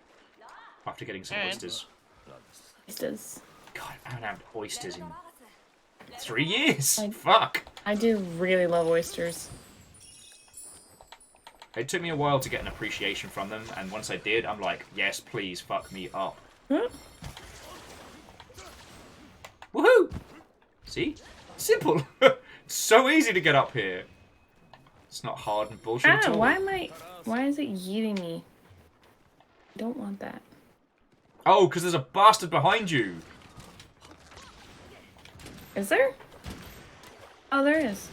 After getting some oysters. Oysters. God, I haven't had oysters in 3 years. Fuck. I do really love oysters. It took me a while to get an appreciation from them, and once I did, I'm like, yes, please, fuck me up. Huh? Woohoo! See? Simple. It's so easy to get up here. It's not hard and bullshit at all. Why is it yeeting me? I don't want that. Oh, because there's a bastard behind you. Is there? Oh, there is.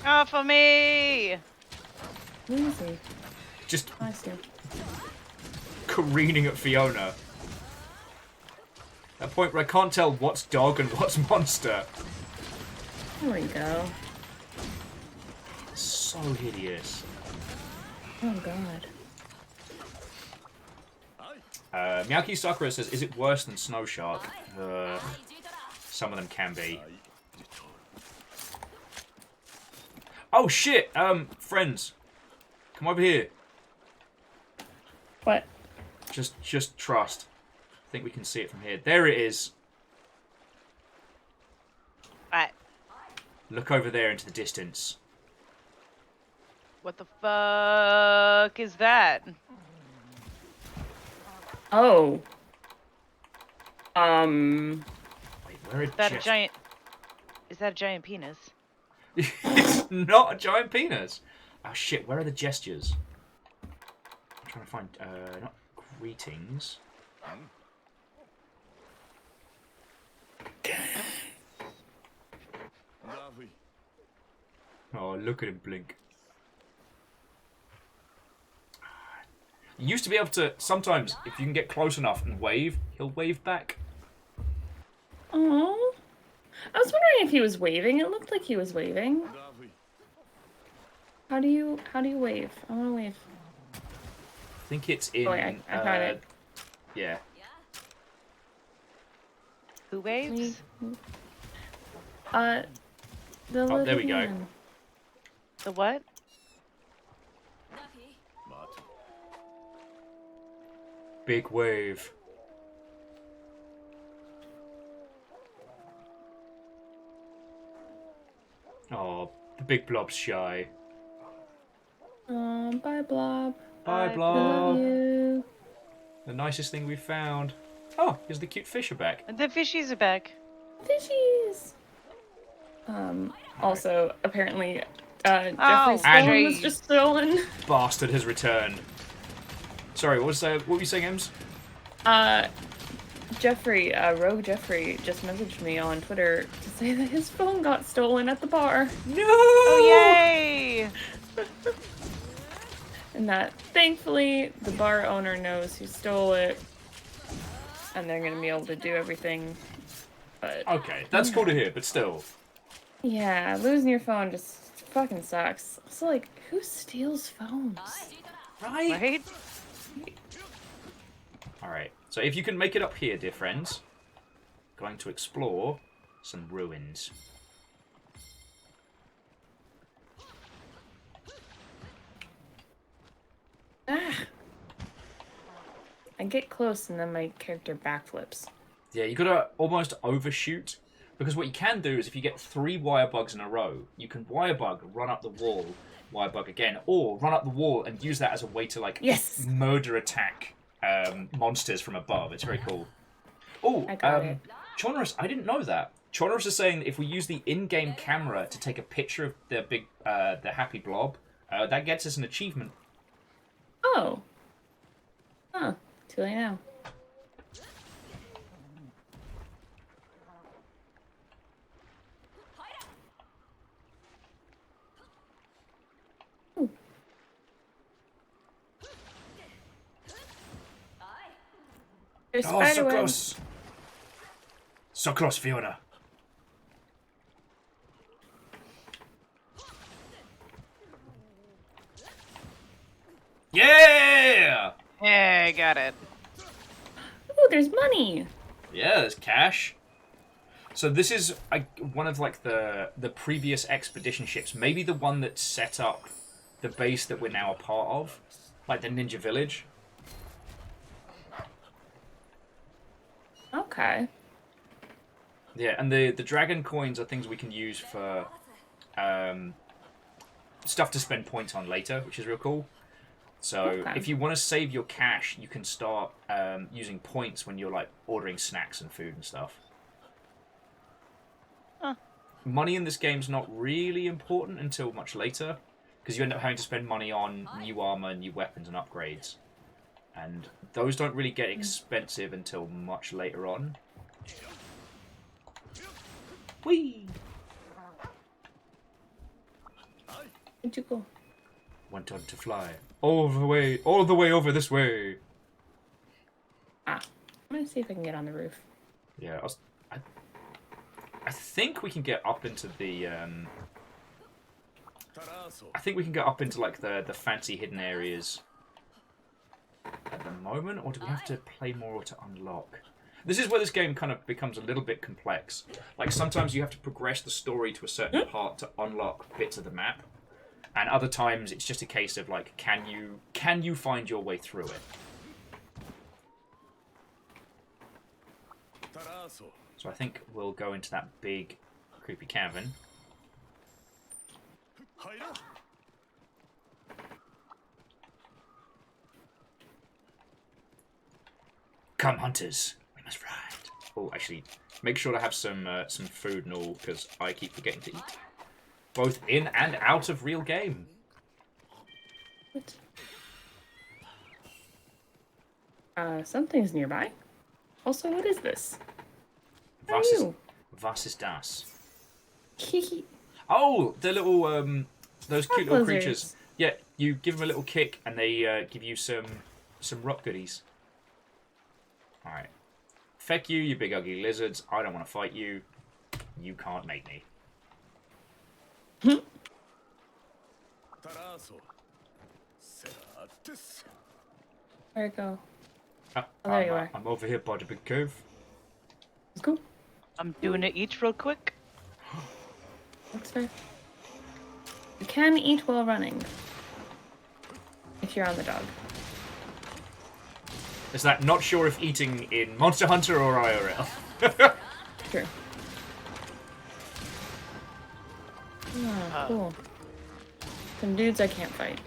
Off of me! Who is he? Just Oh, I see him. careening at Fiona. That point where I can't tell what's dog and what's monster. There we go. So hideous. Oh, God. Miyaki Sakura says, is it worse than Snow Shark? Some of them can be. Oh shit! Friends. Come over here. What? Just trust. I think we can see it from here. There it is. What? Look over there into the distance. What the fuck is that? Oh. Wait, where are Is that a giant... Is that a giant penis? It's not a giant penis. Oh shit, where are the gestures? I'm trying to find, not greetings. Oh, look at him blink. You used to be able to, sometimes, if you can get close enough and wave, he'll wave back. Oh. I was wondering if he was waving. It looked like he was waving. How do you wave? I want to wave. I think it's in, I found it. Yeah. Who waves? The Oh, there we little go. man. The what? Big wave. Oh, the big blob's shy. Bye, Blob. Bye, Bye, I love blob. you. The nicest thing we've found. Oh, here's the cute fish are back. The fishies are back. Fishies. Also, apparently, Jeffrey's Oh, phone was jeez. just stolen. Bastard has returned. Sorry, what were you saying, Ems? Jeffrey, Rogue Jeffrey, just messaged me on Twitter to say that his phone got stolen at the bar. No! Oh, yay! And that, thankfully, the bar owner knows who stole it. And they're gonna be able to do everything. But, Okay, that's cool to hear, but still. yeah, losing your phone just fucking sucks. Also, like, who steals phones? Right? Alright, so if you can make it up here, dear friends, going to explore some ruins. I get close and then my character backflips. Yeah, you gotta almost overshoot, because what you can do is if you get 3 wire bugs in a row, you can wire bug, run up the wall, wire bug again, or run up the wall and use that as a way to, like, Yes! murder attack monsters from above. It's very cool. Oh, I got it. Chonrus, I didn't know that. Chonrus is saying that if we use the in-game camera to take a picture of the big, the happy blob, that gets us an achievement. Oh. Huh. Too late now. Ooh. There's Oh, so spiderweb. close! So close, Fiona. Yeah! Yeah, I got it. Ooh, there's money. Yeah, there's cash. So this is one of like the previous expedition ships, maybe the one that set up the base that we're now a part of, like the Ninja Village. Okay. Yeah, and the dragon coins are things we can use for stuff to spend points on later, which is real cool. So Okay. if you want to save your cash, you can start using points when you're like ordering snacks and food and stuff. Huh. Money in this game's not really important until much later, because you end up having to spend money on new armor, new weapons, and upgrades. And those don't really get expensive until much later on. Whee! Where'd you go? Went on to fly all the way over this way. Ah. I'm gonna see if I can get on the roof. Yeah, I think we can get up into the. I think we can get up into like the fancy hidden areas at the moment, or do we have to play more to unlock? This is where this game kind of becomes a little bit complex. Like sometimes you have to progress the story to a certain part to unlock bits of the map, and other times it's just a case of like, can you find your way through it? So I think we'll go into that big, creepy cavern. Come, hunters. We must ride. Oh, actually, Make sure to have some food and all, because I keep forgetting to eat. Both in and out of real game. What? Something's nearby. Also, what is this? How are you? Was ist das? Hee Oh, the little, those cute little lizards. creatures. Yeah, you give them a little kick and they give you some rock goodies. Alright. Feck you, you big ugly lizards. I don't want to fight you. You can't make me. Where'd it go? Ah, Oh, there you are. I'm over here by the big cove. Let's go. I'm doing it each real quick. Looks fair. You can eat while running. If you're on the dog. Is that not sure if eating in Monster Hunter or IRL? True. Oh, cool. Some dudes I can't fight.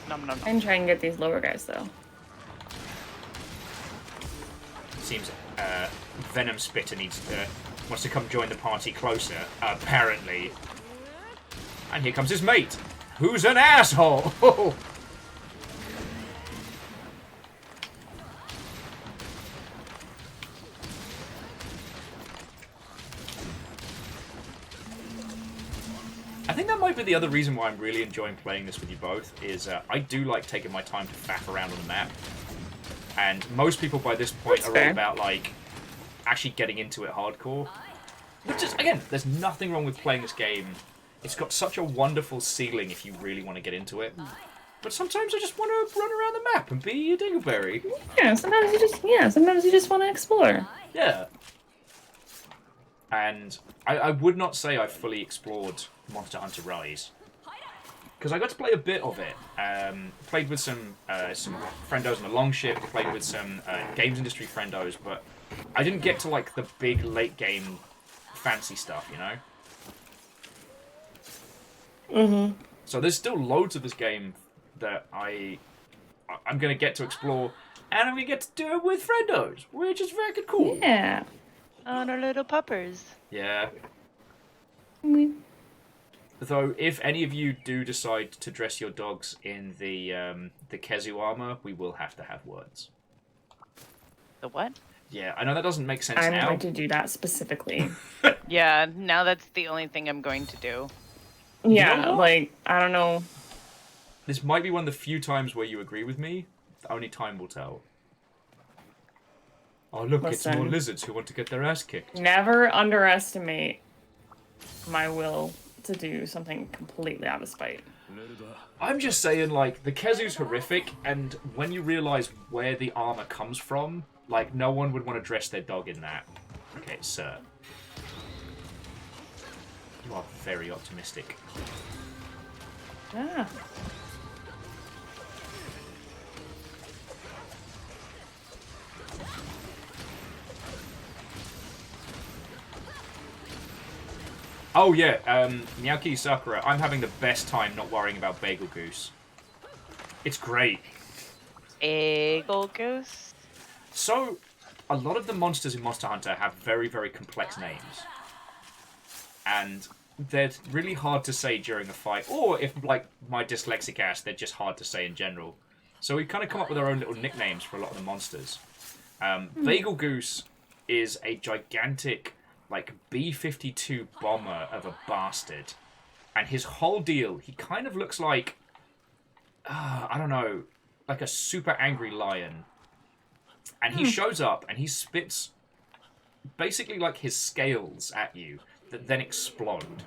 Nom nom I nom. can try and get these lower guys though. Seems Venom Spitter wants to come join the party closer, apparently. And here comes his mate, who's an asshole! I think that might be the other reason why I'm really enjoying playing this with you both, is I do like taking my time to faff around on the map. And most people by this point That's are fair. all about, like, actually getting into it hardcore. Which is, again, there's nothing wrong with playing this game. It's got such a wonderful ceiling if you really want to get into it. But sometimes I just want to run around the map and be a dingleberry. Yeah, sometimes you just want to explore. Yeah. And I would not say I've fully explored Monster Hunter Rise. Because I got to play a bit of it. Played with some friendos on a long ship, played with some games industry friendos, but I didn't get to like the big late game fancy stuff, you know? Mm-hmm. So there's still loads of this game that I'm going to get to explore, and I'm going to get to do it with friendos, which is very cool. Yeah. On our little puppers. Yeah. Mm. Though, if any of you do decide to dress your dogs in the Kezu armor, we will have to have words. The what? Yeah, I know that doesn't make sense I'm now. going to do that specifically. Yeah, now that's the only thing I'm going to do. Yeah, know what? like, I don't know. This might be one of the few times where you agree with me. Only time will tell. Oh, look, it's more Listen. lizards who want to get their ass kicked. Never underestimate my will to do something completely out of spite. I'm just saying, like, the Kezu's horrific, and when you realise where the armor comes from, like, no one would want to dress their dog in that. Okay, sir. You are very optimistic. Yeah. Oh yeah, Miyaki Sakura, I'm having the best time not worrying about Bagel Goose. It's great. Eagle Goose? So, a lot of the monsters in Monster Hunter have very, very complex names. And they're really hard to say during a fight, or if, like, my dyslexic ass, they're just hard to say in general. So we kind of come up with our own little nicknames for a lot of the monsters. Bagel Goose is a gigantic, like, B-52 bomber of a bastard. And his whole deal, he kind of looks like, I don't know, like a super angry lion. And he shows up and he spits basically like his scales at you that then explode.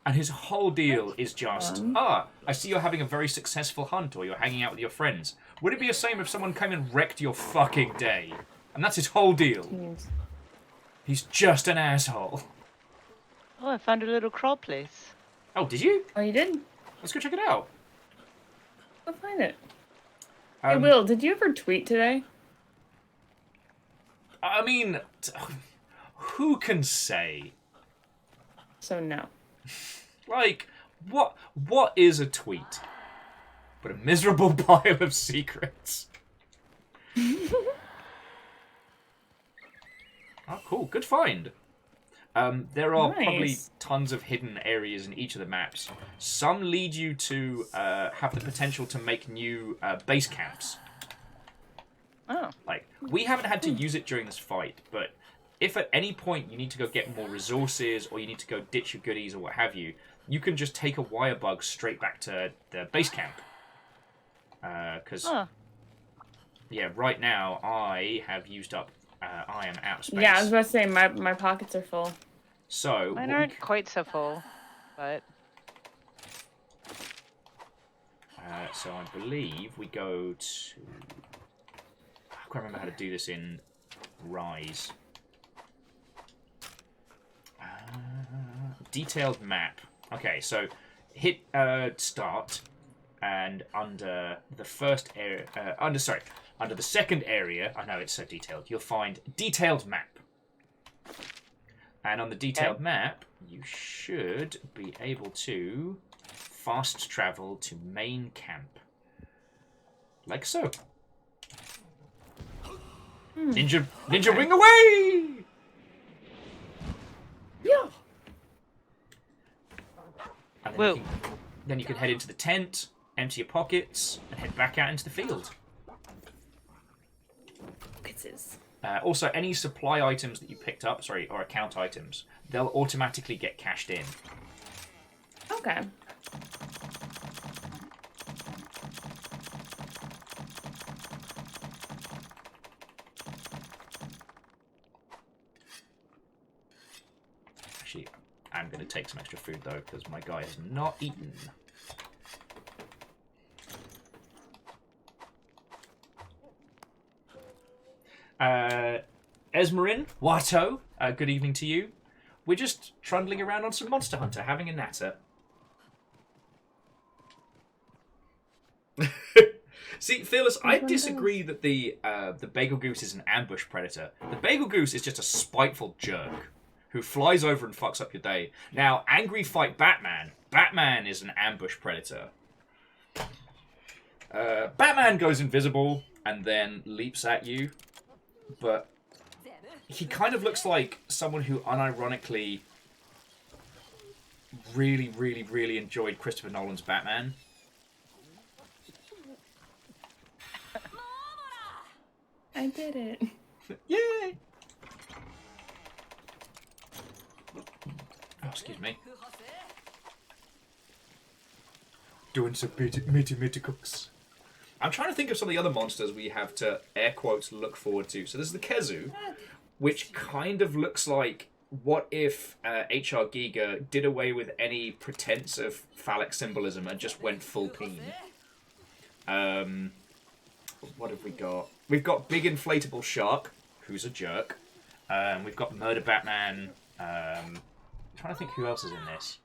And his whole deal is just, I see you're having a very successful hunt or you're hanging out with your friends. Would it be the same if someone came and wrecked your fucking day? And that's his whole deal. He's just an asshole. Oh, I found a little crawl place. Oh, did you? Oh, you did? Let's go check it out. Go find it. Hey, Um, Will, did you ever tweet today? I mean, who can say? So no. Like, what is a tweet? But a miserable pile of secrets. Oh, cool. Good find. There are probably Nice. tons of hidden areas in each of the maps. Some lead you to have the potential to make new base camps. Oh. Like, we haven't had to use it during this fight, but if at any point you need to go get more resources or you need to go ditch your goodies or what have you, you can just take a wire bug straight back to the base camp. Because, yeah, right now I have used up, I am out of space. Yeah, I was about to say, my pockets are full. So, Mine aren't quite so full, but... so I believe we go to... I can't remember how to do this in Rise. Detailed map. Okay, so hit start, and under the first area, under the second area, I know it's so detailed, you'll find detailed map. And on the detailed map, you should be able to fast travel to main camp. Like so. Ninja ring away! Yeah. And Whoa. then you can head into the tent, empty your pockets, and head back out into the field. Pockets. Also, any supply items that you picked up, or account items, they'll automatically get cashed in. Okay. Actually, I'm going to take some extra food, though, because my guy has not eaten. Esmerin, Watto, good evening to you. We're just trundling around on some Monster Hunter, having a natter. See, Fearless, I disagree that the Bagel Goose is an ambush predator. The Bagel Goose is just a spiteful jerk who flies over and fucks up your day. Now, Angry Fight Batman. Batman is an ambush predator. Batman goes invisible and then leaps at you, but he kind of looks like someone who unironically really, really, really enjoyed Christopher Nolan's Batman. I did it. Yay! Oh, excuse me. Doing some meaty cooks. I'm trying to think of some of the other monsters we have to, air quotes, look forward to. So there's the Kezu, which kind of looks like what if H.R. Giger did away with any pretense of phallic symbolism and just went full peen. What have we got? We've got Big Inflatable Shark, who's a jerk. We've got Murder Batman. I'm trying to think who else is in this.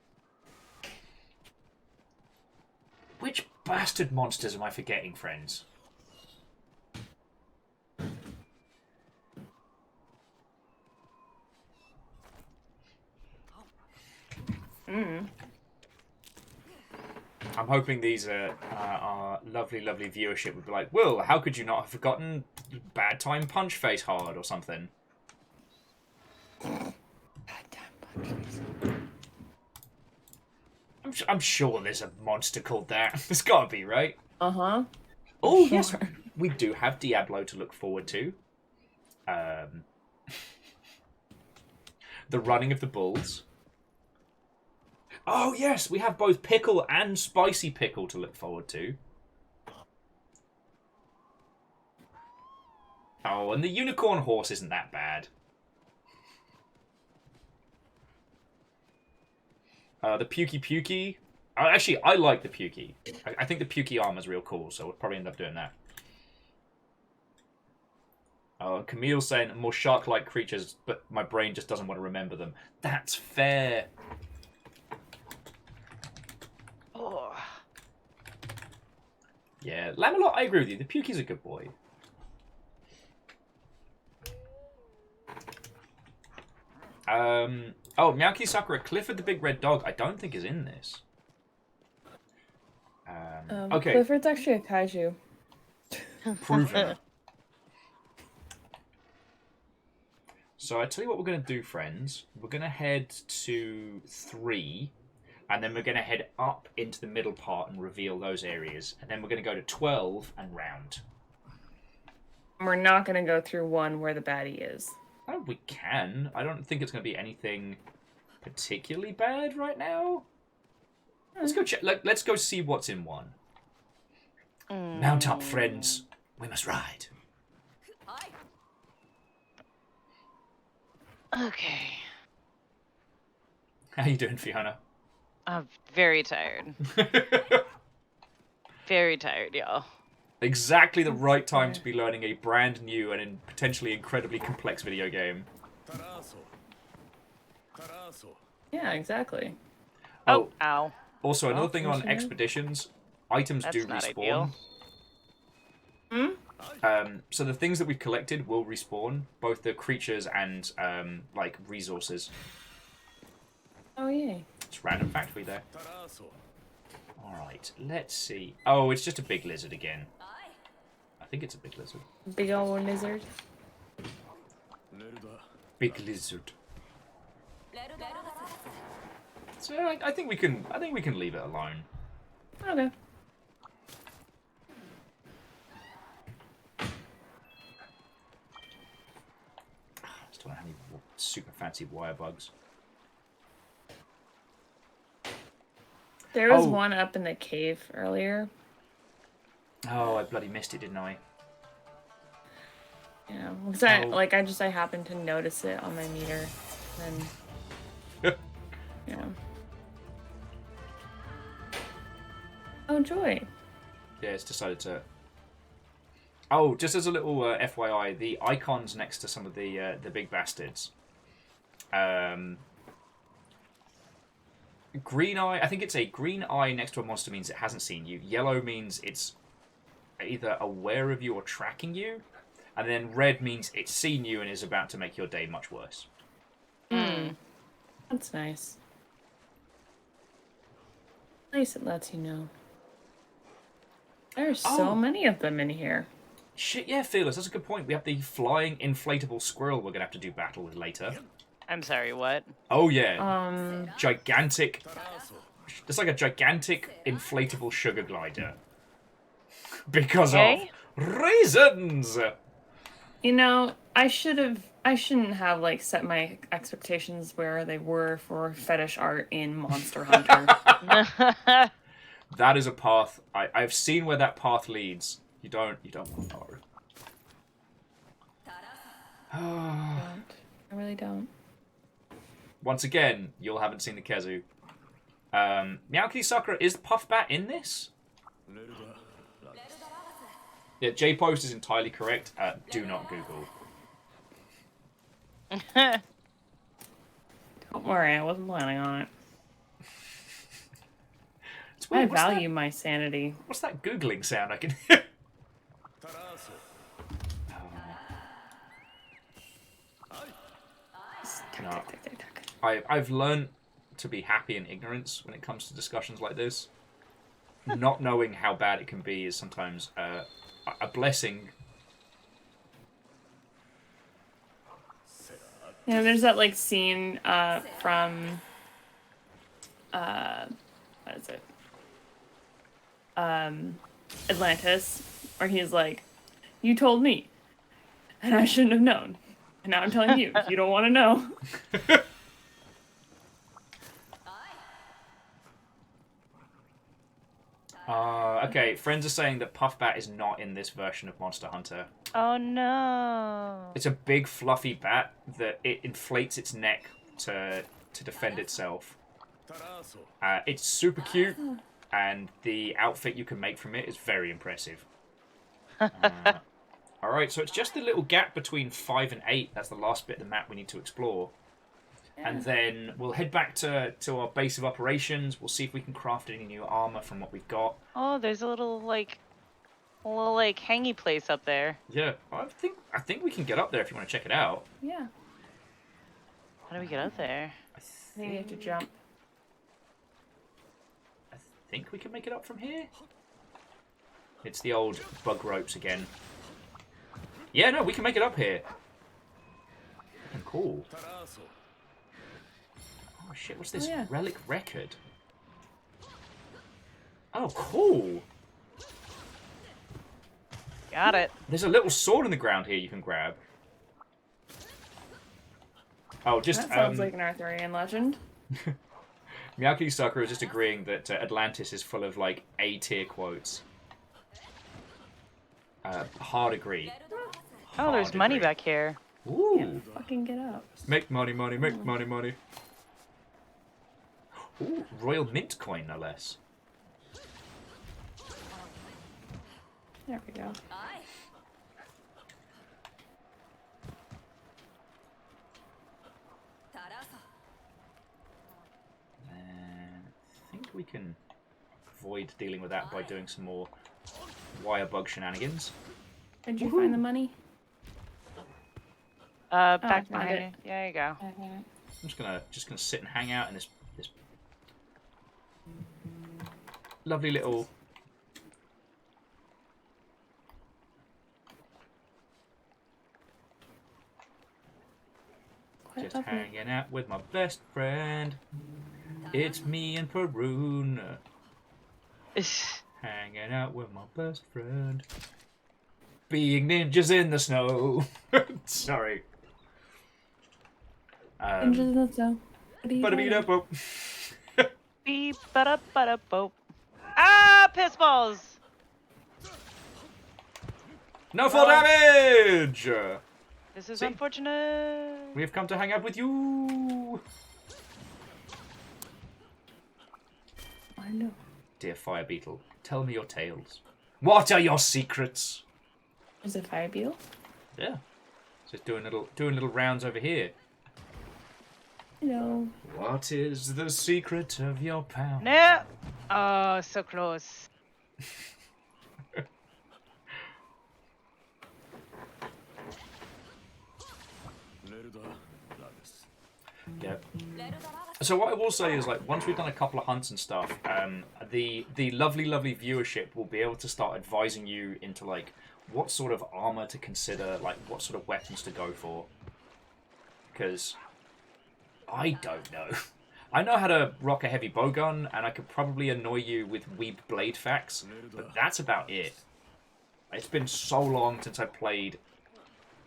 Which bastard monsters am I forgetting, friends? I'm hoping these our lovely, lovely viewership would be like, Will, how could you not have forgotten Bad Time Punch Face Hard or something? Bad time punch face. I'm sure there's a monster called that. There's gotta be, right? Uh-huh. Oh, yes, we do have Diablo to look forward to. The running of the bulls. Oh, yes, we have both Pickle and Spicy Pickle to look forward to. Oh, and the unicorn horse isn't that bad. The Pukey Pukey. Actually, I like the Pukey. I think the Pukey armor's real cool, so we'll probably end up doing that. Camille's saying more shark-like creatures, but my brain just doesn't want to remember them. That's fair. Oh. Yeah, Lamelot, I agree with you. The Pukey's a good boy. Oh, Meowki Sakura, Clifford the Big Red Dog, I don't think is in this. Okay. Clifford's actually a kaiju. Proven. So I tell you what we're going to do, friends. We're going to head to 3, and then we're going to head up into the middle part and reveal those areas. And then we're going to go to 12 and round. We're not going to go through 1 where the baddie is. Oh, we can. I don't think it's going to be anything particularly bad right now. Let's go check. Let's go see what's in 1. Mount up, friends. We must ride. Okay. How you doing, Fiona? I'm very tired. Very tired, y'all. Exactly the right time to be learning a brand new and potentially incredibly complex video game. Yeah, exactly. Oh, ow. Also, another Oh, thing on finishing it. expeditions, items That's do not respawn. ideal. So the things that we've collected will respawn, both the creatures and like resources. Oh, yay. It's random fact for you there. Alright, let's see. Oh, it's just a big lizard again. I think it's a big lizard. Big old lizard. Big lizard. So I think we can leave it alone. Okay. Still don't have any super fancy wire bugs. There was Oh. one up in the cave earlier. Oh, I bloody missed it, didn't I? Yeah, because Oh. I happened to notice it on my meter, and yeah. Oh joy! Yeah, it's decided to. Oh, just as a little FYI, the icons next to some of the big bastards. Green eye. I think it's a green eye next to a monster means it hasn't seen you. Yellow means it's either aware of you or tracking you, and then red means it's seen you and is about to make your day much worse. That's nice. At least it lets you know. There's Oh. so many of them in here. Shit, yeah, Fearless, that's a good point. We have the flying inflatable squirrel we're going to have to do battle with later. I'm sorry, what? Oh, yeah. Um, Gigantic. It's like a gigantic inflatable sugar glider. Because Okay. of reasons! you know, I shouldn't have like set my expectations where they were for fetish art in Monster Hunter. That is a path. I've seen where that path leads. You don't want to know. I really don't. Once again, you haven't seen the Kezu. Meowki Sakura, is Puffbat in this? Yeah, J-Post is entirely correct. Do not Google. Don't worry, I wasn't planning on it. It's I weird, value my sanity. What's that Googling sound I can hear? Tick, No. tick, tick, tick, tick. I've learned to be happy in ignorance when it comes to discussions like this. Not knowing how bad it can be is sometimes a blessing. You know, there's that like scene from what is it? Atlantis, where he's like, "You told me, and I shouldn't have known, and now I'm telling you. You don't want to know." Okay, friends are saying that Puffbat is not in this version of Monster Hunter. Oh no. It's a big fluffy bat that it inflates its neck to defend itself. It's super cute, and the outfit you can make from it is very impressive. Alright, so it's just the little gap between 5 and 8. That's the last bit of the map we need to explore. And then we'll head back to our base of operations. We'll see if we can craft any new armor from what we've got. Oh, there's a little hangy place up there. Yeah, I think we can get up there if you want to check it out. Yeah, How do we get up there? I think you have to jump. I think we can make it up from here. It's the old bug ropes again. Yeah, no, we can make it up here. fucking cool. Oh shit, what's this? Oh, yeah. Relic record. Oh, cool. Got it. There's a little sword in the ground here you can grab. Oh, just That sounds like an Arthurian legend. Miyaki Sakura is just agreeing that Atlantis is full of like A-tier quotes. Hard agree. Oh, there's Hard money agree. back here. Ooh. Fucking get up. Make money, money, make money, money. Ooh, Royal Mint coin, no less. There we go. And I think we can avoid dealing with that by doing some more wire bug shenanigans. Did you find the money? Back found behind it. you. There you go. Okay. I'm just gonna sit and hang out in this lovely little Quite just lovely. hanging out with my best friend. It's me and Perun. Hanging out with my best friend. Being ninjas in the snow. Sorry. Ninjas in the snow. What are you But doing? Beep, ba boop. Ah, piss balls! No full damage! This is See? unfortunate. We have come to hang out with you. I know. Dear Fire Beetle, tell me your tales. What are your secrets? Is it fire beetle? Yeah. Just doing little rounds over here. No. What is the secret of your power? No. Oh, so close. Yep. So what I will say is, like, once we've done a couple of hunts and stuff, the lovely viewership will be able to start advising you into like what sort of armor to consider, like what sort of weapons to go for. Because I don't know. I know how to rock a heavy bowgun, and I could probably annoy you with weeb blade facts, but that's about it. It's been so long since I played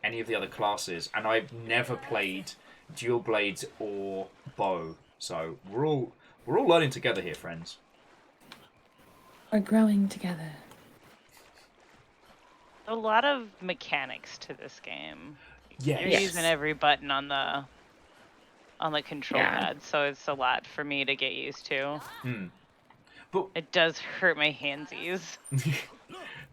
any of the other classes, and I've never played dual blades or bow. So we're all learning together here, friends. We're growing together. A lot of mechanics to this game. Yeah, You're using every button on the control pad, so it's a lot for me to get used to. But it does hurt my handsies.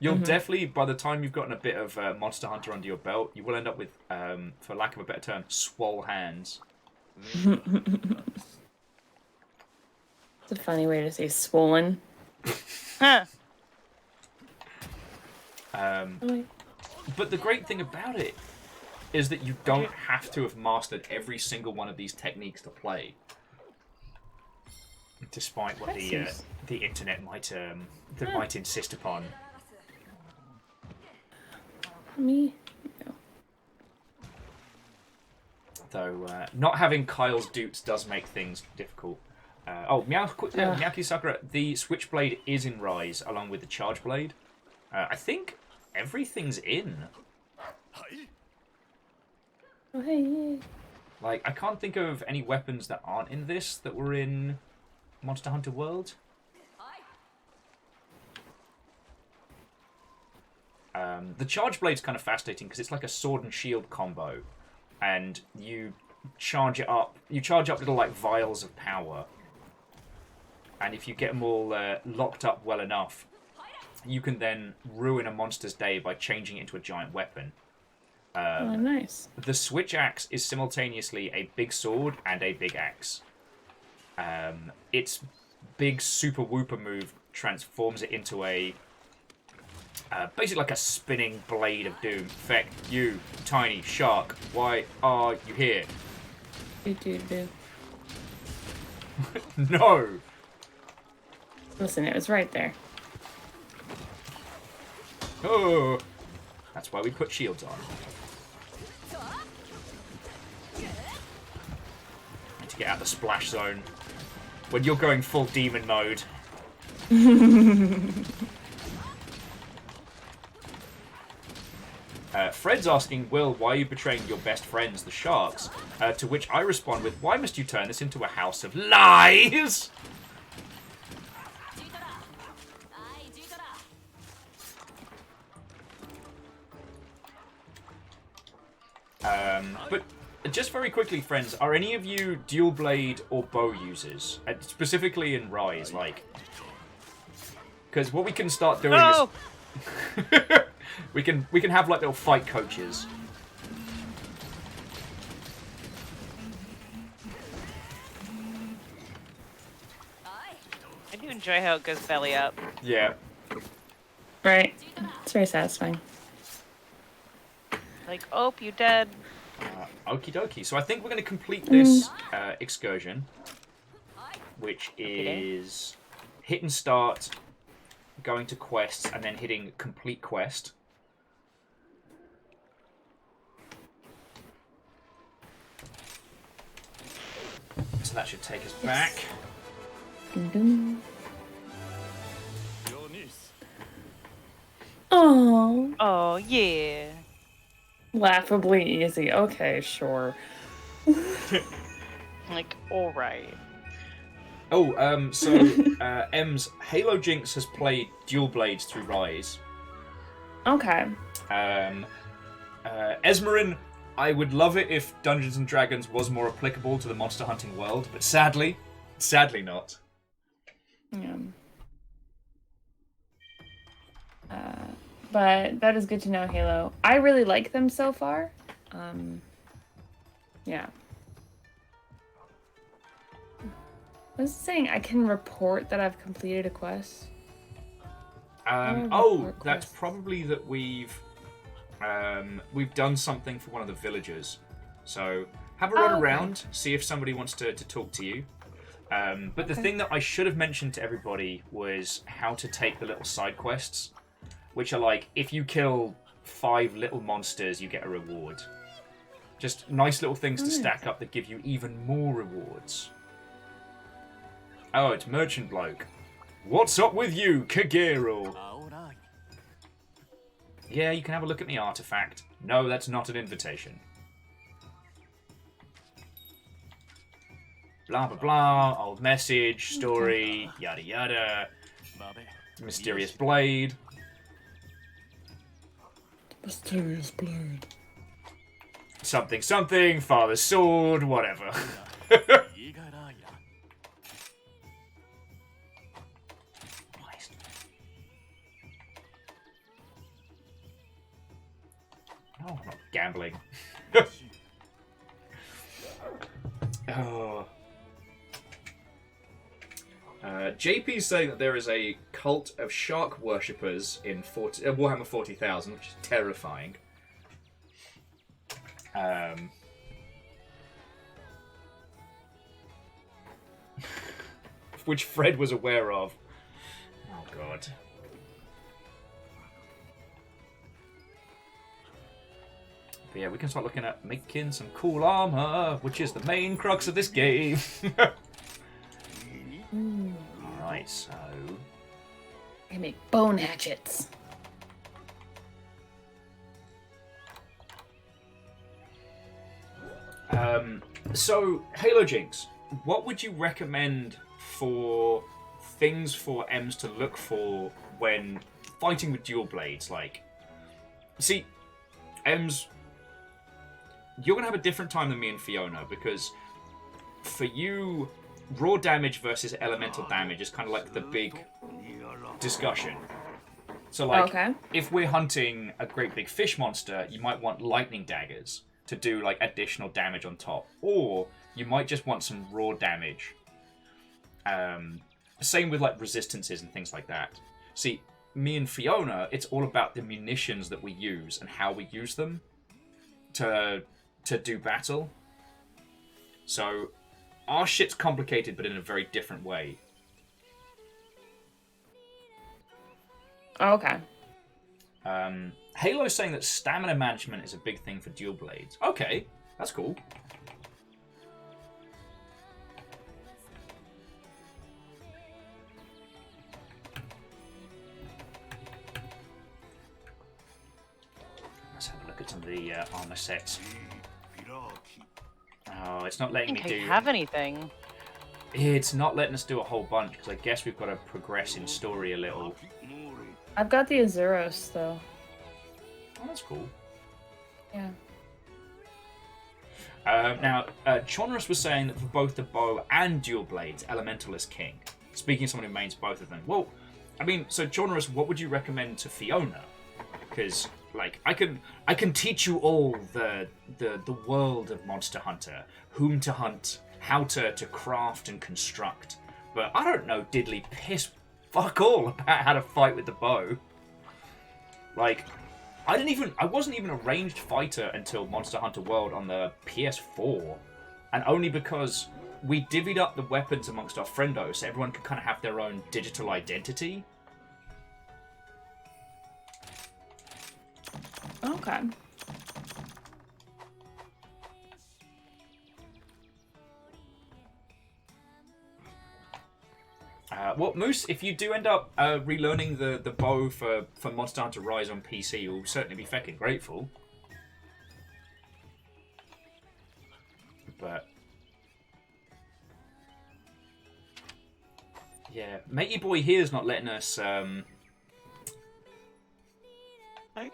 You'll definitely, by the time you've gotten a bit of Monster Hunter under your belt, you will end up with, for lack of a better term, swole hands. It's a funny way to say swollen. Huh. But the great thing about it is that you don't have to have mastered every single one of these techniques to play. Despite what the internet might might insist upon. Me? No. Though not having Kyle's dupes does make things difficult. Miyaki Sakura, the Switchblade is in Rise along with the Charge Blade. I think everything's in. Oh, hey. Like, I can't think of any weapons that aren't in this that were in Monster Hunter World. The Charge Blade's kind of fascinating because it's like a sword and shield combo, and you charge it up. You charge up little like vials of power, and if you get them all locked up well enough, you can then ruin a monster's day by changing it into a giant weapon. Oh, nice. The Switch Axe is simultaneously a big sword and a big axe. Its big super whooper move transforms it into a basically like a spinning blade of doom. Feck, you tiny shark, why are you here? Do. No! Listen, it was right there. Oh! That's why we put shields on. to get out the splash zone. When you're going full demon mode. Fred's asking, Will, why are you betraying your best friends, the sharks? To which I respond with, why must you turn this into a house of lies? But just very quickly, friends, are any of you dual blade or bow users? Specifically in Rise, like... Because what we can start doing is... we can have like little fight coaches. I do enjoy how it goes belly up. Yeah. Right. It's very satisfying. Like, oh, you dead. Okie dokie. So I think we're going to complete this excursion, which is hit and start, going to quests, and then hitting complete quest. So that should take us back. Oh, Oh, yeah. laughably easy. Okay, sure. Like, alright. Oh, so M's Halo Jinx has played dual blades through Rise. Okay. Esmerin, I would love it if Dungeons and Dragons was more applicable to the monster hunting world, but sadly not. Yeah. But that is good to know, Halo. I really like them so far. Yeah. I was saying I can report that I've completed a quest. That's probably that we've done something for one of the villagers. So have a run around, see if somebody wants to talk to you. But the thing that I should have mentioned to everybody was how to take the little side quests, which are like, if you kill 5 little monsters, you get a reward. Just nice little things to stack up that give you even more rewards. Oh, it's Merchant Bloke. What's up with you, Kagero? Yeah, you can have a look at the artifact. No, that's not an invitation. Blah, blah, blah. Old message, story, yada, yada. Mysterious blade. Mysterious blade. Something, something. Father's sword, whatever. No, I'm not gambling. Oh. JP's saying that there is a cult of shark worshippers in Warhammer 40,000, which is terrifying. Which Fred was aware of. Oh, God. But yeah, we can start looking at making some cool armor, which is the main crux of this game. Alright, so... I make bone hatchets. So, Halo Jinx, what would you recommend for things for Ems to look for when fighting with dual blades? Like, see, Ems, you're going to have a different time than me and Fiona, because for you, raw damage versus elemental damage is kind of like the big discussion. So, like, if we're hunting a great big fish monster, you might want lightning daggers to do, like, additional damage on top. Or you might just want some raw damage. Same with, like, resistances and things like that. See, me and Fiona, it's all about the munitions that we use and how we use them to do battle. So, our shit's complicated, but in a very different way. Okay. Halo's saying that stamina management is a big thing for dual blades. Okay, that's cool. look at some of the armor sets. Oh, it's not letting me I do. don't have anything. It's not letting us do a whole bunch because I guess we've got to progress in story a little. I've got the Azuros though. Oh, that's cool. Yeah. Now, Chonrus was saying that for both the bow and dual blades, Elemental is king. Speaking of someone who mains both of them. Well, I mean, so Chonrus, what would you recommend to Fiona? Because, like, I can teach you all the world of Monster Hunter, whom to hunt, how to craft and construct. But I don't know diddly piss fuck all about how to fight with the bow. Like, I wasn't even a ranged fighter until Monster Hunter World on the PS4. And only because we divvied up the weapons amongst our friendos so everyone could kind of have their own digital identity. Okay. Well, Moose, if you do end up relearning the bow for Monster Hunter Rise on PC, you'll certainly be feckin' grateful. But yeah, matey boy here's not letting us. I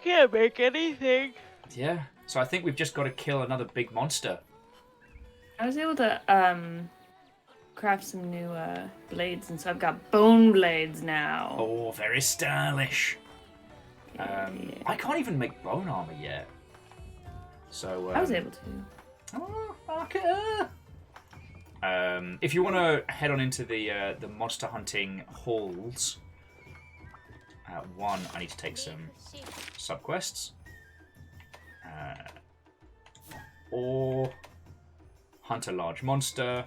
can't make anything. Yeah, so I think we've just got to kill another big monster. I was able to craft some new blades, and so I've got bone blades now. Oh, very stylish. Yeah. I can't even make bone armor yet. So I was able to. Oh, fuck it. If you want to head on into the monster hunting halls, one, I need to take some subquests, or hunt a large monster,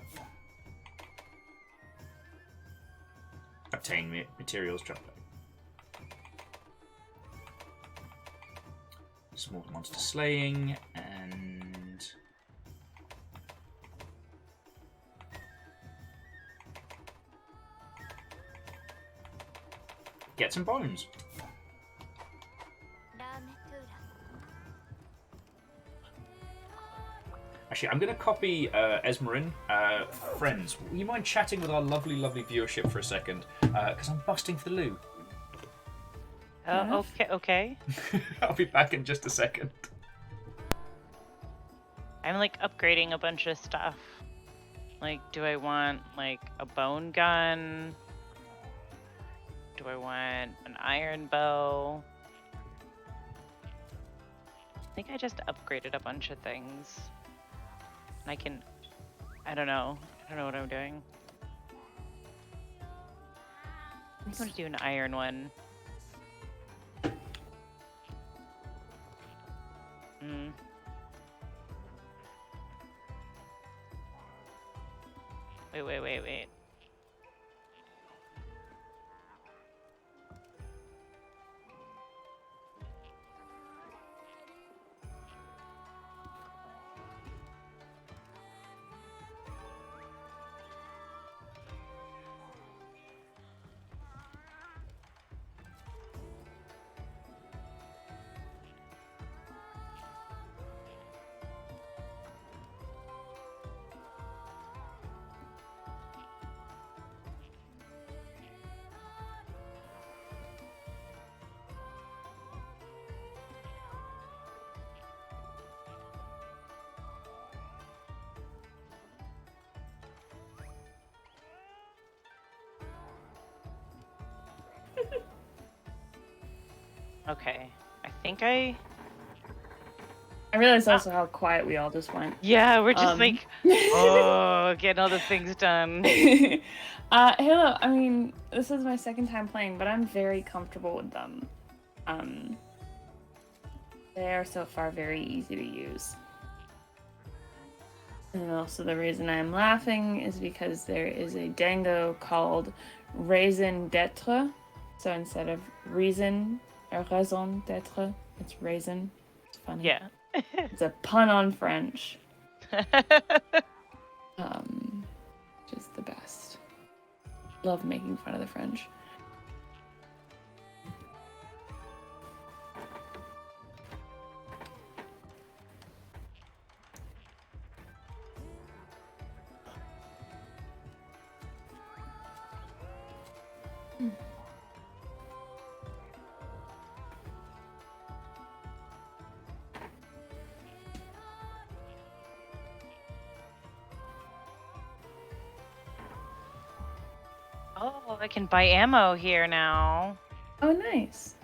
obtain materials, drop small monster slaying, and get some bones. Actually, I'm going to copy Esmerin. Friends, will you mind chatting with our lovely, lovely viewership for a second? Because I'm busting for the loo. Okay. I'll be back in just a second. I'm like upgrading a bunch of stuff. Like, do I want like a bone gun? Do I want an iron bow? I think I just upgraded a bunch of things. And I don't know what I'm doing. I'm going to do an iron one. Wait. Okay, I think I realized also how quiet we all just went. Yeah, we're just like, oh, getting all the things done. Halo, I mean, this is my second time playing, but I'm very comfortable with them. They are so far very easy to use. And also the reason I'm laughing is because there is a dango called Raison d'être. So instead of reason or raison d'être, it's raisin. It's funny. Yeah. It's a pun on French. Just the best. Love making fun of the French. Oh, I can buy ammo here now. Oh, nice.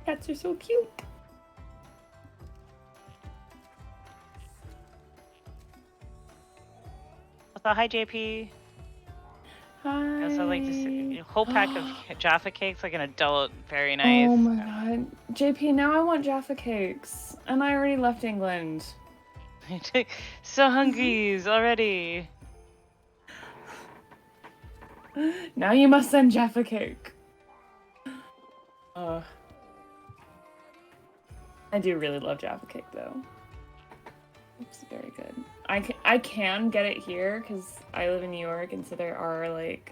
Cats are so cute. What's up? Hi, JP. Hi. I also like to see a whole pack of Jaffa cakes, like an adult. Very nice. Oh my god. JP, now I want Jaffa cakes. And I already left England. So hungry already. Now you must send Jaffa cake. I do really love Jaffa cake though. It's very good. I can get it here because I live in New York, and so there are like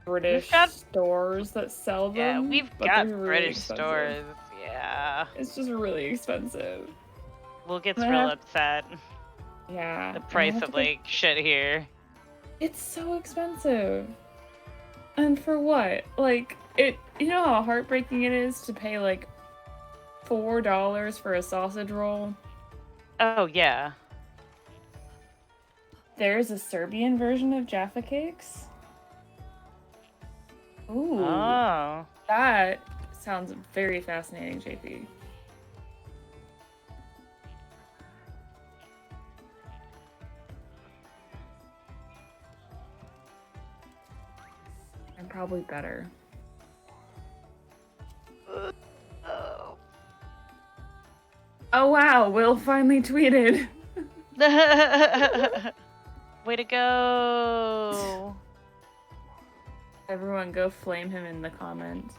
British stores that sell them. Yeah, we've but got they're really British expensive. stores. Yeah. It's just really expensive. Will gets I real have- upset. Yeah. The and I price have of to get- like shit here. It's so expensive. And for what? Like, you know how heartbreaking it is to pay like $4 for a sausage roll? Oh yeah. There's a Serbian version of Jaffa cakes. Ooh. Oh. That sounds very fascinating, JP. I'm probably better. Oh wow, Will finally tweeted. Way to go. Everyone go flame him in the comments.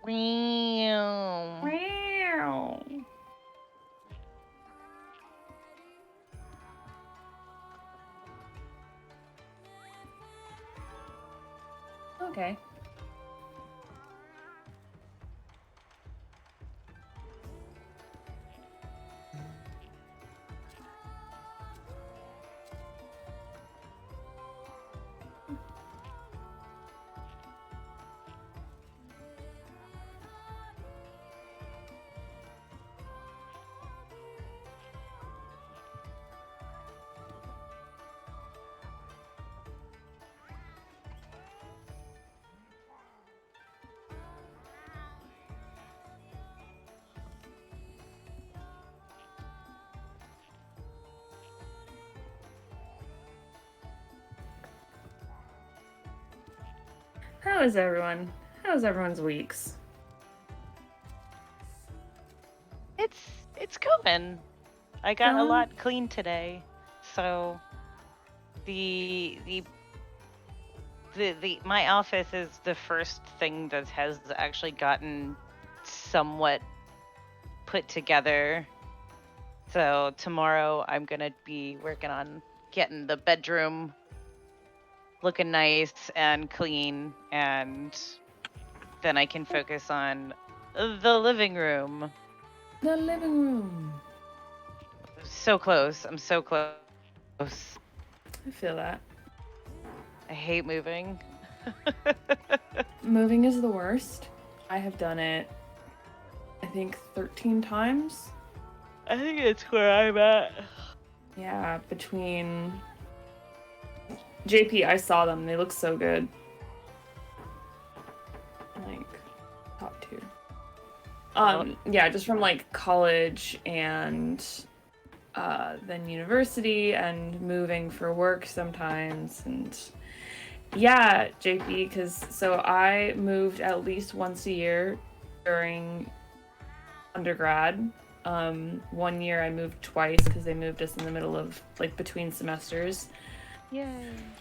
Wow. Wow. Okay. How is everyone? How's everyone's weeks? It's going. I got a Going? lot clean today. So the my office is the first thing that has actually gotten somewhat put together. So tomorrow I'm gonna be working on getting the bedroom looking nice and clean, and then I can focus on the living room. The living room. So close. I'm so close. I feel that. I hate moving. Moving is the worst. I have done it, I think, 13 times. I think it's where I'm at. Yeah, between... JP, I saw them. They look so good. Like, top tier. Yeah, just from, like, college and then university and moving for work sometimes. And yeah, JP, because so I moved at least once a year during undergrad. 1 year I moved twice because they moved us in the middle of, like, between semesters. Yay.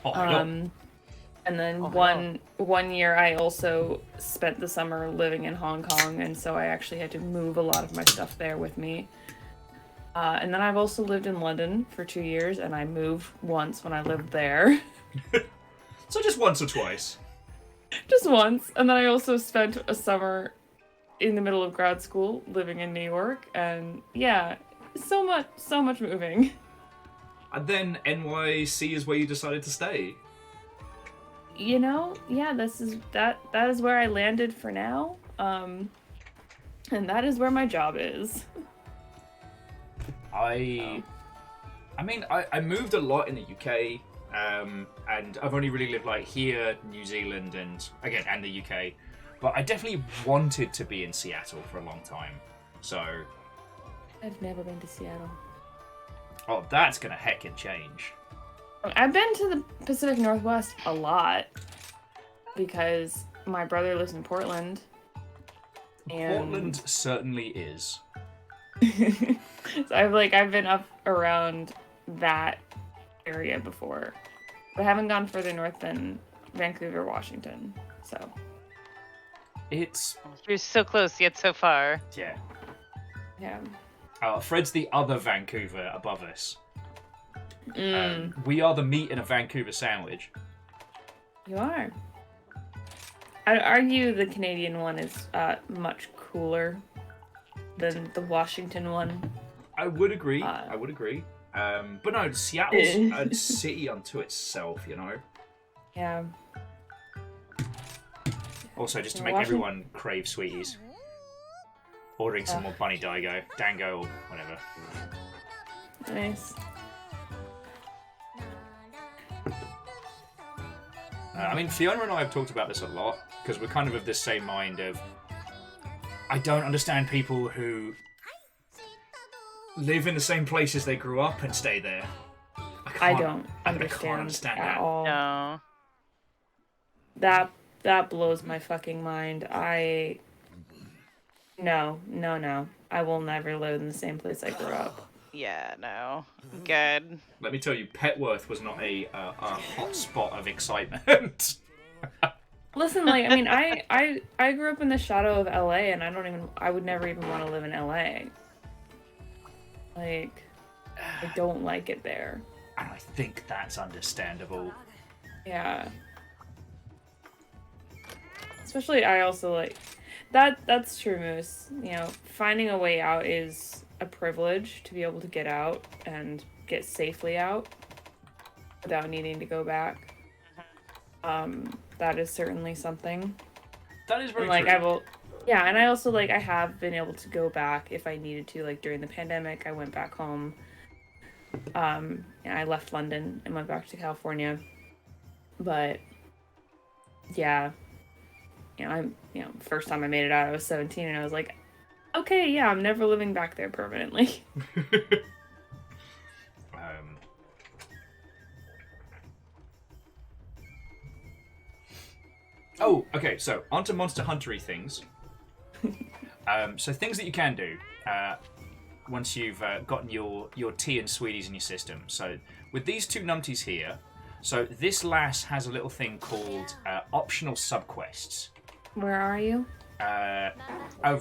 Oh, my God. And then Oh, one year I also spent the summer living in Hong Kong, and so I actually had to move a lot of my stuff there with me. And then I've also lived in London for 2 years, and I moved once when I lived there. So just once or twice. Just once. And then I also spent a summer in the middle of grad school living in New York, and yeah, so much moving. And then NYC is where you decided to stay. You know, yeah, that is where I landed for now. And that is where my job is. I mean, I moved a lot in the UK, and I've only really lived like here, New Zealand, and the UK. But I definitely wanted to be in Seattle for a long time. So, I've never been to Seattle. oh, that's gonna heckin' change. I've been to the Pacific Northwest a lot because my brother lives in Portland. And Portland certainly is. so I've been up around that area before. But I haven't gone further north than Vancouver, Washington. So It's You're so close yet so far. yeah. yeah. Fred's the other Vancouver above us. Mm, We are the meat in a Vancouver sandwich. you are. I'd argue the Canadian one is much cooler than the Washington one. I would agree. I would agree. But no, Seattle's a city unto itself, you know. Yeah. Also, just to Yeah, make Washington- everyone crave sweeties. Ordering some more bunny dango, or whatever. Nice. I mean, Fiona and I have talked about this a lot, because we're kind of this same mind of... I don't understand people who live in the same places they grew up and stay there. I can't- don't I understand, can't understand at that. all. No. That blows my fucking mind. No. I will never live in the same place I grew up. Yeah, no. Good. Let me tell you, Petworth was not a hot spot of excitement. Listen, like, I mean, I grew up in the shadow of LA, and I would never even want to live in LA. Like, I don't like it there. And I think that's understandable. Yeah. Especially, I also like that's true, Moose. You know, finding a way out is a privilege to be able to get out and get safely out without needing to go back. That is certainly something. That is very And, like, true. and I also, like, I have been able to go back if I needed to. Like, during the pandemic, I went back home. And I left London and went back to California. But, yeah. First time I made it out, I was 17, and I was like, okay, yeah, I'm never living back there permanently. Oh, okay, so onto Monster Hunter-y things. So things that you can do once you've gotten your tea and sweeties in your system. So with these two numpties here, so this lass has a little thing called optional subquests. Where are you?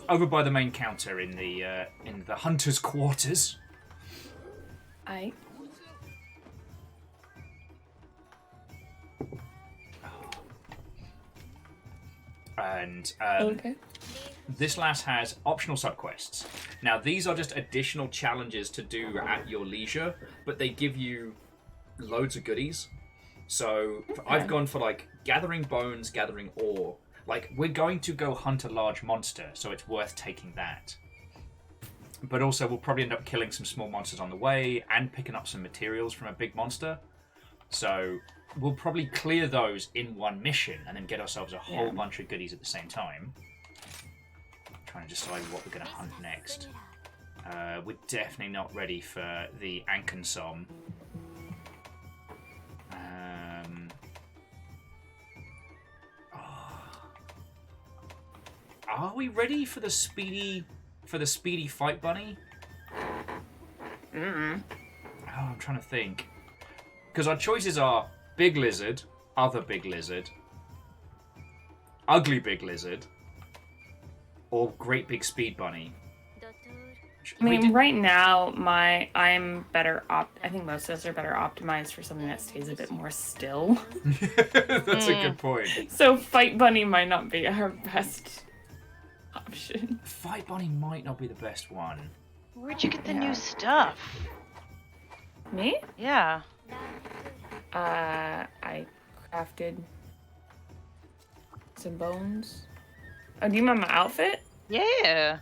Over by the main counter in the hunter's quarters. And Okay. this lass has optional subquests. Now, these are just additional challenges to do at your leisure, but they give you loads of goodies. So I've gone for like gathering bones, gathering ore. Like, we're going to go hunt a large monster, so it's worth taking that. But also, we'll probably end up killing some small monsters on the way and picking up some materials from a big monster. So we'll probably clear those in one mission and then get ourselves a whole bunch of goodies at the same time. Trying to decide what we're going to hunt next. We're definitely not ready for the Ankensom. Are we ready for the speedy fight bunny? Oh, I'm trying to think. Because our choices are big lizard, other big lizard, ugly big lizard, or great big speed bunny. I mean, right now, I'm better I think most of us are better optimized for something that stays a bit more still. That's a good point. So Fight Bunny might not be our best option. Fight bunny might not be the best one. Where'd you get the new stuff? Me? Yeah. I crafted some bones. Oh, do you want my outfit? Yeah.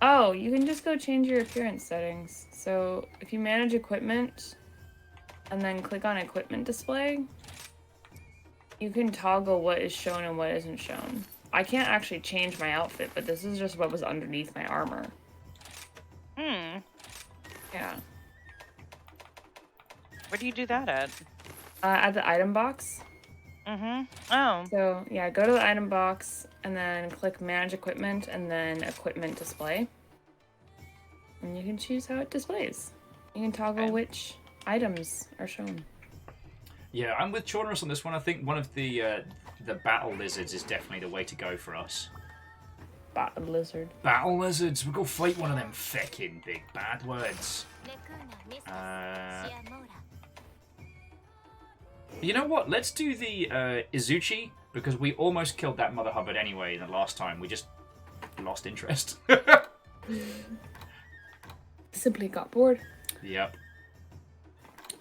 Oh, you can just go change your appearance settings. So if you manage equipment and then click on equipment display, you can toggle what is shown and what isn't shown. I can't actually change my outfit, but this is just what was underneath my armor. Hmm. Yeah. Where do you do that at? At the item box. Mm-hmm. Oh. So yeah, go to the item box and then click manage equipment and then equipment display. And you can choose how it displays. You can toggle which items are shown. Yeah, I'm with Chornerus on this one. I think one of the battle lizards is definitely the way to go for us. Battle lizard. Battle lizards. We'll go fight one of them feckin' big bad words. You know what? Let's do the Izuchi, because we almost killed that Mother Hubbard anyway the last time. We just lost interest. Simply got bored. Yep.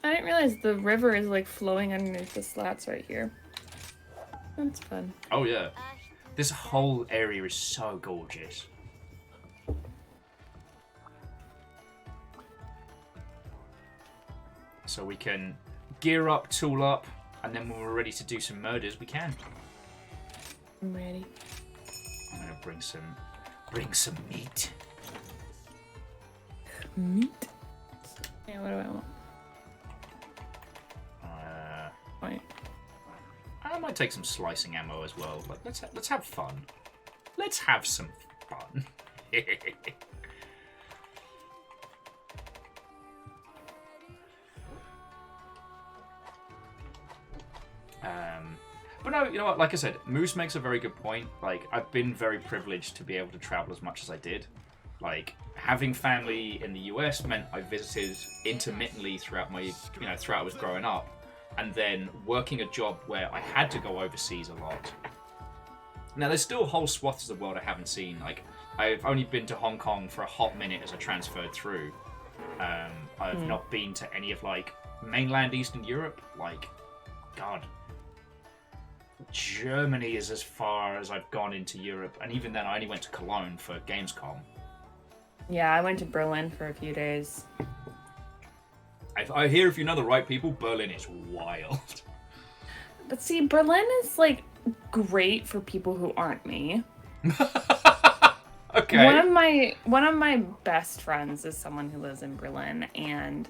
I didn't realize the river is like flowing underneath the slats right here. That's fun. Oh yeah. This whole area is so gorgeous. So we can gear up, tool up, and then when we're ready to do some murders, we can. I'm ready. I'm gonna bring some meat. Meat? Yeah, what do I want? Wait. I might take some slicing ammo as well. Like, let's have fun. Let's have some fun. But no, you know what? Like I said, Moose makes a very good point. Like, I've been very privileged to be able to travel as much as I did. Like, having family in the US meant I visited intermittently throughout throughout I was growing up. And then working a job where I had to go overseas a lot. Now, there's still whole swaths of the world I haven't seen. Like, I've only been to Hong Kong for a hot minute as I transferred through. I've not been to any of, like, mainland Eastern Europe. Like, God. Germany is as far as I've gone into Europe. And even then, I only went to Cologne for Gamescom. Yeah, I went to Berlin for a few days. I hear if you know the right people, Berlin is wild. But see, Berlin is, like, great for people who aren't me. Okay. One of my best friends is someone who lives in Berlin, and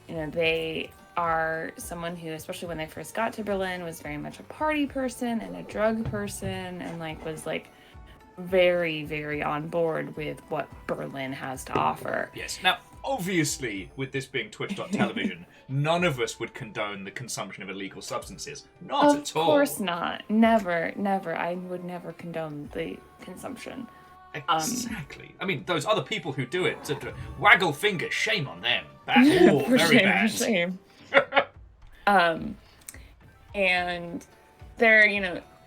you know, they are someone who, especially when they first got to Berlin, was very much a party person and a drug person, and like was like very, very on board with what Berlin has to offer. Yes. Now, obviously, with this being Twitch.television, none of us would condone the consumption of illegal substances. Not at all. Of course not. Never, never. I would never condone the consumption. Exactly. I mean, those other people who do it, to waggle fingers, shame on them. Bad. For Very shame, bad. for shame. And they're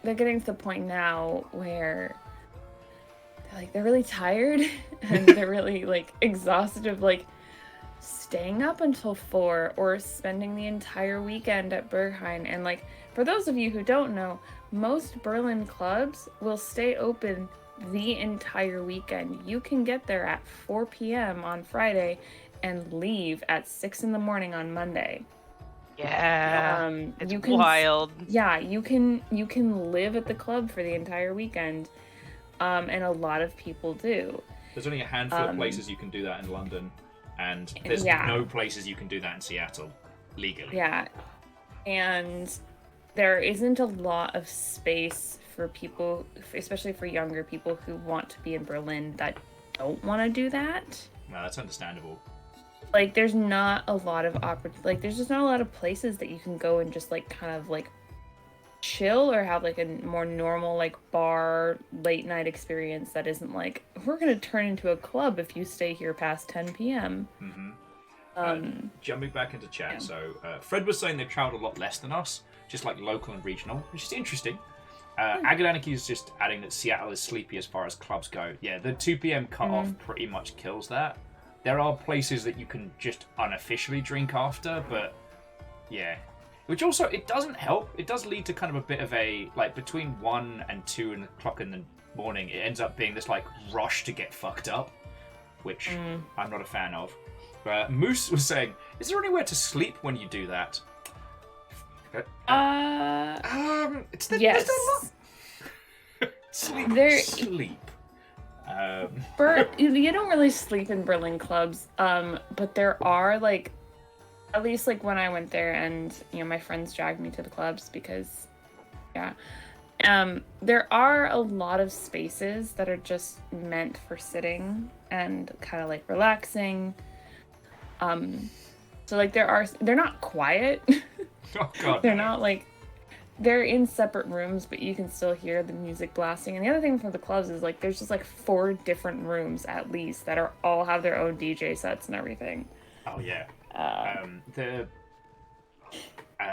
getting to the point now where they're really tired and they're really like exhausted of like staying up until 4 or spending the entire weekend at Berghain. And like, for those of you who don't know, most Berlin clubs will stay open the entire weekend. You can get there at 4 p.m. on Friday and leave at 6 in the morning on Monday. Yeah. It's you can, wild. Yeah, you can live at the club for the entire weekend. And a lot of people do. There's only a handful of places you can do that in London, and there's no places you can do that in Seattle, legally. Yeah. And there isn't a lot of space for people, especially for younger people who want to be in Berlin that don't want to do that. No, that's understandable. Like, there's not a lot of there's just not a lot of places that you can go and just, like, kind of, like, chill or have, like, a more normal, like, bar late night experience that isn't, like, we're going to turn into a club if you stay here past 10 p.m. Mm-hmm. Jumping back into chat, so Fred was saying they've traveled a lot less than us, just, like, local and regional, which is interesting. Agadaniki is just adding that Seattle is sleepy as far as clubs go. Yeah, the 2 p.m. cutoff pretty much kills that. there are places that you can just unofficially drink after, but yeah. Which also, it doesn't help. It does lead to kind of a bit of a, like, between 1 and 2 o'clock in the morning, it ends up being this, like, rush to get fucked up, which I'm not a fan of. Moose was saying, is there anywhere to sleep when you do that? Yes. Sleep. You don't really sleep in Berlin clubs, but there are, like, at least, like, when I went there and, you know, my friends dragged me to the clubs because, yeah. There are a lot of spaces that are just meant for sitting and kind of, like, relaxing. So, like, they're not quiet. Oh, God. They're not, like, they're in separate rooms, but you can still hear the music blasting. And the other thing for the clubs is, like, there's just, like, 4 different rooms at least that all have their own DJ sets and everything. Oh, yeah.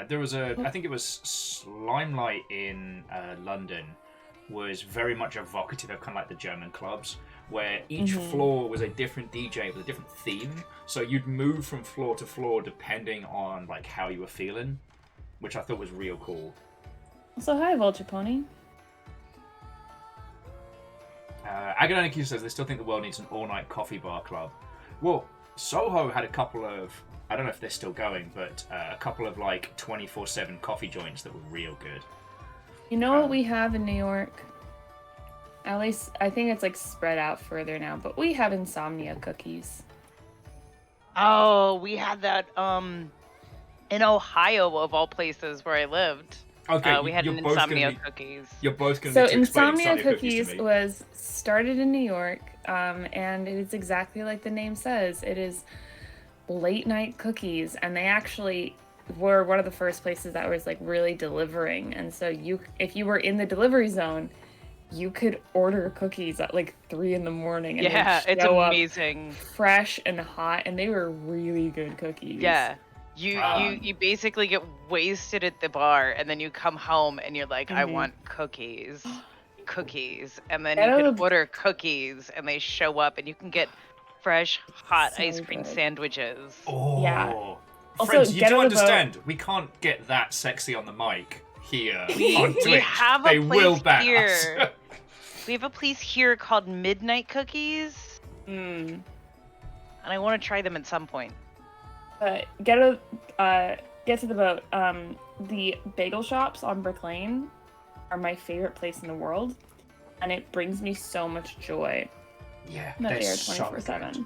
There was I think it was Limelight in London was very much evocative of kind of like the German clubs, where each floor was a different DJ with a different theme. So you'd move from floor to floor depending on like how you were feeling, which I thought was real cool. So hi, Vulture Pony. Agoniki says they still think the world needs an all-night coffee bar club. Well, Soho had a couple of, I don't know if they're still going, but a couple of like 24/7 coffee joints that were real good. You know what we have in New York? At least I think it's like spread out further now, but we have insomnia cookies. Oh, we had that in Ohio of all places where I lived. Okay, we had an insomnia cookies. You're both going to explain insomnia cookies to me. was started in New York, and it is exactly like the name says. It is late night cookies, and they actually were one of the first places that was like really delivering. And so if you were in the delivery zone, you could order cookies at like 3 a.m. and yeah, it's amazing, fresh and hot, and they were really good cookies. Yeah. You basically get wasted at the bar, and then you come home and you're like, I want cookies, and then you can order cookies, and they show up, and you can get fresh, hot ice cream sandwiches. Oh, yeah. Friends, you do understand, we can't get that sexy on the mic here on Twitch. We have a they place will ban here. us. We have a place here called Midnight Cookies, and I want to try them at some point. Get to the boat. The bagel shops on Brick Lane are my favorite place in the world, and it brings me so much joy. Yeah, that they are so 24/7.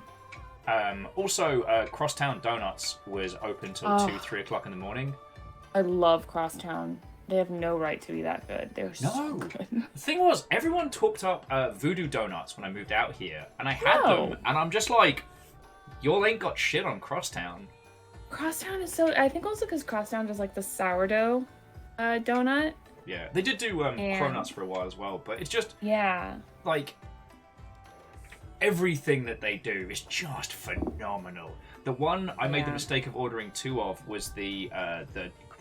Also, Crosstown Donuts was open till 2-3 o'clock in the morning. I love Crosstown. They have no right to be that good. They're so good. The thing was, everyone talked up Voodoo Donuts when I moved out here, and I had them, and I'm just like, y'all ain't got shit on Crosstown. Crosstown is so... I think also because Crosstown does like the sourdough donut. Yeah, they did do Cronuts for a while as well, but it's just... Yeah. Like, everything that they do is just phenomenal. The one I made the mistake of ordering 2 of was the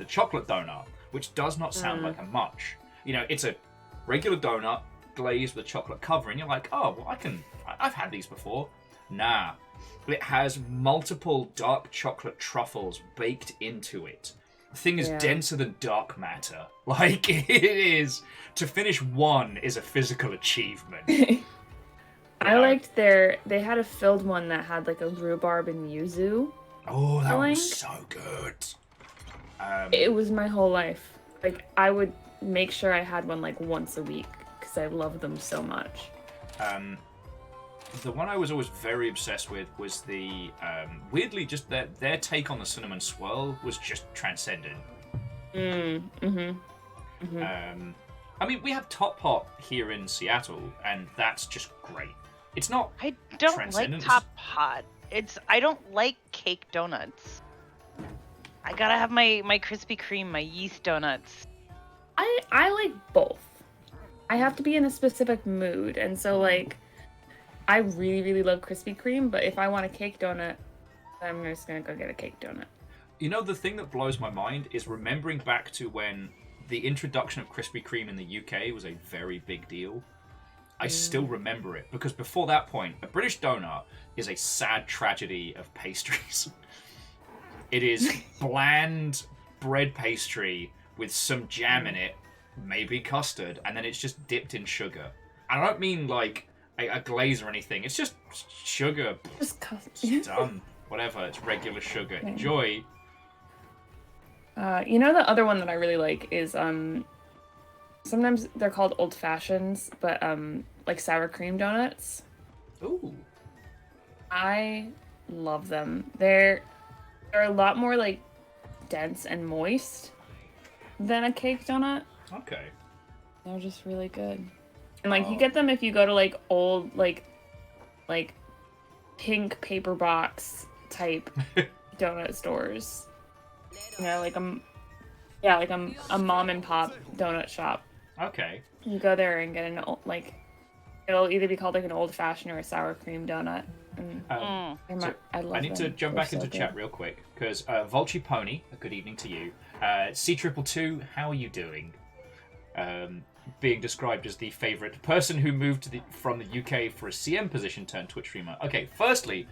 chocolate donut, which does not sound like a much. You know, it's a regular donut glazed with chocolate covering. You're like, oh, well, I've had these before. Nah. It has multiple dark chocolate truffles baked into it. The thing is denser than dark matter. Like, it is. To finish one is a physical achievement. I liked they had a filled one that had like a rhubarb and yuzu. Oh, that was so good. It was my whole life. Like, I would make sure I had one like once a week because I loved them so much. The one I was always very obsessed with was the weirdly just their take on the cinnamon swirl was just transcendent. I mean, we have Top Hot here in Seattle, and that's just great. It's not. I don't like Top Hot. I don't like cake donuts. I gotta have my Krispy Kreme, my yeast donuts. I like both. I have to be in a specific mood, and so like. I really, really love Krispy Kreme, but if I want a cake donut, I'm just gonna go get a cake donut. You know, the thing that blows my mind is remembering back to when the introduction of Krispy Kreme in the UK was a very big deal. I still remember it because before that point, a British donut is a sad tragedy of pastries. It is bland bread pastry with some jam in it, maybe custard, and then it's just dipped in sugar. And I don't mean like a glaze or anything. It's just sugar. Just It's done. Whatever. It's regular sugar. Enjoy. You know the other one that I really like is sometimes they're called old fashions, but like sour cream donuts. Ooh. I love them. They're a lot more like dense and moist than a cake donut. Okay. They're just really good. And like you get them if you go to like old like pink paper box type donut stores. You know, like a mom and pop donut shop. Okay. You go there and get an like it'll either be called like an old fashioned or a sour cream donut. And So I love I need to them. jump They're back so into good. chat real quick because Vulture Pony, a good evening to you. C222, how are you doing? Being described as the favourite person who moved from the UK for a CM position turned Twitch streamer. Okay, firstly,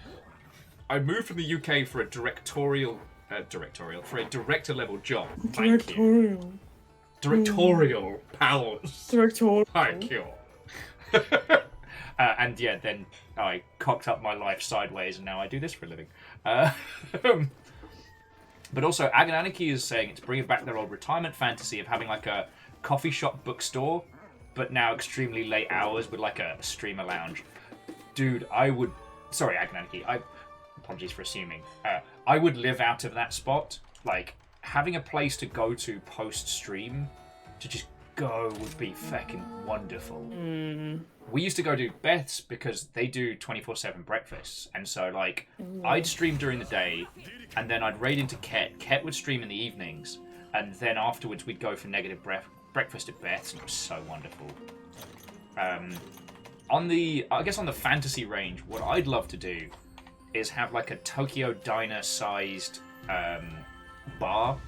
I moved from the UK for a director level job. Thank you. Directorial powers. Directorial. Thank you. And yeah, then I cocked up my life sideways, and now I do this for a living. But also, Agananiki is saying it's bringing back their old retirement fantasy of having like a coffee shop bookstore, but now extremely late hours with like a streamer lounge. Dude, Sorry, Agananiki. Apologies for assuming. I would live out of that spot. Like, having a place to go to post-stream to just go would be fucking wonderful. We used to go to Beth's because they do 24/7 breakfasts, and so like I'd stream during the day, and then I'd raid into Ket. Ket would stream in the evenings, and then afterwards we'd go for negative breakfast at Beth's, and it was so wonderful. On the fantasy range, what I'd love to do is have like a Tokyo Diner sized bar.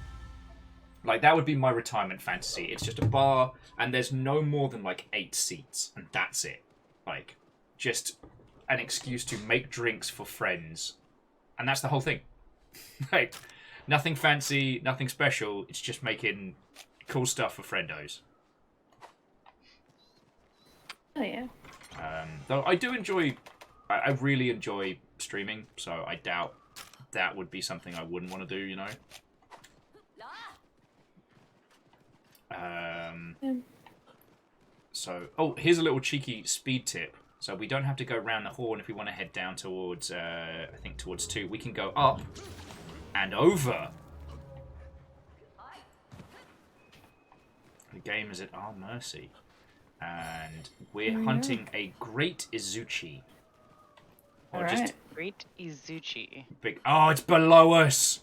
Like, that would be my retirement fantasy. It's just a bar, and there's no more than, like, 8 seats, and that's it. Like, just an excuse to make drinks for friends. And that's the whole thing. Like, nothing fancy, nothing special. It's just making cool stuff for friendos. Oh yeah. Though I do enjoy... I really enjoy streaming, so I doubt that would be something I wouldn't want to do, you know? So, here's a little cheeky speed tip. So we don't have to go around the horn if we want to head down towards, I think towards 2. We can go up and over. The game is at our mercy. And we're hunting a Great Izuchi. Or just Great Izuchi. big... Oh, it's below us!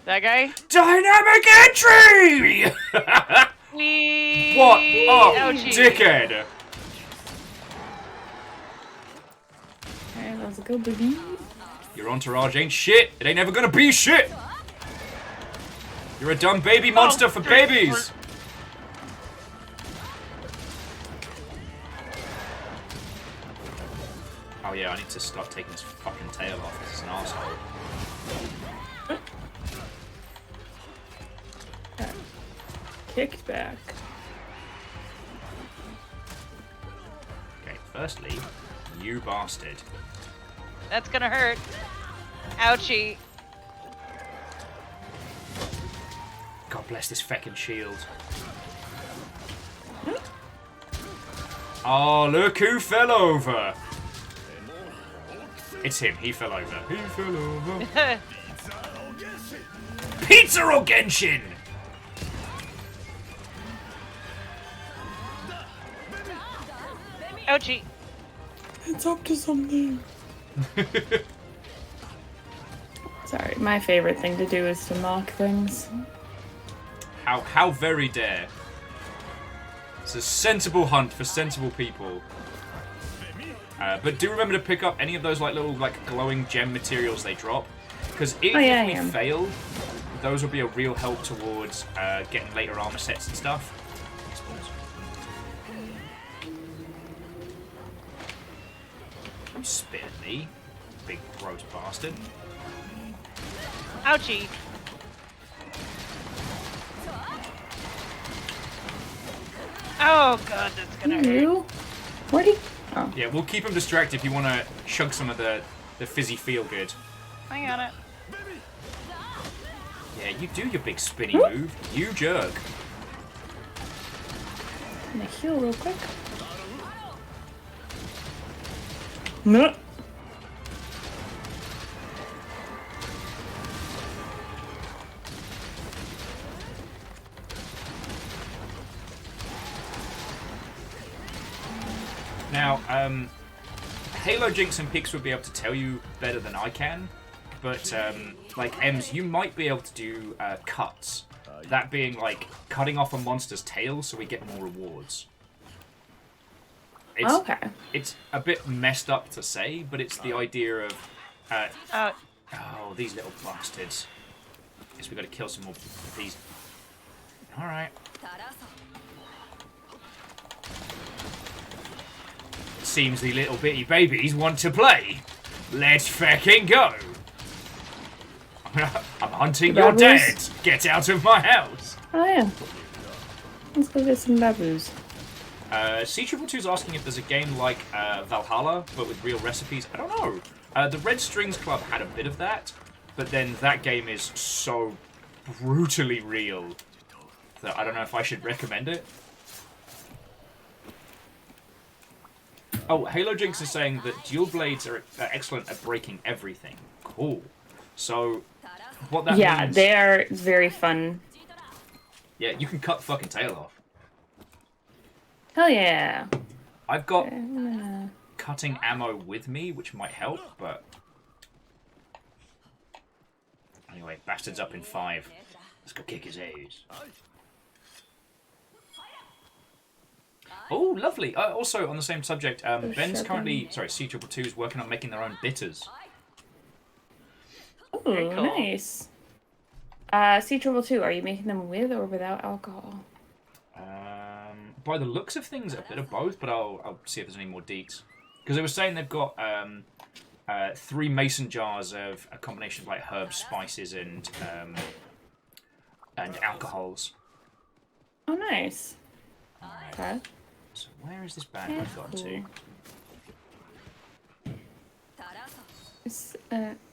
That guy? Dynamic entry! What up, Ouchie. dickhead? Alright, let's go, baby. Your entourage ain't shit. It ain't ever gonna be shit. You're a dumb baby monster for babies. Oh yeah, I need to stop taking his fucking tail off because he's an asshole. Kicked back. Okay, firstly, you bastard. That's gonna hurt. Ouchie. God bless this feckin' shield. Oh, look who fell over. It's him. He fell over. He fell over. Pizza or Genshin? Ouchie. It's up to something. Sorry, my favorite thing to do is to mock things. How very dare. It's a sensible hunt for sensible people. But do remember to pick up any of those little glowing gem materials they drop. Because if we fail, those will be a real help towards getting later armor sets and stuff. You spit at me, big gross bastard. Ouchie. Oh god, that's gonna hurt. You? Where'd he? Oh. Yeah, we'll keep him distracted if you want to chug some of the fizzy feel good. I got it. Yeah, you do your big spinny move. You jerk. I'm gonna heal real quick. No. Now, Halo, Jinx, and Pix would be able to tell you better than I can, but, like, Ems, you might be able to do cuts. That being, like, cutting off a monster's tail so we get more rewards. It's, Okay. It's a bit messed up to say, but it's the idea of... oh, these little bastards. Guess we gotta kill some more of these. Alright. Seems the little bitty babies want to play. Let's fucking go. I'm hunting your dead. Get out of my house. Oh yeah. Let's go get some babus. C222's asking if there's a game like Valhalla, but with real recipes. I don't know. The Red Strings Club had a bit of that, but then that game is so brutally real that I don't know if I should recommend it. Oh, Halo Jinx is saying that dual blades are excellent at breaking everything. Cool. So, what that means... Yeah, they are very fun. Yeah, you can cut the fucking tail off. Hell yeah. I've got cutting ammo with me, which might help, but... Anyway, bastard's up in 5. Let's go kick his ass. Oh, lovely. Also, on the same subject, Ben's currently... Sorry, C222 is working on making their own bitters. Oh, Very cool. nice. C222, are you making them with or without alcohol? By the looks of things, a bit of both, but I'll see if there's any more deets. Because they were saying they've got 3 mason jars of a combination of like herbs, spices, and alcohols. Oh, nice. Okay. So where is this bad one gone to? It's,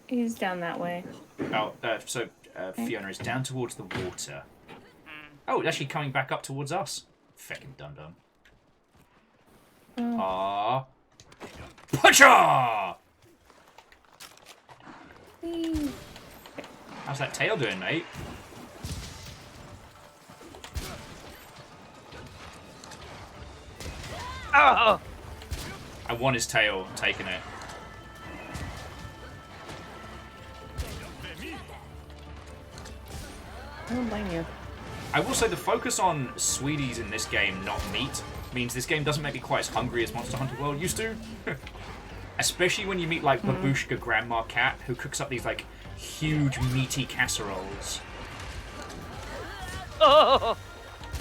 he's down that way. Oh, so Fiona is down towards the water. Oh, it's actually coming back up towards us. Feckin' dum-dum. Oh. Pacha! Whee. How's that tail doing, mate? Oh! I want his tail. I'm taking it. I don't blame you. I will say the focus on sweeties in this game, not meat, means this game doesn't make me quite as hungry as Monster Hunter World used to. Especially when you meet, like, Babushka Grandma Cat, who cooks up these, like, huge meaty casseroles. Oh!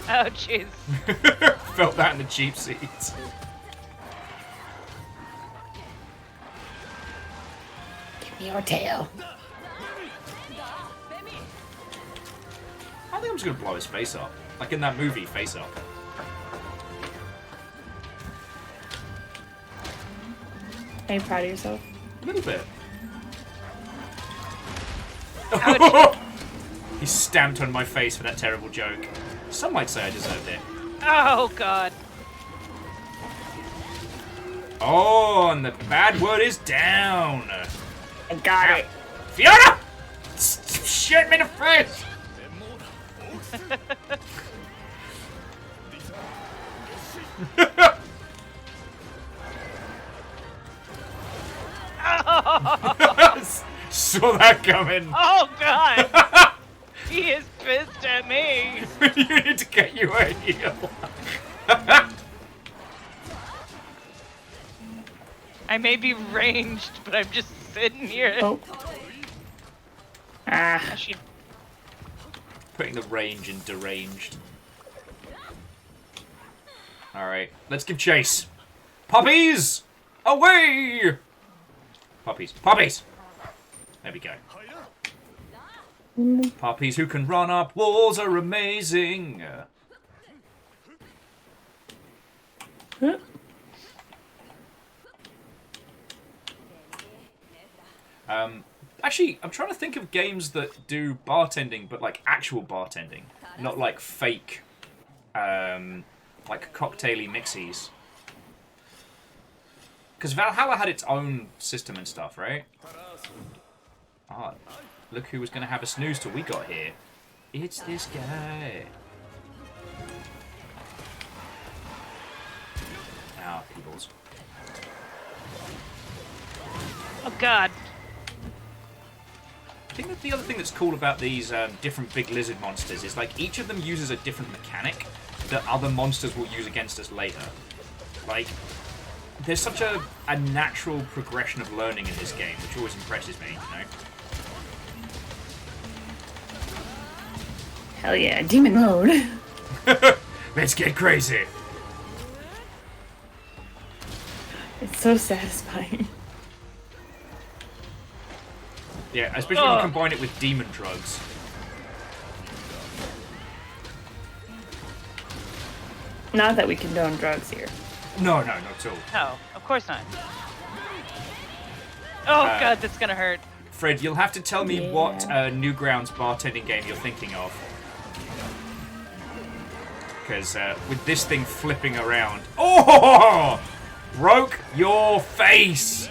Ouchies. Felt that in the cheap seats. Give me your tail. I think I'm just gonna blow his face up. Like in that movie, Face Up. Are you proud of yourself? A little bit. He stamped on my face for that terrible joke. Some might say I deserved it. Oh god. Oh, and the bad word is down. I got it. Fiona! Shit me in the face! Saw that coming. Oh god! He is pissed at me. You need to get you a heal. I may be ranged, but I'm just sitting here. Oh. Ah. Actually, Putting the range in deranged. Alright, let's give chase. Puppies! Away! Puppies. Puppies! There we go. Puppies who can run up walls are amazing. Actually, I'm trying to think of games that do bartending, but like actual bartending, not like fake, like cocktaily mixies. Because Valhalla had its own system and stuff, right? Ah, look who was going to have a snooze till we got here. It's this guy. Ah, peoples. Oh God. I think that the other thing that's cool about these different big lizard monsters is like each of them uses a different mechanic that other monsters will use against us later. Like, there's such a natural progression of learning in this game, which always impresses me, you know? Hell yeah, demon mode. Let's get crazy! It's so satisfying. Yeah, especially when you combine it with demon drugs. Not that we condone drugs here. No, not at all. No, of course not. Oh God, that's gonna hurt. Fred, you'll have to tell me Yeah. what Newgrounds bartending game you're thinking of. Because with this thing flipping around... Oh! Broke your face!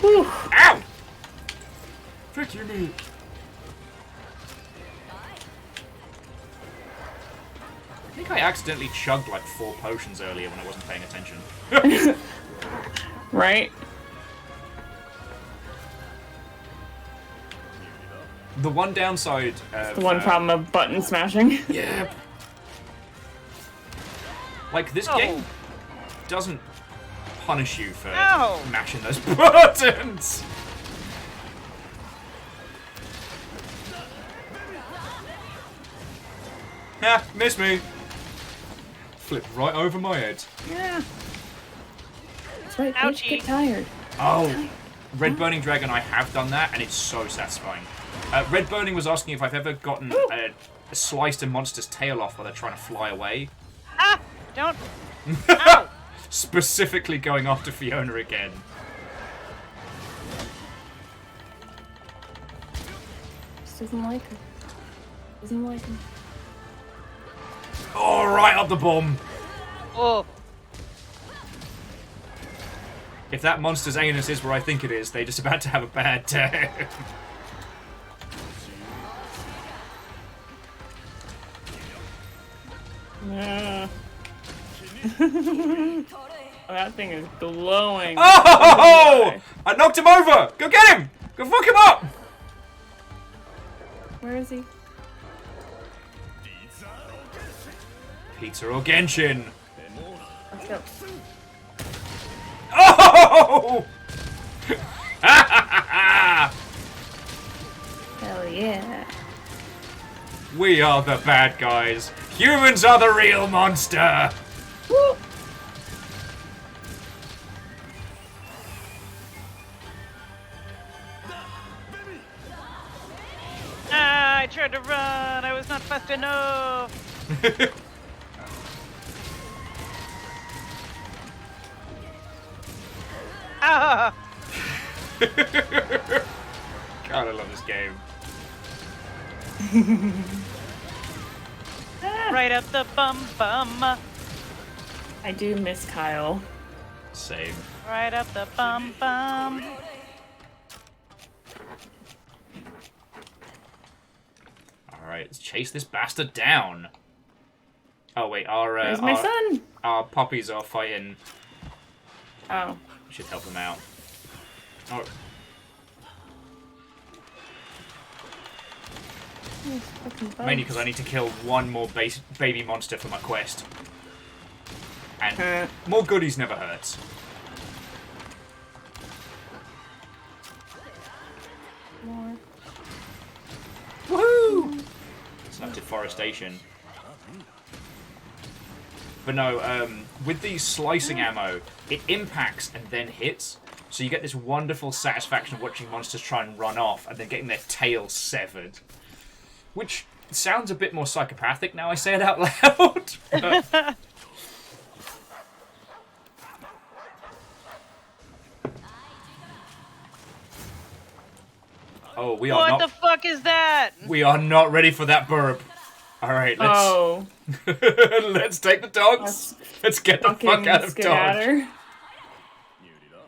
Whew. Ow! Frick you, me. I think I accidentally chugged like 4 potions earlier when I wasn't paying attention. Right? The one downside of... The one problem of button smashing. Yeah. Like, this game doesn't punish you for mashing those buttons. Ha! Miss me. Flip right over my head. Yeah. That's right, bitch, Ouchie. get tired. Oh, Red Burning Dragon, I have done that, and it's so satisfying. Red Burning was asking if I've ever gotten sliced a monster's tail off while they're trying to fly away. Ah! Don't. Ow! Specifically going after Fiona again. Just doesn't like her. Doesn't like him. Oh, right up the bum. Oh. If that monster's anus is where I think it is, they're just about to have a bad day. Yeah. Oh, that thing is glowing. Oh! I knocked him over! Go get him! Go fuck him up! Where is he? Pizza or Genshin? Let's go. Oh! Hell yeah. We are the bad guys. Humans are the real monster. Woo! Ah, I tried to run. I was not fast enough. Ah! God, I love this game. Right up the bum bum. I do miss Kyle. Same. Right up the bum bum. Alright, let's chase this bastard down. Oh wait, Where's my son? our puppies are fighting. Oh. We should help them out. Oh, These fucking bugs. mainly because I need to kill one more baby monster for my quest. And more goodies never hurts. More. Woohoo! It's not deforestation. But no, with the slicing ammo, it impacts and then hits. So you get this wonderful satisfaction of watching monsters try and run off and then getting their tail severed. Which sounds a bit more psychopathic now I say it out loud. But... Oh, we are What not... the fuck is that? We are not ready for that burp. Alright, let's... Oh. let's take the dogs. Let's get the fuck out of Dodge. Skedatter.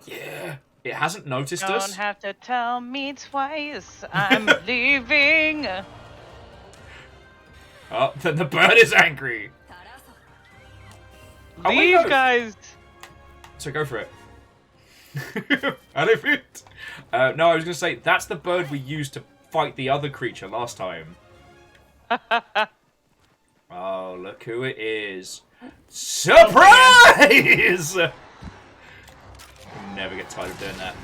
Yeah. It hasn't noticed Don't us. have to tell me twice. I'm leaving. Oh, then the bird is angry. Oh, wait, Leave, no. guys. So go for it. Elephant. No, I was going to say, that's the bird we used to fight the other creature last time. Oh, look who it is. Surprise! Never get tired of doing that.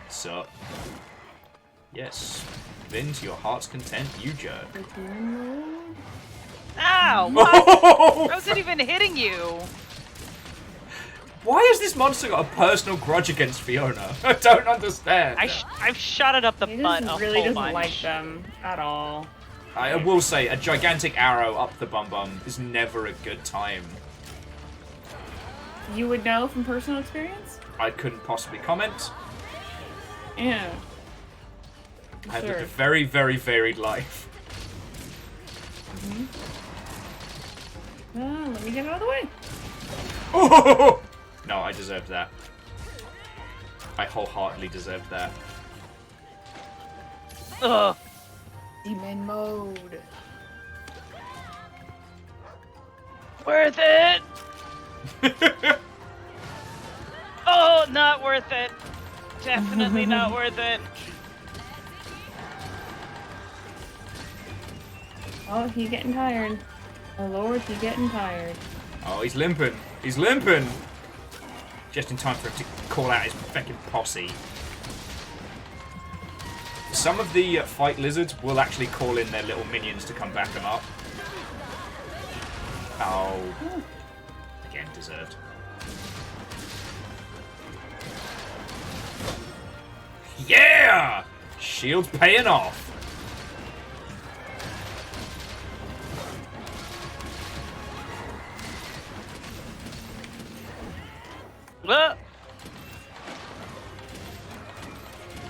So, yes, Vin, to your heart's content, you jerk. Ow! What? I wasn't even hitting you. Why has this monster got a personal grudge against Fiona? I don't understand. I've shot it up the He butt just a really whole doesn't bunch. like them at all. I will say, a gigantic arrow up the bum-bum is never a good time. You would know from personal experience? I couldn't possibly comment. Yeah. I have Sure. lived a very, very varied life. Let me get out of the way. Oh! No, I deserved that. I wholeheartedly deserved that. Ugh. Demon mode. Worth it. Oh, not worth it. Definitely not worth it. Oh, he getting tired. Oh Lord, he getting tired. Oh, he's limping. He's limping! Just in time for him to call out his fucking posse. Some of the fight lizards will actually call in their little minions to come back them up. Oh. Again, deserved. Yeah! Shield's paying off.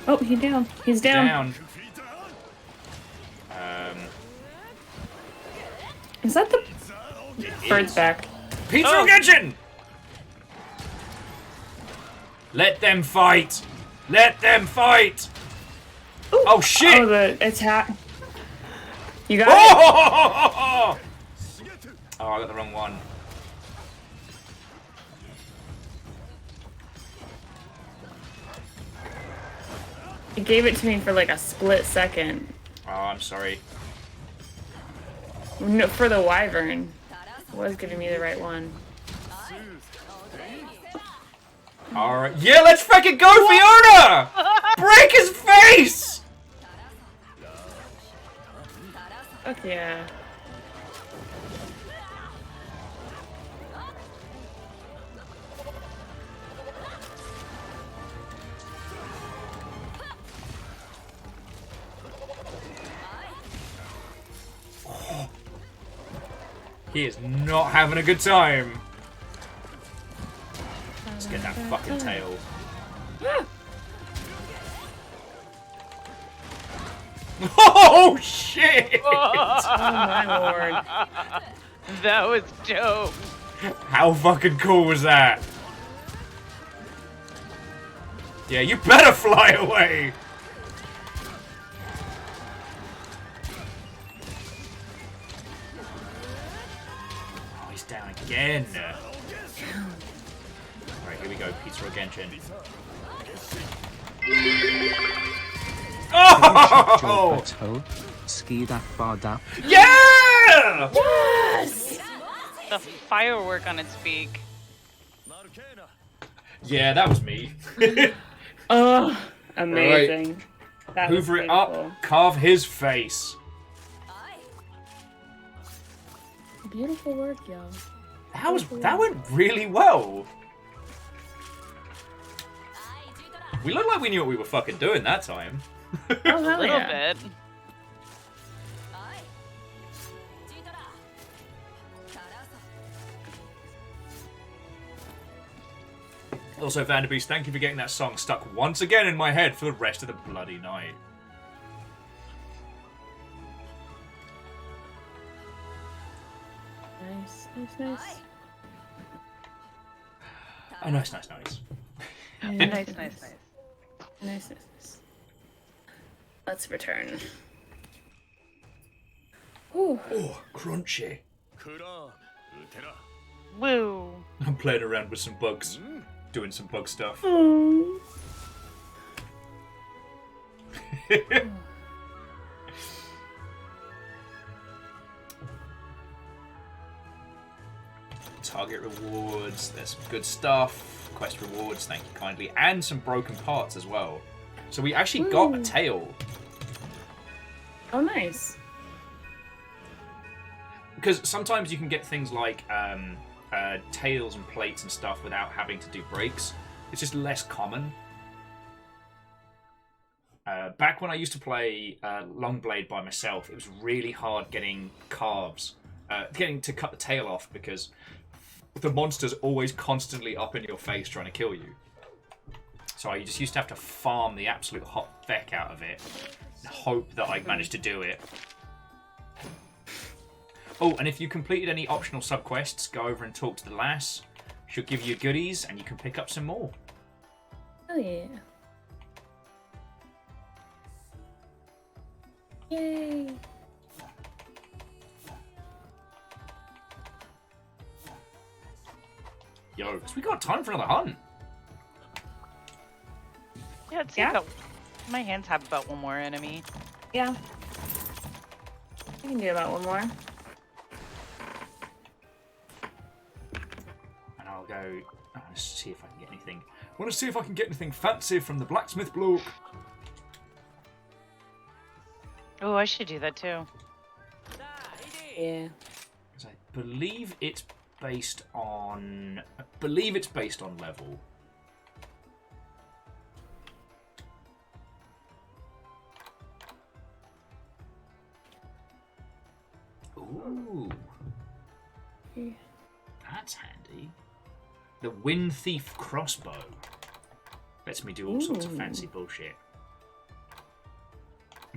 Oh, he's down. He's down. Is that the bird's back? Pizza Oh. Genshin! Let them fight! Let them fight! Ooh. Oh shit! Oh, the attack. You got it? Oh! Oh, I got the wrong one. It gave it to me for like a split second. Oh, I'm sorry. No, for the wyvern. It was giving me the right one. Alright. Yeah, let's fucking go, Fiona! Break his face! Fuck yeah. He is not having a good time. Let's get that fucking tail. Oh shit! Oh my lord. That was dope. How fucking cool was that? Yeah, you better fly away! Oh, he's down again. Alright, here we go, Pizza Genshin. Oh! Skida Barda. Yeah! Yes! The firework on its beak. Yeah, that was me. Oh, amazing. That was Hoover it beautiful. up, carve his face. Beautiful work, y'all. That went really well. We looked like we knew what we were fucking doing that time. Oh, A hell little yeah. bit. Also, Vanderbeest, thank you for getting that song stuck once again in my head for the rest of the bloody night. Nice, nice, nice. Oh, nice. Nice, nice, Nice, nice. nice, nice. Let's return. Ooh. Oh, crunchy. Woo. I'm playing around with some bugs. Doing some bug stuff. Target rewards, there's some good stuff. Quest rewards, thank you kindly. And some broken parts as well. So we actually got a tail. Oh, nice. Because sometimes you can get things like tails and plates and stuff without having to do breaks. It's just less common. Back when I used to play Longblade by myself, it was really hard getting calves, getting to cut the tail off because the monster's always constantly up in your face trying to kill you. So I just used to have to farm the absolute hot feck out of it and hope that I managed to do it. Oh, and if you completed any optional sub-quests, go over and talk to the lass. She'll give you goodies and you can pick up some more. Oh, yeah. Yay. Yo, 'cause we got time for another hunt. Yeah, it's Yeah? about, my hands have about one more enemy. Yeah. We can do about one more. And I'll go... I want to see if I can get anything. I want to see if I can get anything fancy from the blacksmith bloke. Oh, I should do that too. Yeah. 'Cause I believe it's based on... I believe it's based on level. Ooh. Yeah. That's handy. The Wind Thief crossbow. Lets me do all sorts of fancy bullshit.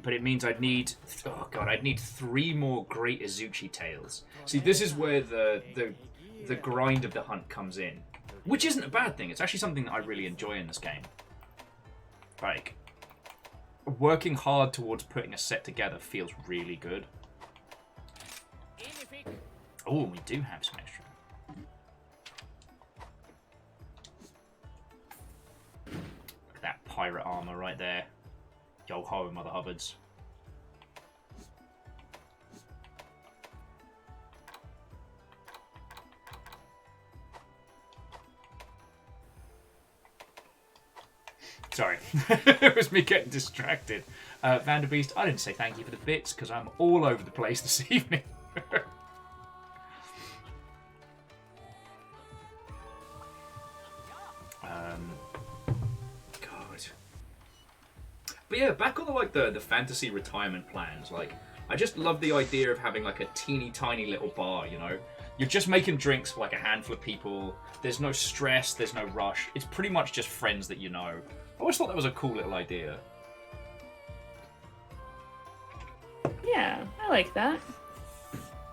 But it means I'd need... Oh god, I'd need 3 more Great Azuchi tails. See, this is where the grind of the hunt comes in. Which isn't a bad thing. It's actually something that I really enjoy in this game. Like, working hard towards putting a set together feels really good. Oh, we do have some extra. Look at that pirate armor right there. Yo ho, Mother Hubbards. Sorry, it was me getting distracted. Vanderbeest, I didn't say thank you for the bits because I'm all over the place this evening. God. But yeah, back on the fantasy retirement plans, like, I just love the idea of having like a teeny tiny little bar, you know? You're just making drinks for like a handful of people. There's no stress, there's no rush. It's pretty much just friends that you know. I always thought that was a cool little idea. Yeah, I like that.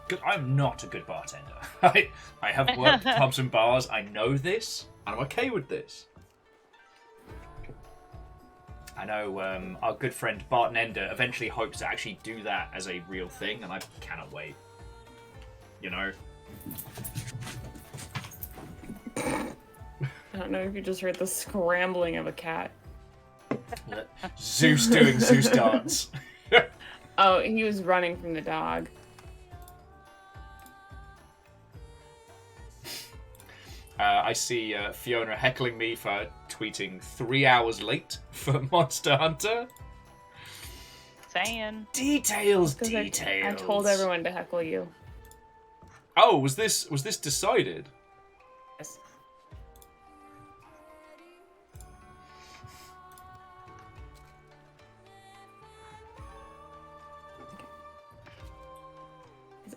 Because I'm not a good bartender. I have worked pubs and bars, I know this, and I'm okay with this. I know our good friend Bartender eventually hopes to actually do that as a real thing, and I cannot wait. You know? I don't know if you just heard the scrambling of a cat. Zeus doing Zeus dance. Oh, he was running from the dog. I see Fiona heckling me for tweeting 3 hours late for Monster Hunter. Saying. Details, 'Cause details. I told everyone to heckle you. Oh, was this decided? Yes.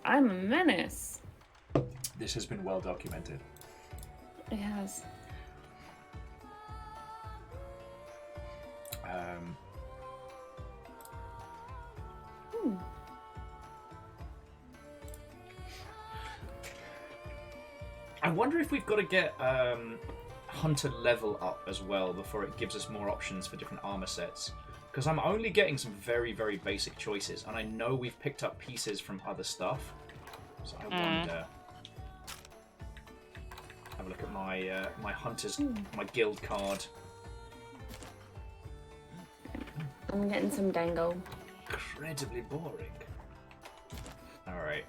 I'm a menace. This has been well documented. It has. I wonder if we've got to get Hunter level up as well before it gives us more options for different armor sets. Because I'm only getting some very, very basic choices, and I know we've picked up pieces from other stuff. So I wonder. Have a look at my my Hunter's my guild card. I'm getting some dango. Incredibly boring. All right.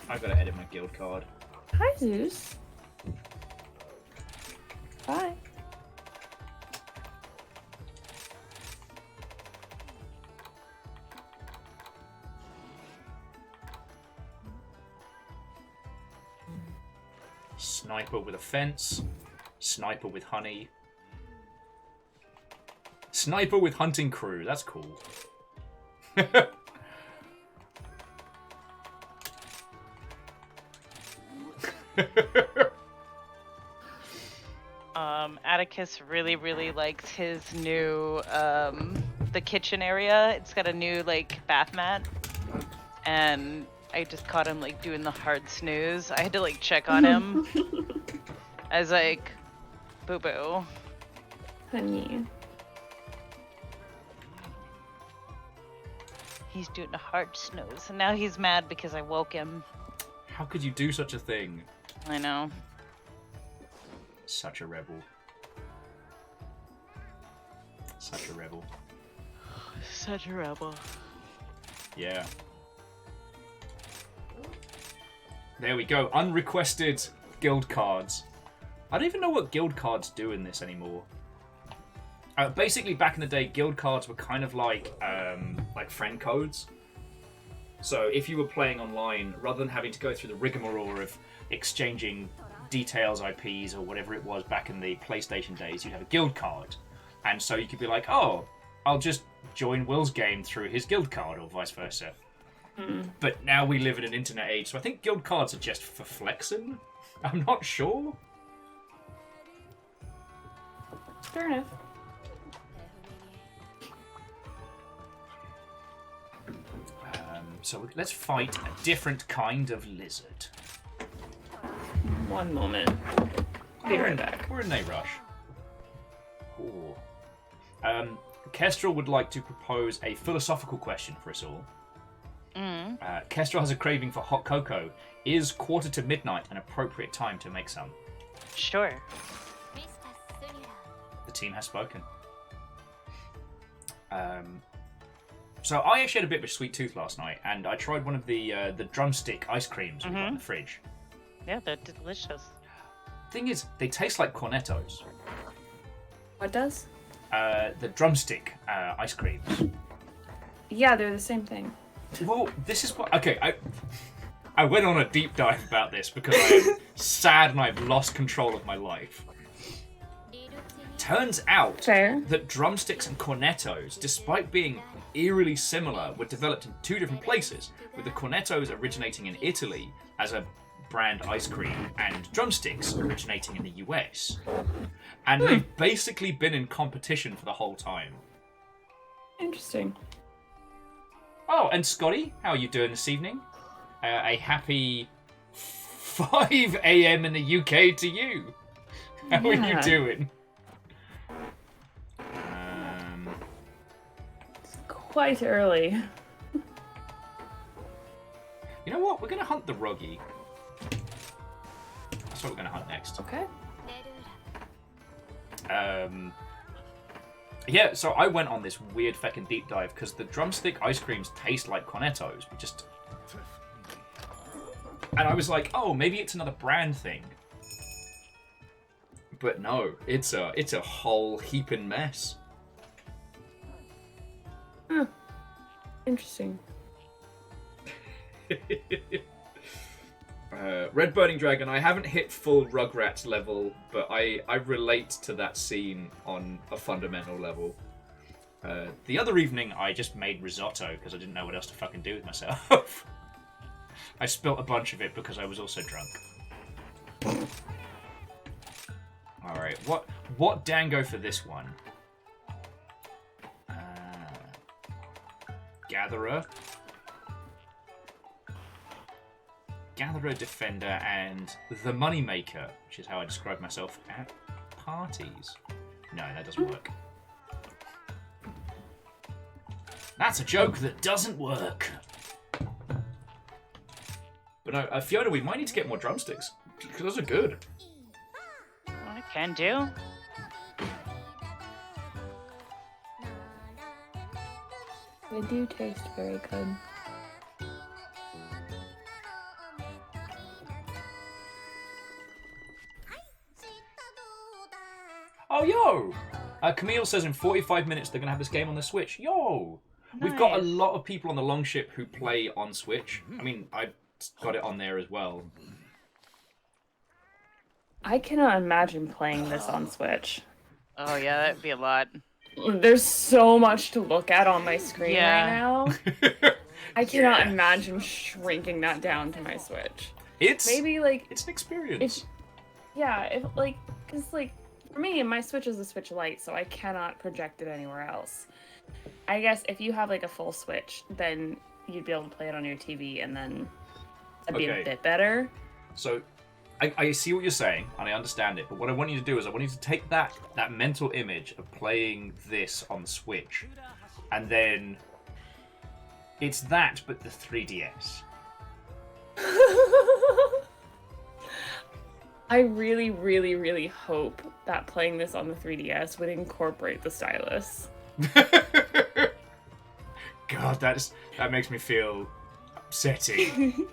I've got to edit my guild card. Hi, Zeus. Bye. Sniper with a fence. Sniper with honey. Sniper with hunting crew. That's cool. Atticus really, really likes his new, the kitchen area. It's got a new, like, bath mat. And I just caught him, like, doing the hard snooze. I had to, like, check on him. I was like, boo-boo. Honey. He's doing a hard snooze. And now he's mad because I woke him. How could you do such a thing? I know. Such a rebel. Such a rebel. Such a rebel. Yeah. There we go. Unrequested guild cards. I don't even know what guild cards do in this anymore. Basically, back in the day, guild cards were kind of like friend codes. So if you were playing online, rather than having to go through the rigmarole of exchanging details, IPs, or whatever it was back in the PlayStation days, you'd have a guild card. And so you could be like, oh, I'll just join Will's game through his guild card, or vice versa. But now we live in an internet age, so I think guild cards are just for flexing. I'm not sure. Fair enough. So let's fight a different kind of lizard. One moment. Be right back. We're in a rush. Ooh. Kestrel would like to propose a philosophical question for us all. Kestrel has a craving for hot cocoa. Is 1:45 an appropriate time to make some? Sure. The team has spoken. So I actually had a bit of a sweet tooth last night, and I tried one of the drumstick ice creams we got in the fridge. Yeah, they're delicious. Thing is, they taste like cornettos. What does? The drumstick ice creams. Yeah, they're the same thing. Well, this is what... Okay, I went on a deep dive about this because I am sad and I've lost control of my life. Turns out Fair. that drumsticks and cornettos, despite being eerily similar, were developed in two different places, with the cornettos originating in Italy as a brand ice cream and drumsticks originating in the US. And they've basically been in competition for the whole time. Interesting. Oh, and Scotty, how are you doing this evening? A happy 5 a.m. in the UK to you. How are you doing? It's quite early. You know what? We're going to hunt the Ruggy. That's what we're going to hunt next. Okay. Yeah, so I went on this weird feckin' deep dive because the drumstick ice creams taste like cornettos, but just... And I was like, oh, maybe it's another brand thing. But no, it's a whole heaping mess. Interesting. Red Burning Dragon, I haven't hit full Rugrats level, but I relate to that scene on a fundamental level. The other evening, I just made risotto because I didn't know what else to fucking do with myself. I spilt a bunch of it because I was also drunk. Alright, what dango for this one? Gatherer. Gatherer, Defender, and the Moneymaker, which is how I describe myself at parties. No, that doesn't work. That's a joke that doesn't work. But no, Fiona, we might need to get more drumsticks, because those are good. I can do. They do taste very good. Oh, yo! Camille says in 45 minutes they're going to have this game on the Switch. Yo! We've got a Nice. lot of people on the Longship who play on Switch. I mean, I got it on there as well. I cannot imagine playing this on Switch. Oh yeah, that'd be a lot. There's so much to look at on my screen Yeah. right now. I cannot imagine shrinking that down to my Switch. It's Maybe like it's an experience. if like, cause like for me, my Switch is a Switch Lite, so I cannot project it anywhere else. I guess if you have like a full Switch, then you'd be able to play it on your TV, and then it'd be Okay. a bit better. So, I see what you're saying, and I understand it, but what I want you to do is I want you to take that mental image of playing this on the Switch, and then it's that, but the 3DS. I really, really, really hope that playing this on the 3DS would incorporate the stylus. God, that makes me feel upsetting.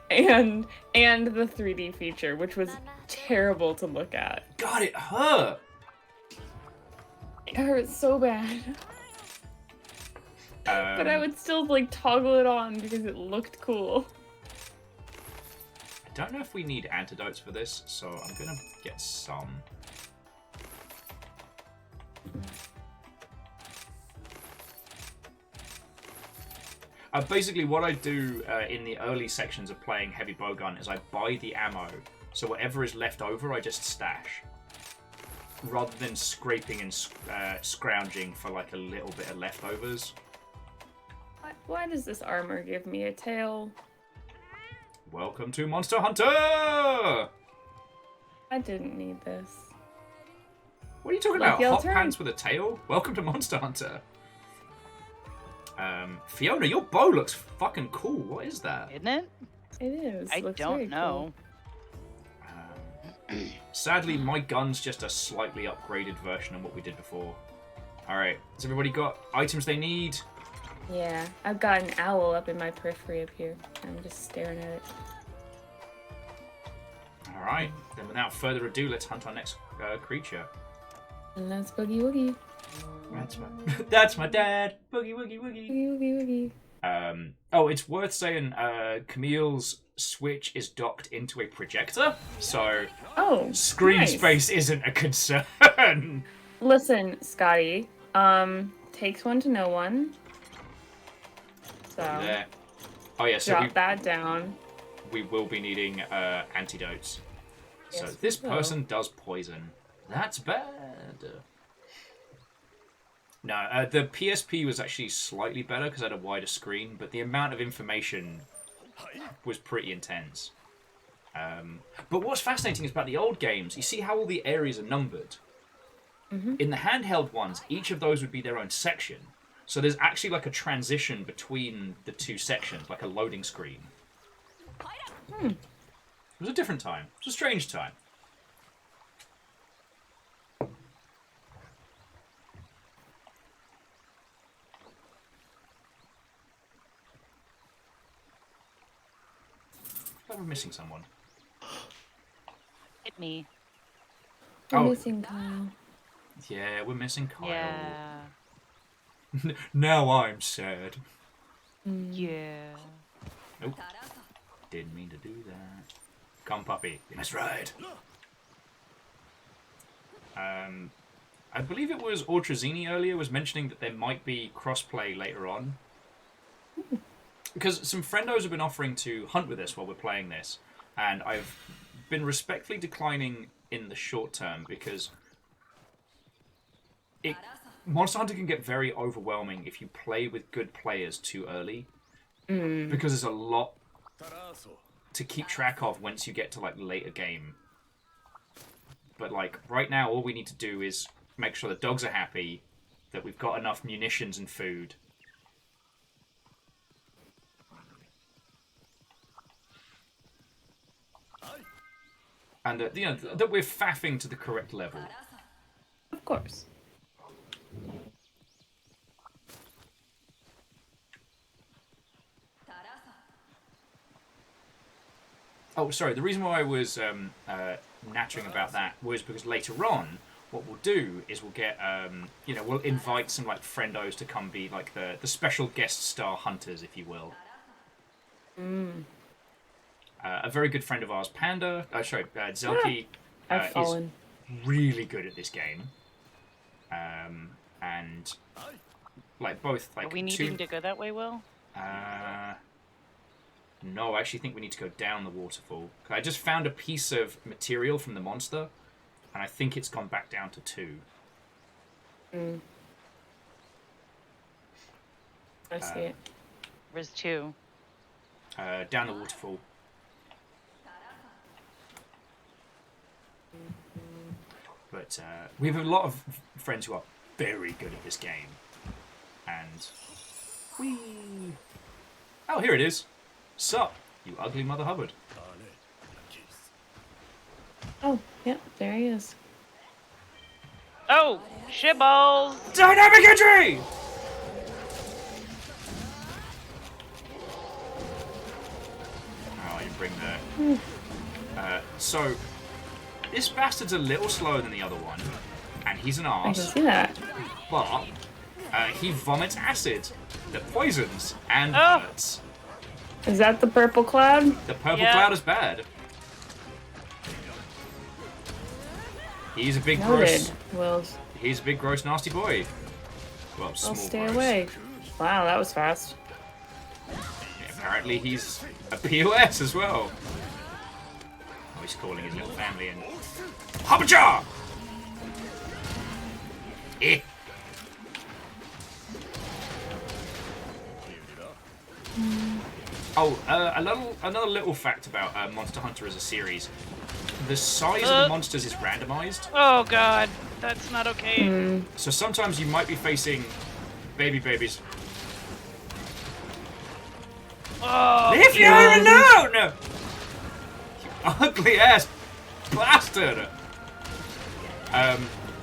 And the 3D feature, which was terrible to look at. God, it hurt. It hurt so bad. But I would still like toggle it on because it looked cool. I don't know if we need antidotes for this, so I'm gonna get some. Basically, what I do in the early sections of playing heavy bowgun is I buy the ammo, so whatever is left over, I just stash, rather than scraping and scrounging for like a little bit of leftovers. Why does this armor give me a tail? Welcome to Monster Hunter! I didn't need this. What are you talking Like about? your Hot turn. pants with a tail? Welcome to Monster Hunter. Fiona, your bow looks fucking cool. What is that? Isn't it? It is. I Looks don't very know. Sadly, my gun's just a slightly upgraded version of what we did before. Alright, has everybody got items they need? Cool. Yeah, I've got an owl up in my periphery up here. I'm just staring at it. Alright, then without further ado, let's hunt our next creature. And let's boogie woogie. That's my dad! Boogie woogie woogie! Woogie woogie woogie. Oh, it's worth saying Camille's Switch is docked into a projector, so Oh, screen nice. space isn't a concern. Listen, Skadi. Takes one to know one. So There. Oh yeah, so drop that down. we will be needing antidotes. So Yes, this we will. person does poison. That's bad. No, the PSP was actually slightly better because it had a wider screen, but the amount of information was pretty intense. But what's fascinating is about the old games, you see how all the areas are numbered? In the handheld ones, each of those would be their own section. So there's actually like a transition between the two sections, like a loading screen. It was a different time. It was a strange time. I feel like we're missing someone. Hit me. We're Oh. missing Kyle. Yeah, we're missing Kyle. Yeah. Now I'm sad. Yeah. Nope. Didn't mean to do that. Come, puppy. You must ride. I believe it was Ortrazini earlier was mentioning that there might be crossplay later on. Because some friendos have been offering to hunt with us while we're playing this, and I've been respectfully declining in the short term because Monster Hunter can get very overwhelming if you play with good players too early. Because there's a lot to keep track of once you get to like the later game. But like right now, all we need to do is make sure the dogs are happy, that we've got enough munitions and food. And you know, that we're faffing to the correct level. Of course. Oh, sorry. The reason why I was nattering about that was because later on, what we'll do is we'll get, you know, we'll invite some like friendos to come be like the special guest star hunters, if you will. A very good friend of ours, Panda, Zelki, I've is fallen. really good at this game. And like both like Are we needing to go that way, Will? No, I actually think we need to go down the waterfall. I just found a piece of material from the monster, and I think it's gone back down to 2. I see it. Where's 2? Down the waterfall. But we have a lot of friends who are very good at this game. And... Whee! Oh, here it is. Sup, you ugly Mother Hubbard. Oh, yeah, there he is. Oh, shitballs! Dynamic entry! Oh, you bring the... so, this bastard's a little slower than the other one, and he's an I can arse, see that. but he vomits acid that poisons and Oh. hurts. Is that the purple cloud? The purple Yeah. cloud is bad. He's a big gross... Noted, Wills. He's a big gross nasty boy. Well, small I'll stay gross. away. Wow, that was fast. Apparently he's a POS as well. Oh, he's calling his little family in. Hoppajaw! Eh. Oh, another little fact about Monster Hunter as a series. The size of the monsters is randomized. Oh god, that's not okay. So sometimes you might be facing babies. Oh, Leave you alone! You ugly ass bastard!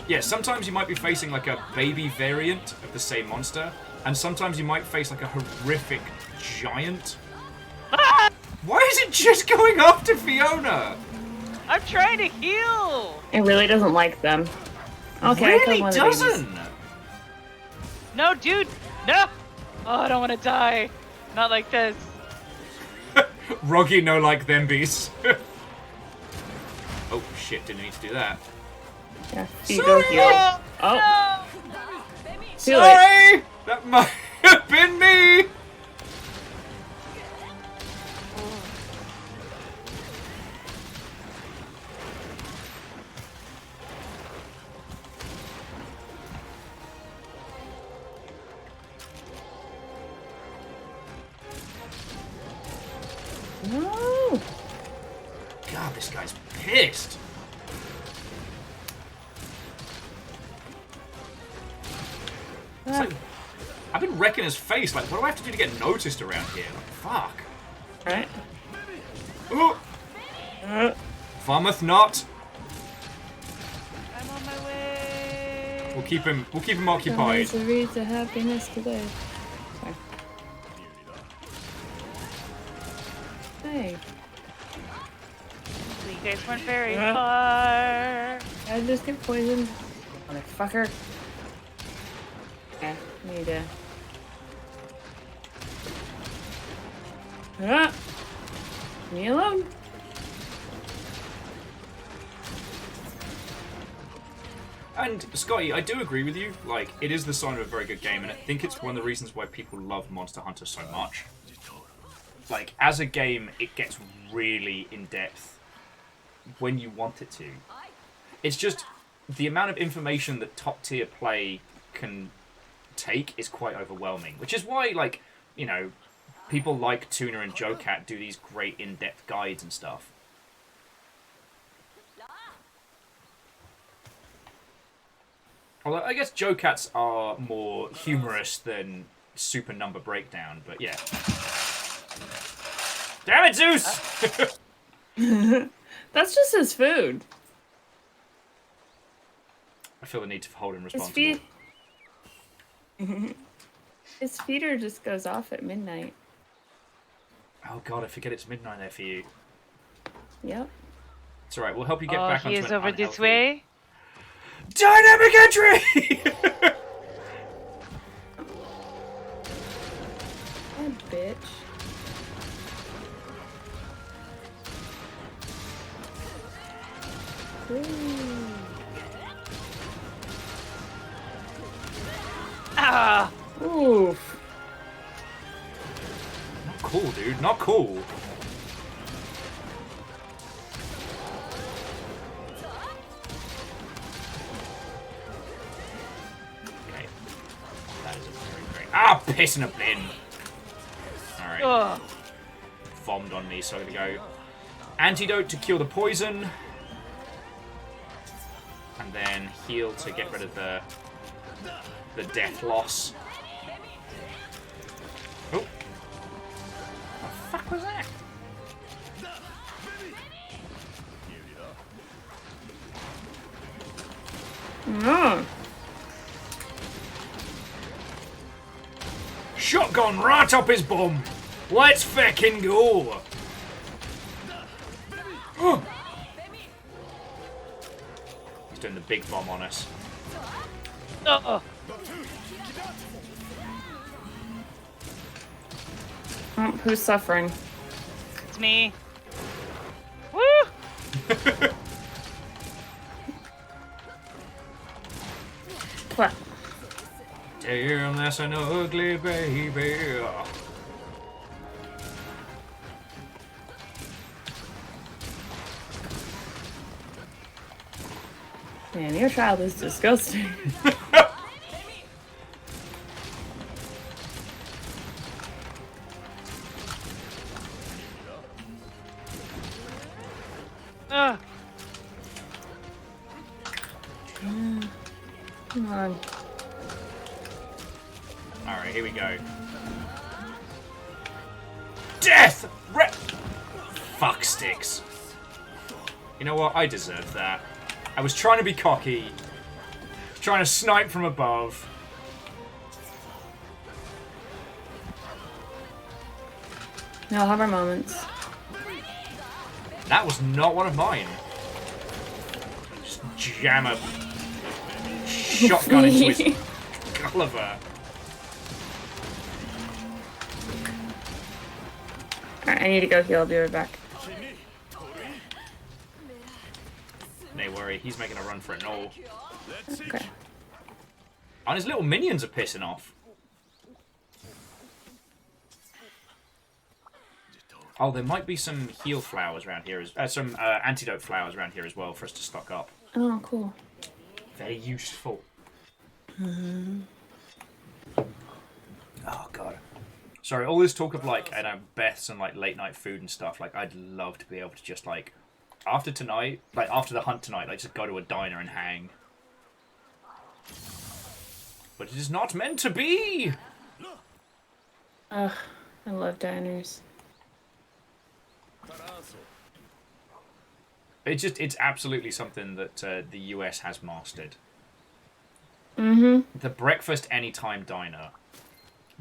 Yeah, sometimes you might be facing like a baby variant of the same monster, and sometimes you might face like a horrific giant. Why is it just going after Fiona? I'm trying to heal! It really doesn't like them. Okay, I really killed one of the babies. doesn't. No, dude! No! Oh, I don't want to die. Not like this. Roggy no like them beasts. Oh shit! Didn't need to do that. Yeah, you go heal. Oh! Oh, No! too late. Sorry, that might have been me. No. God, this guy's pissed. It's like, I've been wrecking his face. Like, what do I have to do to get noticed around here? Like, fuck. Right. Oh, vomith not. I'm on my way. We'll keep him occupied. There's a reason to happiness today. Sorry. Hey, You guys went very Yeah. far. I just get poisoned. Motherfucker. Okay, need to. me alone. And Scotty, I do agree with you. Like, it is the sign of a very good game, and I think it's one of the reasons why people love Monster Hunter so much. Like, as a game, it gets really in depth when you want it to. It's just the amount of information that top tier play can take is quite overwhelming, which is why, like, you know, people like Tuna and JoeCat do these great in-depth guides and stuff. Although I guess JoeCats are more humorous than Super Number Breakdown, but yeah. Damn it, Zeus! That's just his food. I feel the need to hold him His responsible. His feeder just goes off at midnight. Oh god, I forget it's midnight there for you. Yep. It's alright, we'll help you get Oh, back he onto is an over this unhealthy- way. Dynamic entry! That bitch. Ah! Oof. Not cool, dude, not cool. Okay. That is a very great. Ah, piss in a bin! Alright. Ugh. Vommed on me, so I'm gonna go. Antidote to cure the poison. And then heal to get rid of the death loss. Oh. What the fuck was that? Mm. Shotgun right up his bum. Let's feckin' go. Oh. He's doing the big bomb on us. Uh-oh. Who's suffering? It's me. Woo! What? Damn, that's an ugly baby. Man, your child is disgusting. Ugh. Come on. Alright, here we go. Death! Fuck sticks. You know what? I deserve that. I was trying to be cocky. Trying to snipe from above. We all have our moments. That was not one of mine. Just jam a shotgun into his Gulliver. Alright, I need to go heal. I'll be right back. No worry, he's making a run for it all. Okay. And his little minions are pissing off. Oh, there might be some heal flowers around here, some antidote flowers around here as well for us to stock up. Oh, cool. Very useful. Oh god. Sorry, all this talk of like, I know, Beths and like late night food and stuff. Like, I'd love to be able to just like, after tonight, like after the hunt tonight, like just go to a diner and hang. But it is not meant to be. Ugh, I love diners. It's absolutely something that the US has mastered. Mm-hmm. The breakfast anytime diner.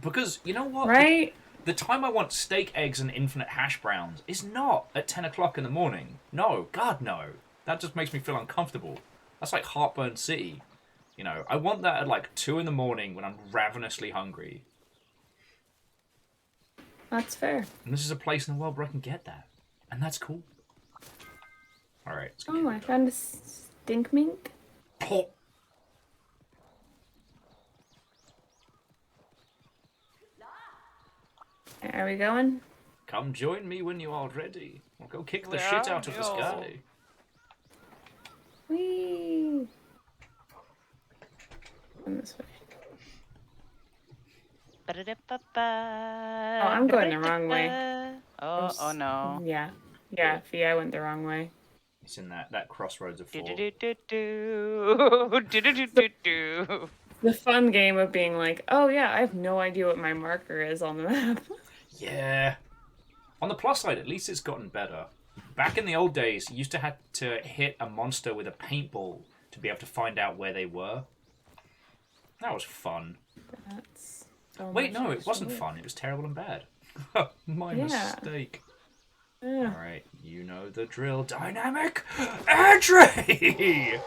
Because, you know what? Right? The time I want steak, eggs, and infinite hash browns is not at 10 o'clock in the morning. No, God, no. That just makes me feel uncomfortable. That's like Heartburn City. You know, I want that at like 2 in the morning when I'm ravenously hungry. That's fair. And this is a place in the world where I can get that. And that's cool. Alright, let's go. Oh, I found a stink mink. Are we going? Come join me when you are ready. We'll go kick the Where shit are out of the you? Skadi. Whee! Going this way. Ba-da-da-ba-ba. Oh, I'm going the wrong way. Oh no. Yeah. Yeah, Fee, I went the wrong way. It's in that crossroads of four. Do-do-do-do-do. Do-do-do-do-do. The fun game of being like, oh yeah, I have no idea what my marker is on the map. Yeah. On the plus side, at least it's gotten better. Back in the old days, you used to have to hit a monster with a paintball to be able to find out where they were. That was fun. That's so Wait, much no, it wasn't extra fun. It was terrible and bad. My Yeah. mistake. work. Yeah. Alright, you know the drill. Dynamic entry!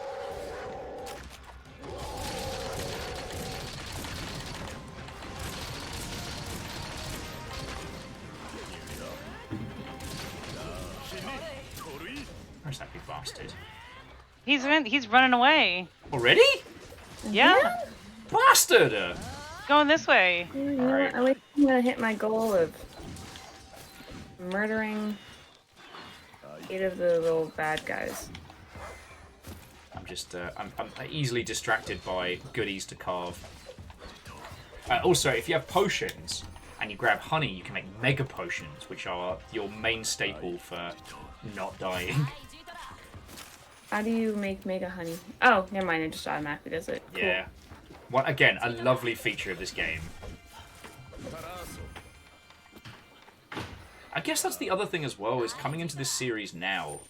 Where's that big bastard? He's running away. Already? Yeah. Bastard! Going this way. You know Alright. what? I think I'm gonna hit my goal of murdering 8 of the little bad guys. I'm just, I'm easily distracted by goodies to carve. Also, if you have potions and you grab honey, you can make mega potions, which are your main staple for not dying. How do you make mega honey? Oh, never mind. It just automatically does it. Cool. Yeah. What again? A lovely feature of this game. I guess that's the other thing as well, is coming into this series now,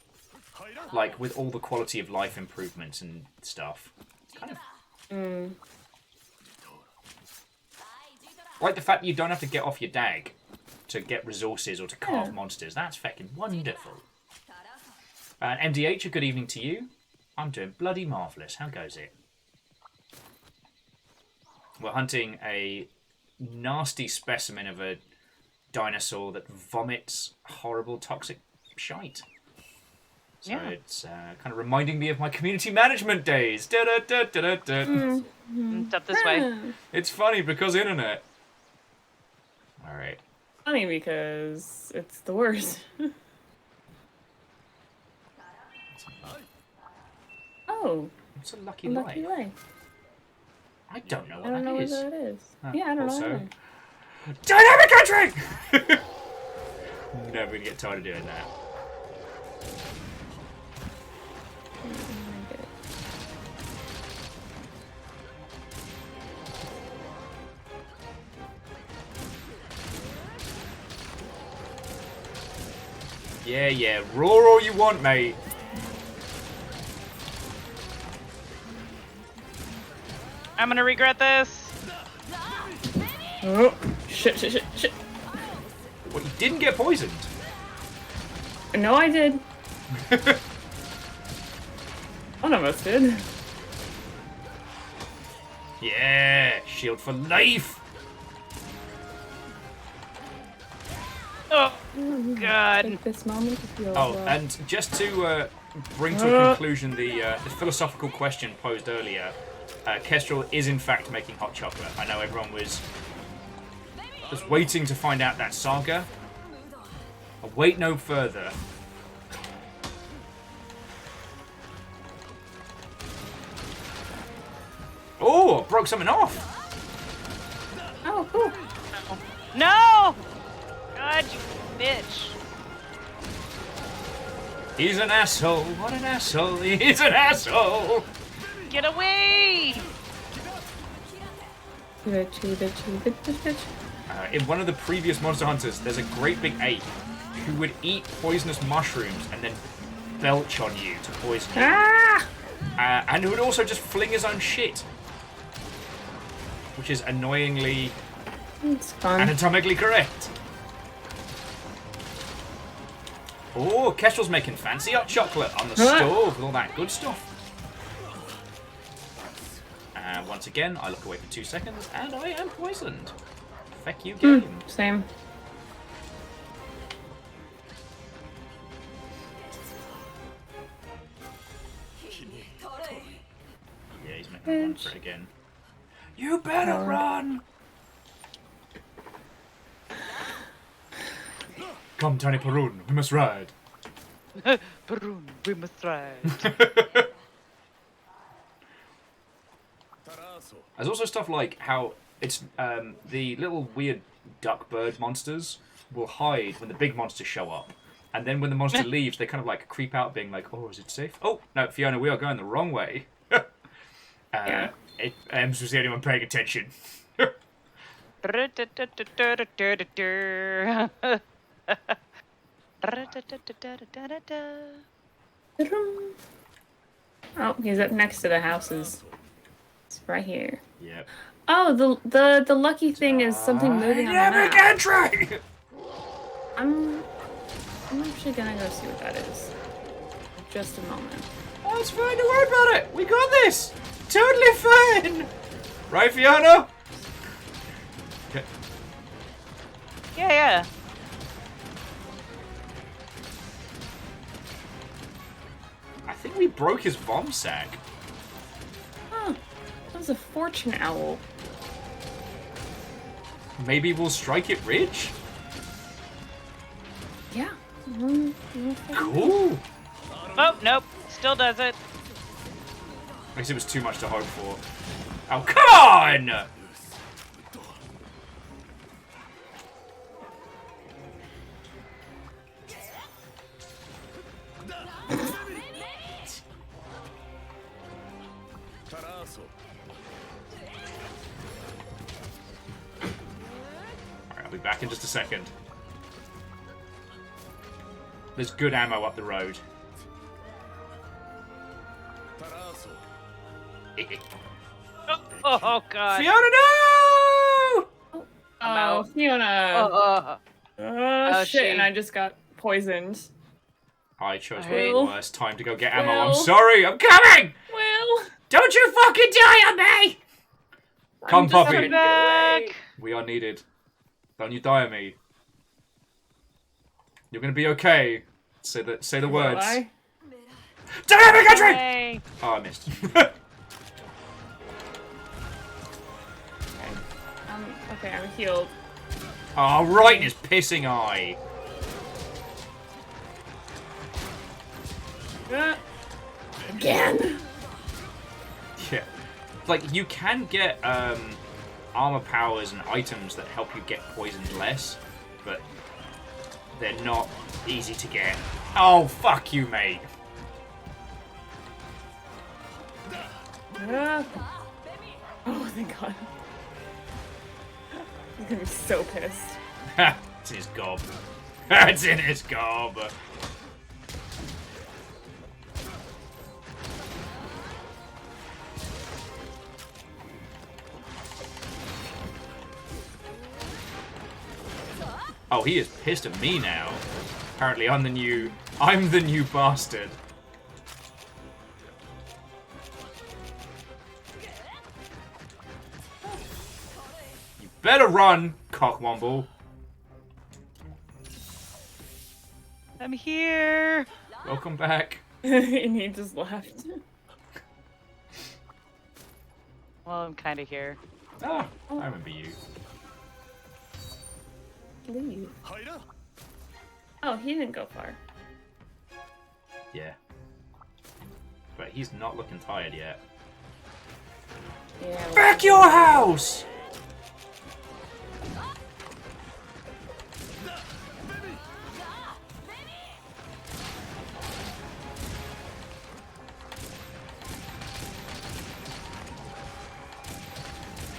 like with all the quality of life improvements and stuff. Kind of. Like the fact that you don't have to get off your dag to get resources or to carve monsters. That's fucking wonderful. MDH, a good evening to you. I'm doing bloody marvellous. How goes it? We're hunting a nasty specimen of a dinosaur that vomits horrible toxic shite. So Yeah. it's kind of reminding me of my community management days. Da-da-da-da-da-da. It's up this way. It's funny because internet. Alright. Funny because it's the worst. Oh, What's a lucky lucky life? life. I don't know I what don't know that what is. that is. Ah, Yeah, I don't also- know either. Dynamic country! Never gonna get tired of doing that. I get it. Yeah, yeah. Roar all you want, mate. I'm gonna regret this. Oh, shit, shit, shit, shit. What, you didn't get poisoned? No, I did. One of us did. Yeah, shield for life. Oh, God. Take this moment to feel Oh, well. and just to bring to a conclusion the philosophical question posed earlier, Kestrel is in fact making hot chocolate. I know everyone was waiting to find out that saga. I'll wait no further. Oh, broke something off. Oh, cool. No! God, you bitch. He's an asshole. What an asshole. He's an asshole. Get away! In one of the previous Monster Hunters, there's a great big ape who would eat poisonous mushrooms and then belch on you to poison you. Ah! And who would also just fling his own shit. Which is annoyingly It's fun. anatomically correct. Oh, Kestrel's making fancy hot chocolate on the stove with all that good stuff. And once again, I look away for 2 seconds and I am poisoned. Feck you, game. Same. Run for it again. You better run! Come, Tiny Parun, we must ride. Barun, we must ride. There's also stuff like how it's the little weird duck bird monsters will hide when the big monsters show up. And then when the monster leaves, they kind of like creep out being like, oh, is it safe? Oh, no, Fiona, we are going the wrong way. Yeah. Ems was the only one paying attention. Oh, he's up next to the houses. It's right here. Yep. Oh, the lucky thing is something moving on the map. Entry! I'm actually gonna go see what that is. Just a moment. Oh, it's fine, don't worry about it. We got this. Totally fine. Right, Fiona? Okay. Yeah. I think we broke his bomb sack. Huh. That was a fortune owl. Maybe we'll strike it rich? Yeah. Cool. Oh, nope. Still does it. I guess it was too much to hope for. Oh, come on! Alright, I'll be back in just a second. There's good ammo up the road. Oh god. Fiona, no! I'm Oh, out. Fiona. Oh, shit, she- and I just got poisoned. I chose the Will? worst time to go get ammo. I'm Will? sorry, I'm coming! Well, Don't you fucking die on me! Come, I'm just Puppy. trying to get away. Back. We are needed. Don't you die on me. You're gonna be okay. Say the Will words. I? Dynamic entry! Hey. Oh, I missed. Okay, I'm healed. Oh, right in his pissing eye. Again. Yeah. Like, you can get armor powers and items that help you get poisoned less, but they're not easy to get. Oh, fuck you, mate. Oh, thank God. He's gonna be so pissed. It's in his gob. It's in his gob. Oh, he is pissed at me now. Apparently I'm the new bastard. You better run, cockwomble. I'm here. Welcome back. And he just left. Well, I'm kind of here. Ah, I remember you. Leave. Oh, he didn't go far. Yeah. But he's not looking tired yet. Yeah. Back your house!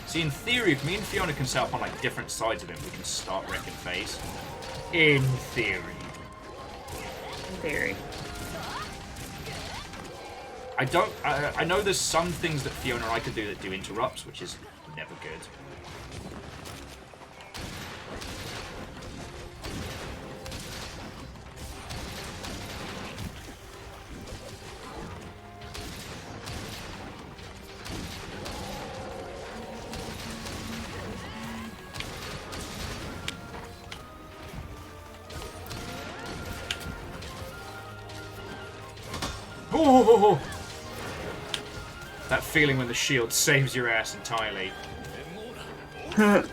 See, in theory, if me and Fiona can set up on like different sides of him, we can start wrecking face. In theory. In theory. I know there's some things that Fiona and I could do that do interrupts, which is never good. Oh! That feeling when the shield saves your ass entirely. Oh,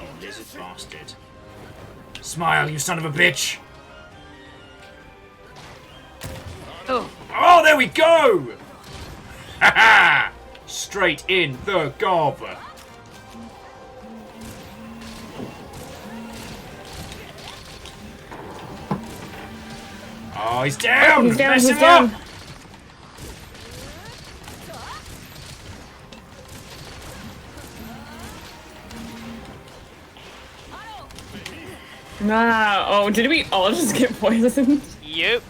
you lizard bastard. Smile, you son of a bitch! Oh. Oh, there we go! Ha-ha! Straight in the gob. Oh, he's down! He's down, Mess he's him down. up! Nah. Oh, did we all just get poisoned? Yep.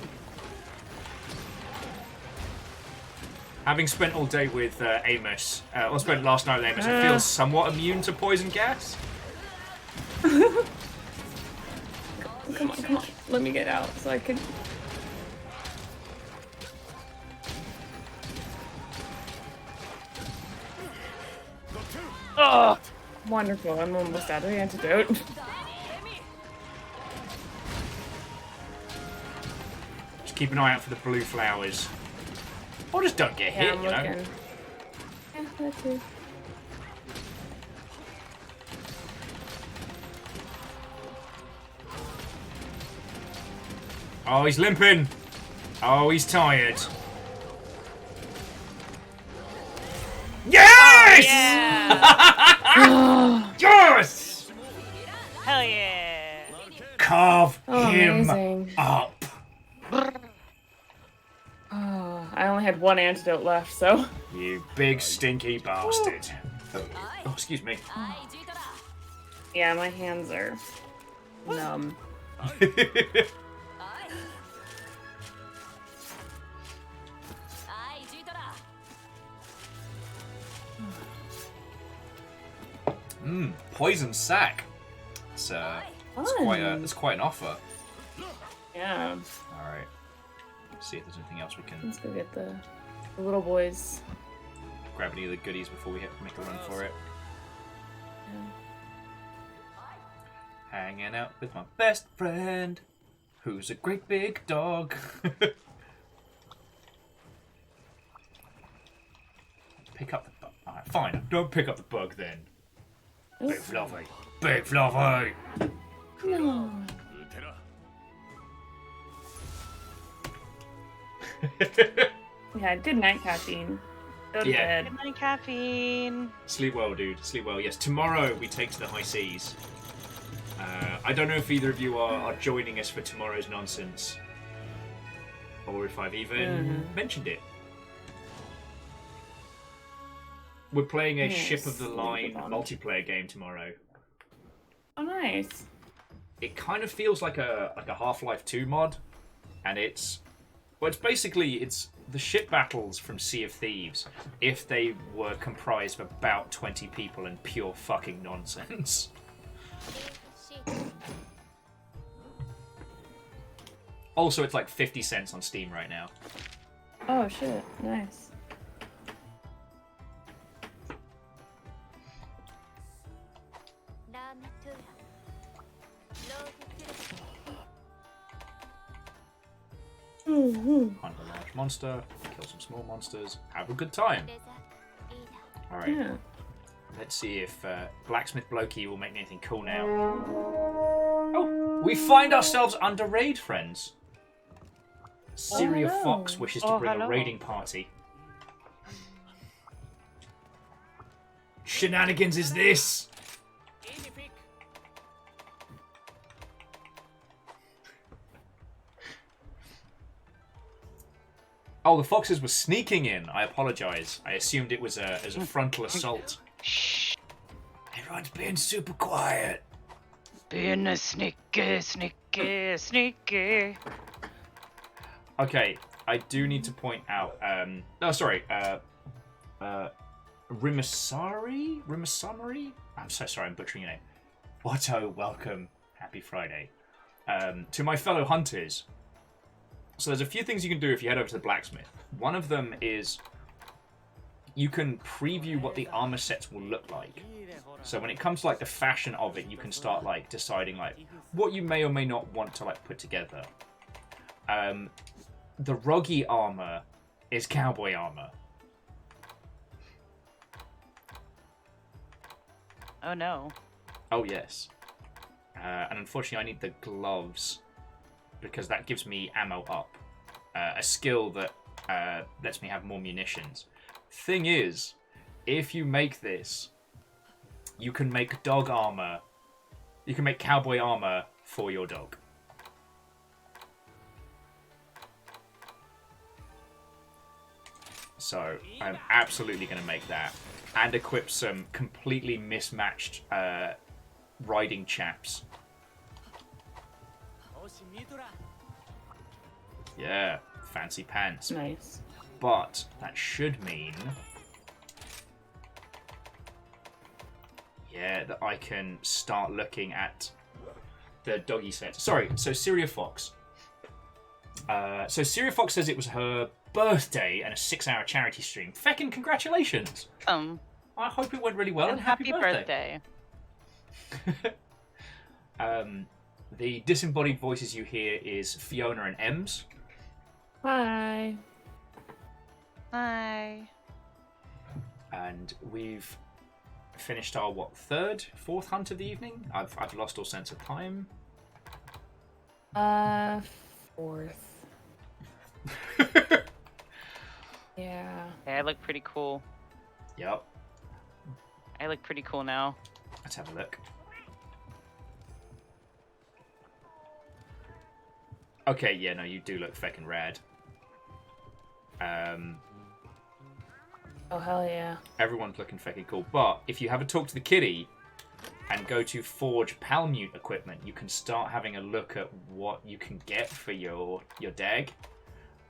Having spent all day with Amos, or spent last night with Amos, I feel somewhat immune to poison gas. Come on. Let me get out so I can. Oh. Wonderful. I'm almost out of the antidote. Just keep an eye out for the blue flowers. Or just don't get hit, Yeah, I'm you know? looking. Yeah, that too. Oh, he's limping. Oh, he's tired. Yes! Yeah. Yes! Hell yeah. Carve Oh, him amazing. up. Oh, I only had one antidote left, so. You big stinky bastard. Oh, excuse me. Yeah, my hands are numb. Poison sack. It's quite an offer. Yeah. All right. Let's see if there's anything else we can Let's go get the little boys. grab any of the goodies before we make a run for it. Hanging out with my best friend, who's a great big dog. Pick up the bug. Alright, fine. Don't pick up the bug then. Big fluffy. Big fluffy! No. Yeah, good night, caffeine. Go to Yeah. bed. Good night, caffeine. Sleep well, dude. Sleep well. Yes, tomorrow we take to the high seas. I don't know if either of you are joining us for tomorrow's nonsense. Or if I've even mentioned it. We're playing a Yes, Ship of the Line on. multiplayer game tomorrow. Oh, nice. It kind of feels like a Half-Life 2 mod. And it's basically the ship battles from Sea of Thieves if they were comprised of about 20 people and pure fucking nonsense. Also, it's like 50 cents on Steam right now. Oh, shit. Nice. Hunt a large monster, kill some small monsters, have a good time. Alright, Yeah. let's see if Blacksmith Blokey will make me anything cool now. Oh, we find ourselves under raid, friends. Syria hello. Fox wishes to Oh, bring hello. a raiding party. Shenanigans is this? Oh, the foxes were sneaking in. I apologise. I assumed it was as a frontal assault. Shh. Everyone's being super quiet. Being a sneaky. Okay, I do need to point out. Rimasari? I'm so sorry, I'm butchering your name. Watto, welcome. Happy Friday. To my fellow hunters. So there's a few things you can do if you head over to the blacksmith. One of them is you can preview what the armor sets will look like. So when it comes to like the fashion of it, you can start like deciding like what you may or may not want to like put together. The ruggy armor is cowboy armor. Oh no. Oh yes. And unfortunately I need the gloves because that gives me ammo up. A skill that lets me have more munitions. Thing is, if you make this, you can make dog armor. You can make cowboy armor for your dog. So I'm absolutely going to make that. And equip some completely mismatched riding chaps. Yeah, fancy pants. Nice. But that should mean... yeah, that I can start looking at the doggy set. Sorry, so Syria Fox. Syria Fox says it was her birthday and a 6-hour charity stream. Feckin' congratulations! I hope it went really well and happy birthday. The disembodied voices you hear is Fiona and Ems. Hi. Hi. And we've finished our, fourth hunt of the evening? I've lost all sense of time. Fourth. Yeah. Yeah, I look pretty cool. Yep. I look pretty cool now. Let's have a look. Okay, yeah, no, you do look feckin' rad. Oh, hell yeah. Everyone's looking feckin' cool. But if you have a talk to the kitty and go to Forge Palmute equipment, you can start having a look at what you can get for your dag.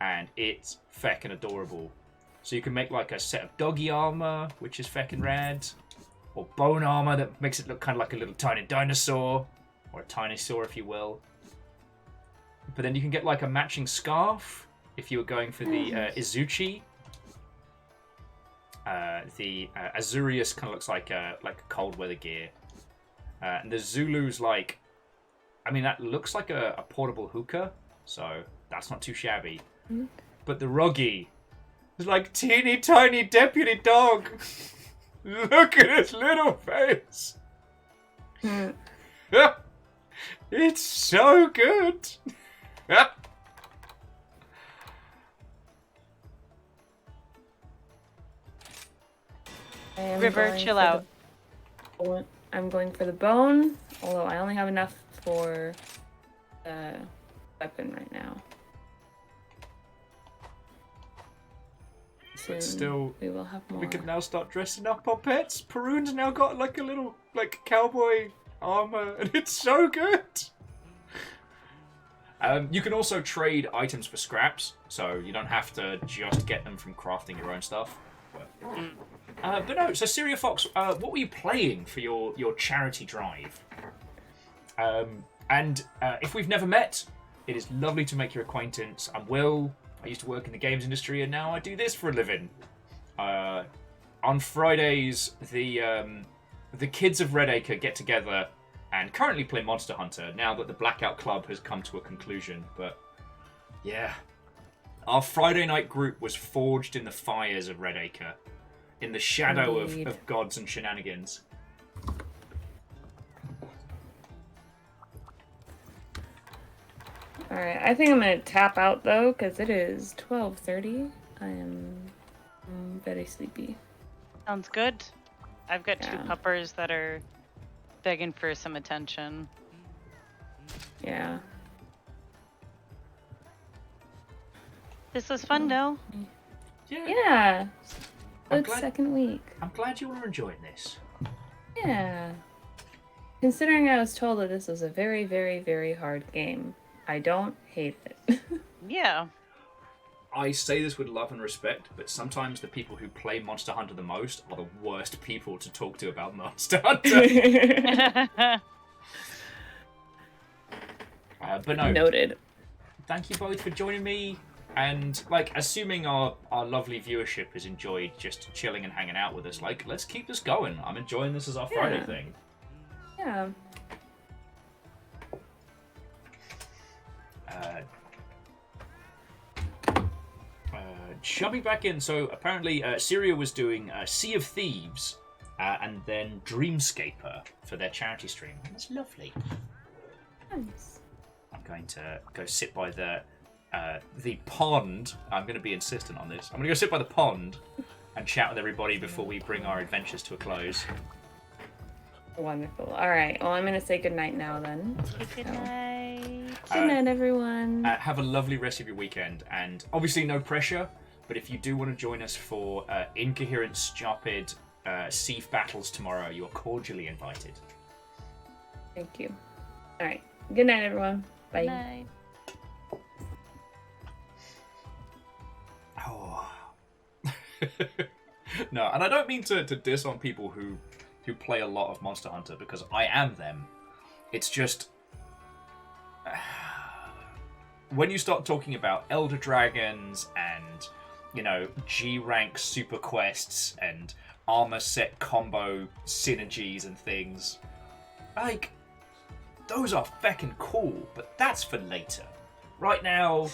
And it's feckin' adorable. So you can make like a set of doggy armor, which is feckin' rad. Or bone armor that makes it look kind of like a little tiny dinosaur. Or a tinosaur, if you will. But then you can get like a matching scarf if you were going for the Izuchi. The Azurius kind of looks like a cold weather gear. And the Zulu's like... I mean, that looks like a portable hookah. So that's not too shabby. Mm-hmm. But the Ruggy is like teeny tiny deputy dog. Look at his little face. It's so good. River, chill out. I'm going for the bone, although I only have enough for the weapon right now. Soon But still, we will have more. we can now start dressing up our pets. Perun's now got like a little cowboy armor, and it's so good. You can also trade items for scraps, so you don't have to just get them from crafting your own stuff. But no, so Syria Fox, what were you playing for your charity drive? And if we've never met, it is lovely to make your acquaintance. I'm Will. I used to work in the games industry, and now I do this for a living. On Fridays, the kids of Redacre get together and currently play Monster Hunter, now that the Blackout Club has come to a conclusion. But, yeah. Our Friday night group was forged in the fires of Redacre, in the shadow of gods and shenanigans. Alright, I think I'm going to tap out, though, because it is 12:30. I am very sleepy. Sounds good. I've got two Yeah. puppers that are begging for some attention. Yeah. This was fun, though. Yeah. Good glad- second week. I'm glad you were enjoying this. Yeah. Considering I was told that this was a very, very, very hard game, I don't hate it. Yeah. I say this with love and respect, but sometimes the people who play Monster Hunter the most are the worst people to talk to about Monster Hunter. But no. Noted. Thank you both for joining me. And like, assuming our lovely viewership has enjoyed just chilling and hanging out with us, like, let's keep this going. I'm enjoying this as our Friday thing. Yeah. Jumping back in, so apparently Syria was doing Sea of Thieves and then Dreamscaper for their charity stream. That's lovely. Nice. I'm going to go sit by the pond. I'm going to be insistent on this. I'm going to go sit by the pond and chat with everybody before we bring our adventures to a close. Wonderful. All right. Well, I'm going to say goodnight now then. Good night. Good night, everyone. Have a lovely rest of your weekend, and obviously no pressure, but if you do want to join us for Incoherent Stupid Sieve battles tomorrow, you are cordially invited. Thank you. All right. Good night, everyone. Bye. Good night. Oh. No, and I don't mean to diss on people who play a lot of Monster Hunter, because I am them. It's just when you start talking about Elder Dragons and, you know, G-rank super quests and armor set combo synergies and things, like, those are feckin' cool, but that's for later. Right now,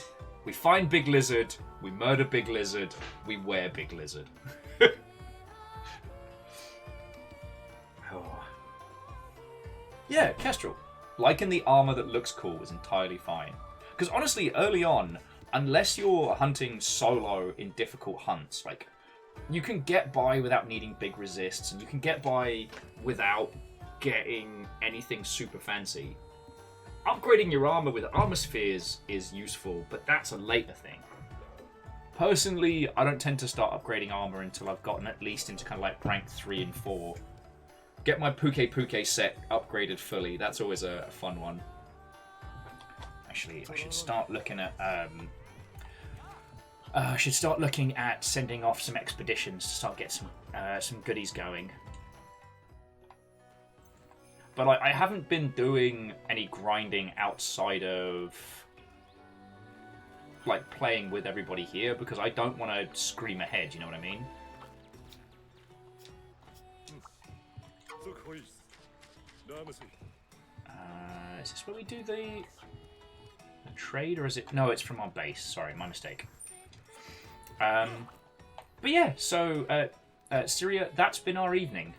we find Big Lizard, we murder Big Lizard, we wear Big Lizard. Oh. Yeah, Kestrel. Liking the armor that looks cool is entirely fine. Because honestly, early on, unless you're hunting solo in difficult hunts, like, you can get by without needing big resists, and you can get by without getting anything super fancy. Upgrading your armor with armor spheres is useful, but that's a later thing. Personally, I don't tend to start upgrading armor until I've gotten at least into kind of like rank 3 and 4. Get my Puke set upgraded fully. That's always a fun one. Actually, I should start looking at sending off some expeditions to start get some goodies going. But I haven't been doing any grinding outside of like playing with everybody here, because I don't want to scream ahead. You know what I mean? Is this where we do the trade, or is it? No, it's from our base. Sorry, my mistake. But yeah, so Syria, that's been our evening.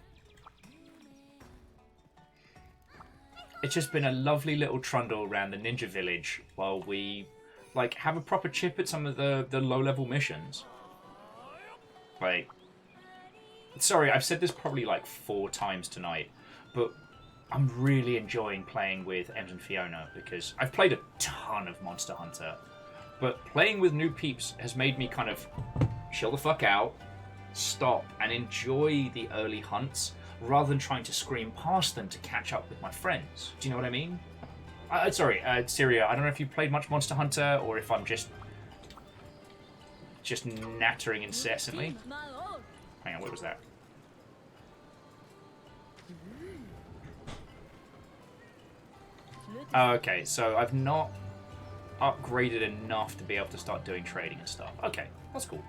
It's just been a lovely little trundle around the ninja village while we like have a proper chip at some of the low-level missions. Like, sorry, I've said this probably like 4 times tonight, but I'm really enjoying playing with Ems and Fiona, because I've played a ton of Monster Hunter, but playing with new peeps has made me kind of chill the fuck out, stop, and enjoy the early hunts rather than trying to scream past them to catch up with my friends. Do you know what I mean? Sorry, Syria, I don't know if you've played much Monster Hunter or if I'm just nattering incessantly. Hang on, what was that? Okay, so I've not upgraded enough to be able to start doing trading and stuff. Okay, that's cool.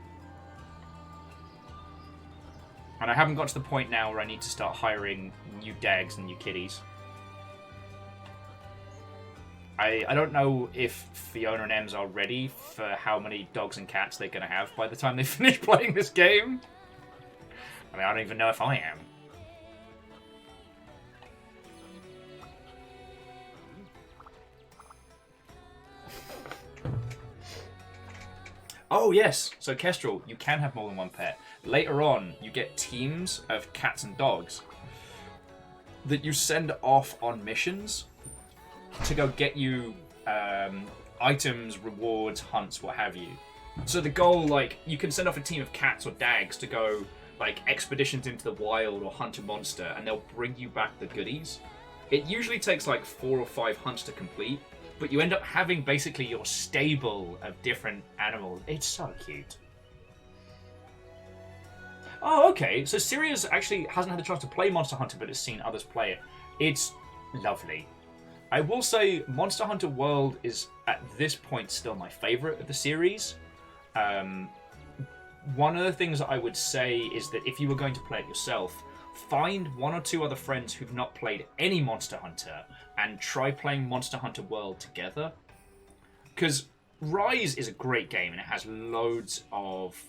And I haven't got to the point now where I need to start hiring new dags and new kitties. I don't know if Fiona and Ems are ready for how many dogs and cats they're going to have by the time they finish playing this game. I mean, I don't even know if I am. Oh, yes. So, Kestrel, you can have more than one pet. Later on, you get teams of cats and dogs that you send off on missions to go get you items, rewards, hunts, what have you. So the goal, like, you can send off a team of cats or dags to go, like, expeditions into the wild or hunt a monster, and they'll bring you back the goodies. It usually takes, like, 4 or 5 hunts to complete, but you end up having basically your stable of different animals. It's so cute. Oh, okay. So Sirius actually hasn't had the chance to play Monster Hunter, but has seen others play it. It's lovely. I will say Monster Hunter World is, at this point, still my favorite of the series. One of the things that I would say is that if you were going to play it yourself, find one or two other friends who've not played any Monster Hunter and try playing Monster Hunter World together. Because Rise is a great game and it has loads of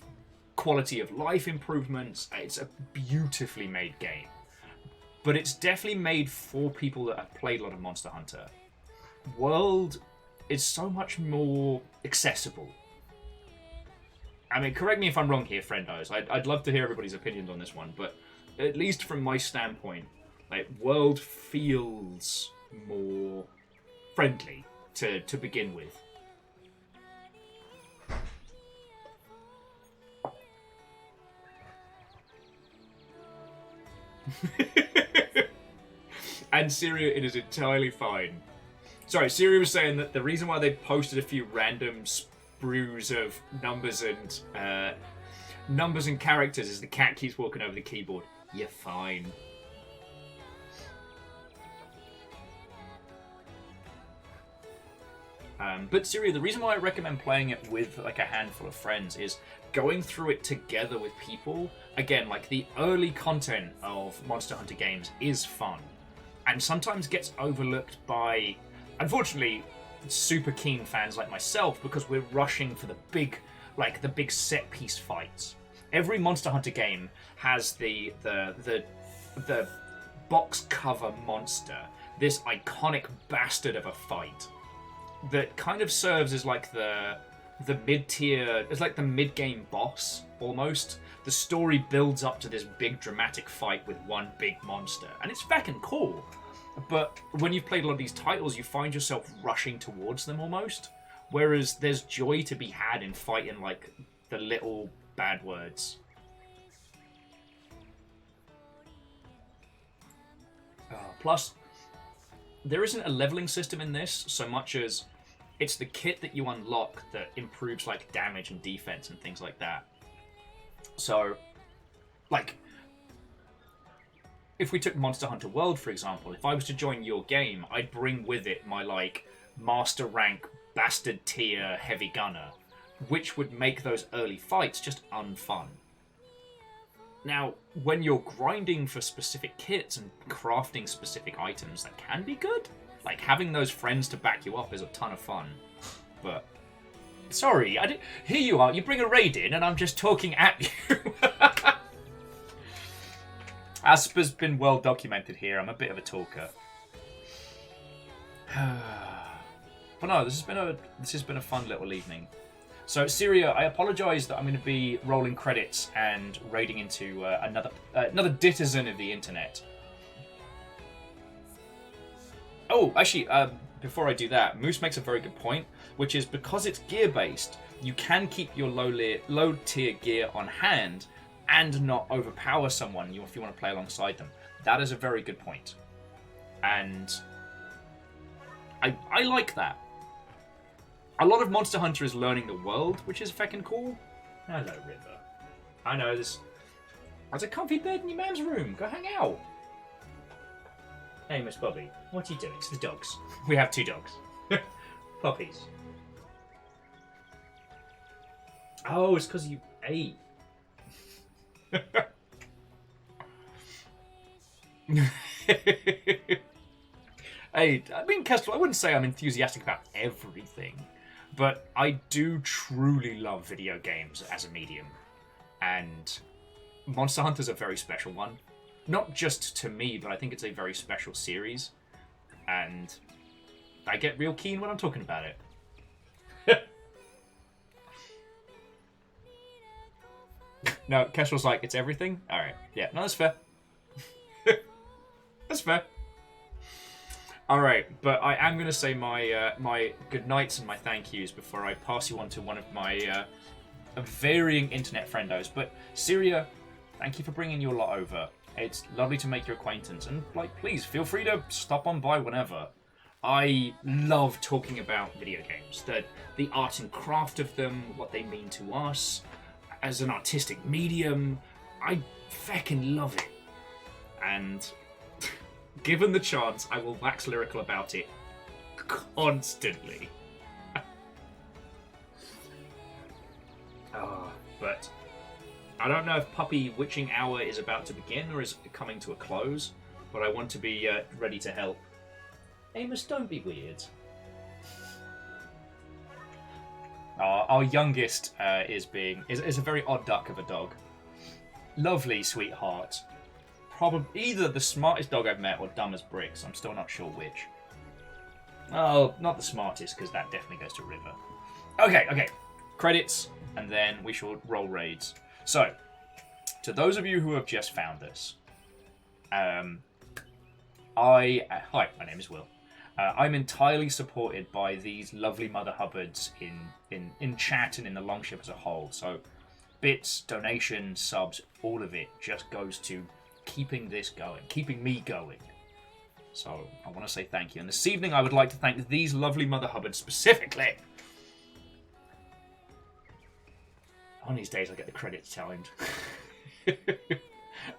quality of life improvements. It's a beautifully made game. But it's definitely made for people that have played a lot of Monster Hunter. World is so much more accessible. I mean, correct me if I'm wrong here, friendos. I'd love to hear everybody's opinions on this one, but at least from my standpoint, like, World feels more friendly to begin with. And Syria, it is entirely fine. Sorry, Syria was saying that the reason why they posted a few random sprues of numbers and characters is the cat keeps walking over the keyboard. You're fine. But Syria, the reason why I recommend playing it with like a handful of friends is going through it together with people. Again, like, the early content of Monster Hunter games is fun, and sometimes gets overlooked by, unfortunately, super keen fans like myself, because we're rushing for the big set piece fights. Every Monster Hunter game has the box cover monster, this iconic bastard of a fight that kind of serves as like the mid-tier, it's like the mid-game boss almost. The story builds up to this big dramatic fight with one big monster, and it's fucking cool. But when you've played a lot of these titles, you find yourself rushing towards them almost, whereas there's joy to be had in fighting like the little bad words. Plus, there isn't a leveling system in this so much as it's the kit that you unlock that improves like damage and defense and things like that. So, like, if we took Monster Hunter World, for example, if I was to join your game, I'd bring with it my, like, master rank, bastard tier heavy gunner, which would make those early fights just unfun. Now, when you're grinding for specific kits and crafting specific items, that can be good. Like, having those friends to back you up is a ton of fun. But, sorry, here you are, you bring a raid in and I'm just talking at you. Asper's been well documented here, I'm a bit of a talker. But no, this has been a fun little evening. So, Syria, I apologise that I'm going to be rolling credits and raiding into another ditizen of the internet. Oh, actually, before I do that, Moose makes a very good point, which is because it's gear-based, you can keep your low-tier gear on hand and not overpower someone if you want to play alongside them. That is a very good point. And I like that. A lot of Monster Hunter is learning the world, which is fucking cool. Hello, River. I know, there's a comfy bed in your man's room. Go hang out. Hey, Miss Bobby, what are you doing? It's the dogs. We have 2 dogs. Puppies. Oh, it's because you ate. Hey, I mean, Kestrel, I wouldn't say I'm enthusiastic about everything, but I do truly love video games as a medium. And Monster Hunter's a very special one. Not just to me, but I think it's a very special series. And I get real keen when I'm talking about it. No, Kestrel's like, it's everything? Alright, yeah, no, that's fair. That's fair. Alright, but I am going to say my my good nights and my thank yous before I pass you on to one of my varying internet friendos. But Syria, thank you for bringing your lot over. It's lovely to make your acquaintance, and like, please feel free to stop on by whenever. I love talking about video games, the art and craft of them, what they mean to us as an artistic medium. I feckin' love it, and given the chance, I will wax lyrical about it constantly. But I don't know if Puppy Witching Hour is about to begin or is coming to a close, but I want to be ready to help. Amos, don't be weird. Our youngest is a very odd duck of a dog. Lovely sweetheart. Probably either the smartest dog I've met or dumb as bricks. I'm still not sure which. Oh, not the smartest, because that definitely goes to River. Okay. Credits, and then we shall roll raids. So, to those of you who have just found this, hi, my name is Will. I'm entirely supported by these lovely Mother Hubbards in chat and in the Longship as a whole. So, bits, donations, subs, all of it just goes to keeping this going, keeping me going. So, I want to say thank you. And this evening, I would like to thank these lovely Mother Hubbards specifically. On these days, I get the credits timed.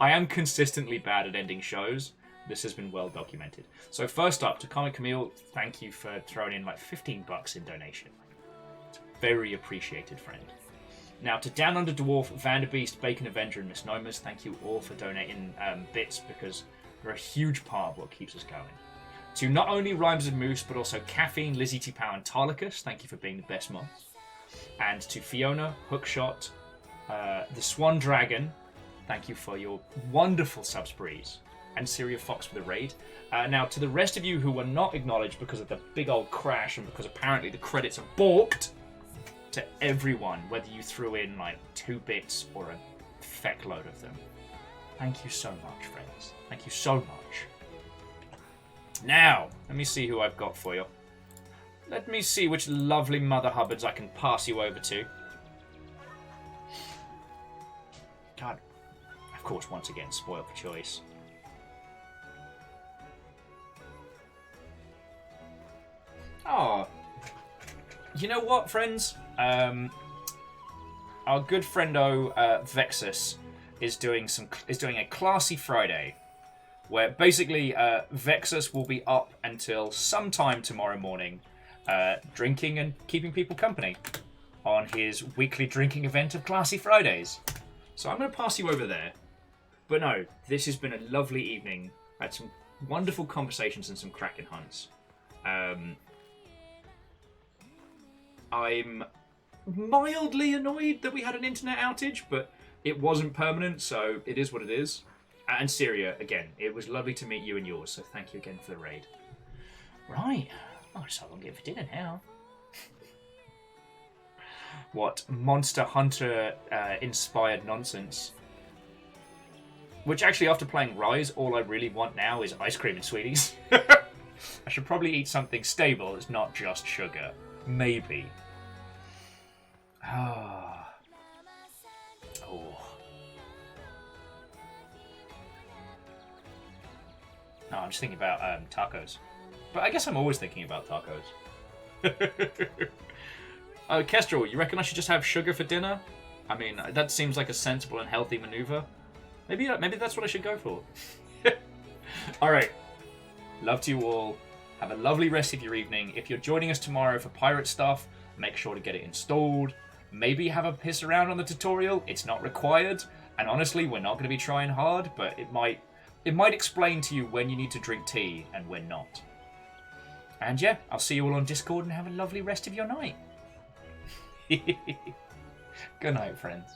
I am consistently bad at ending shows. This has been well documented. So first up, to Comic Camille, thank you for throwing in like $15 in donation. It's very appreciated, friend. Now to Down Under Dwarf, Vanderbeest, Bacon Avenger, and Misnomers, thank you all for donating bits because they're a huge part of what keeps us going. To not only Rhymes of Moose, but also Caffeine, Lizzie T. Power, and Tarlicus, thank you for being the best mods. And to Fiona, Hookshot, the Swan Dragon, thank you for your wonderful subsprees. And Syria Fox for the raid. Now, to the rest of you who were not acknowledged because of the big old crash and because apparently the credits are balked, to everyone, whether you threw in like 2 bits or a feck load of them, thank you so much, friends. Thank you so much. Now, let me see who I've got for you. Let me see which lovely Mother Hubbards I can pass you over to. God, of course, once again, spoiled for choice. Oh, you know what, friends? Our good friendo Vexus is doing a classy Friday, where basically Vexus will be up until sometime tomorrow morning, drinking and keeping people company on his weekly drinking event of Classy Fridays. So I'm going to pass you over there. But no, this has been a lovely evening. I had some wonderful conversations and some cracking hunts. I'm mildly annoyed that we had an internet outage, but it wasn't permanent, so it is what it is. And Syria, again, it was lovely to meet you and yours, so thank you again for the raid. Right. Oh, so I'm getting for dinner now. What Monster Hunter inspired nonsense. Which actually, after playing Rise, all I really want now is ice cream and sweeties. I should probably eat something stable that's not just sugar. Maybe. Ah. Oh. No, I'm just thinking about tacos. But I guess I'm always thinking about tacos. Kestrel, you reckon I should just have sugar for dinner? I mean, that seems like a sensible and healthy maneuver. Maybe that's what I should go for. Alright. Love to you all. Have a lovely rest of your evening. If you're joining us tomorrow for pirate stuff, make sure to get it installed. Maybe have a piss around on the tutorial. It's not required. And honestly, we're not going to be trying hard, but it might explain to you when you need to drink tea and when not. And yeah, I'll see you all on Discord and have a lovely rest of your night. Good night, friends.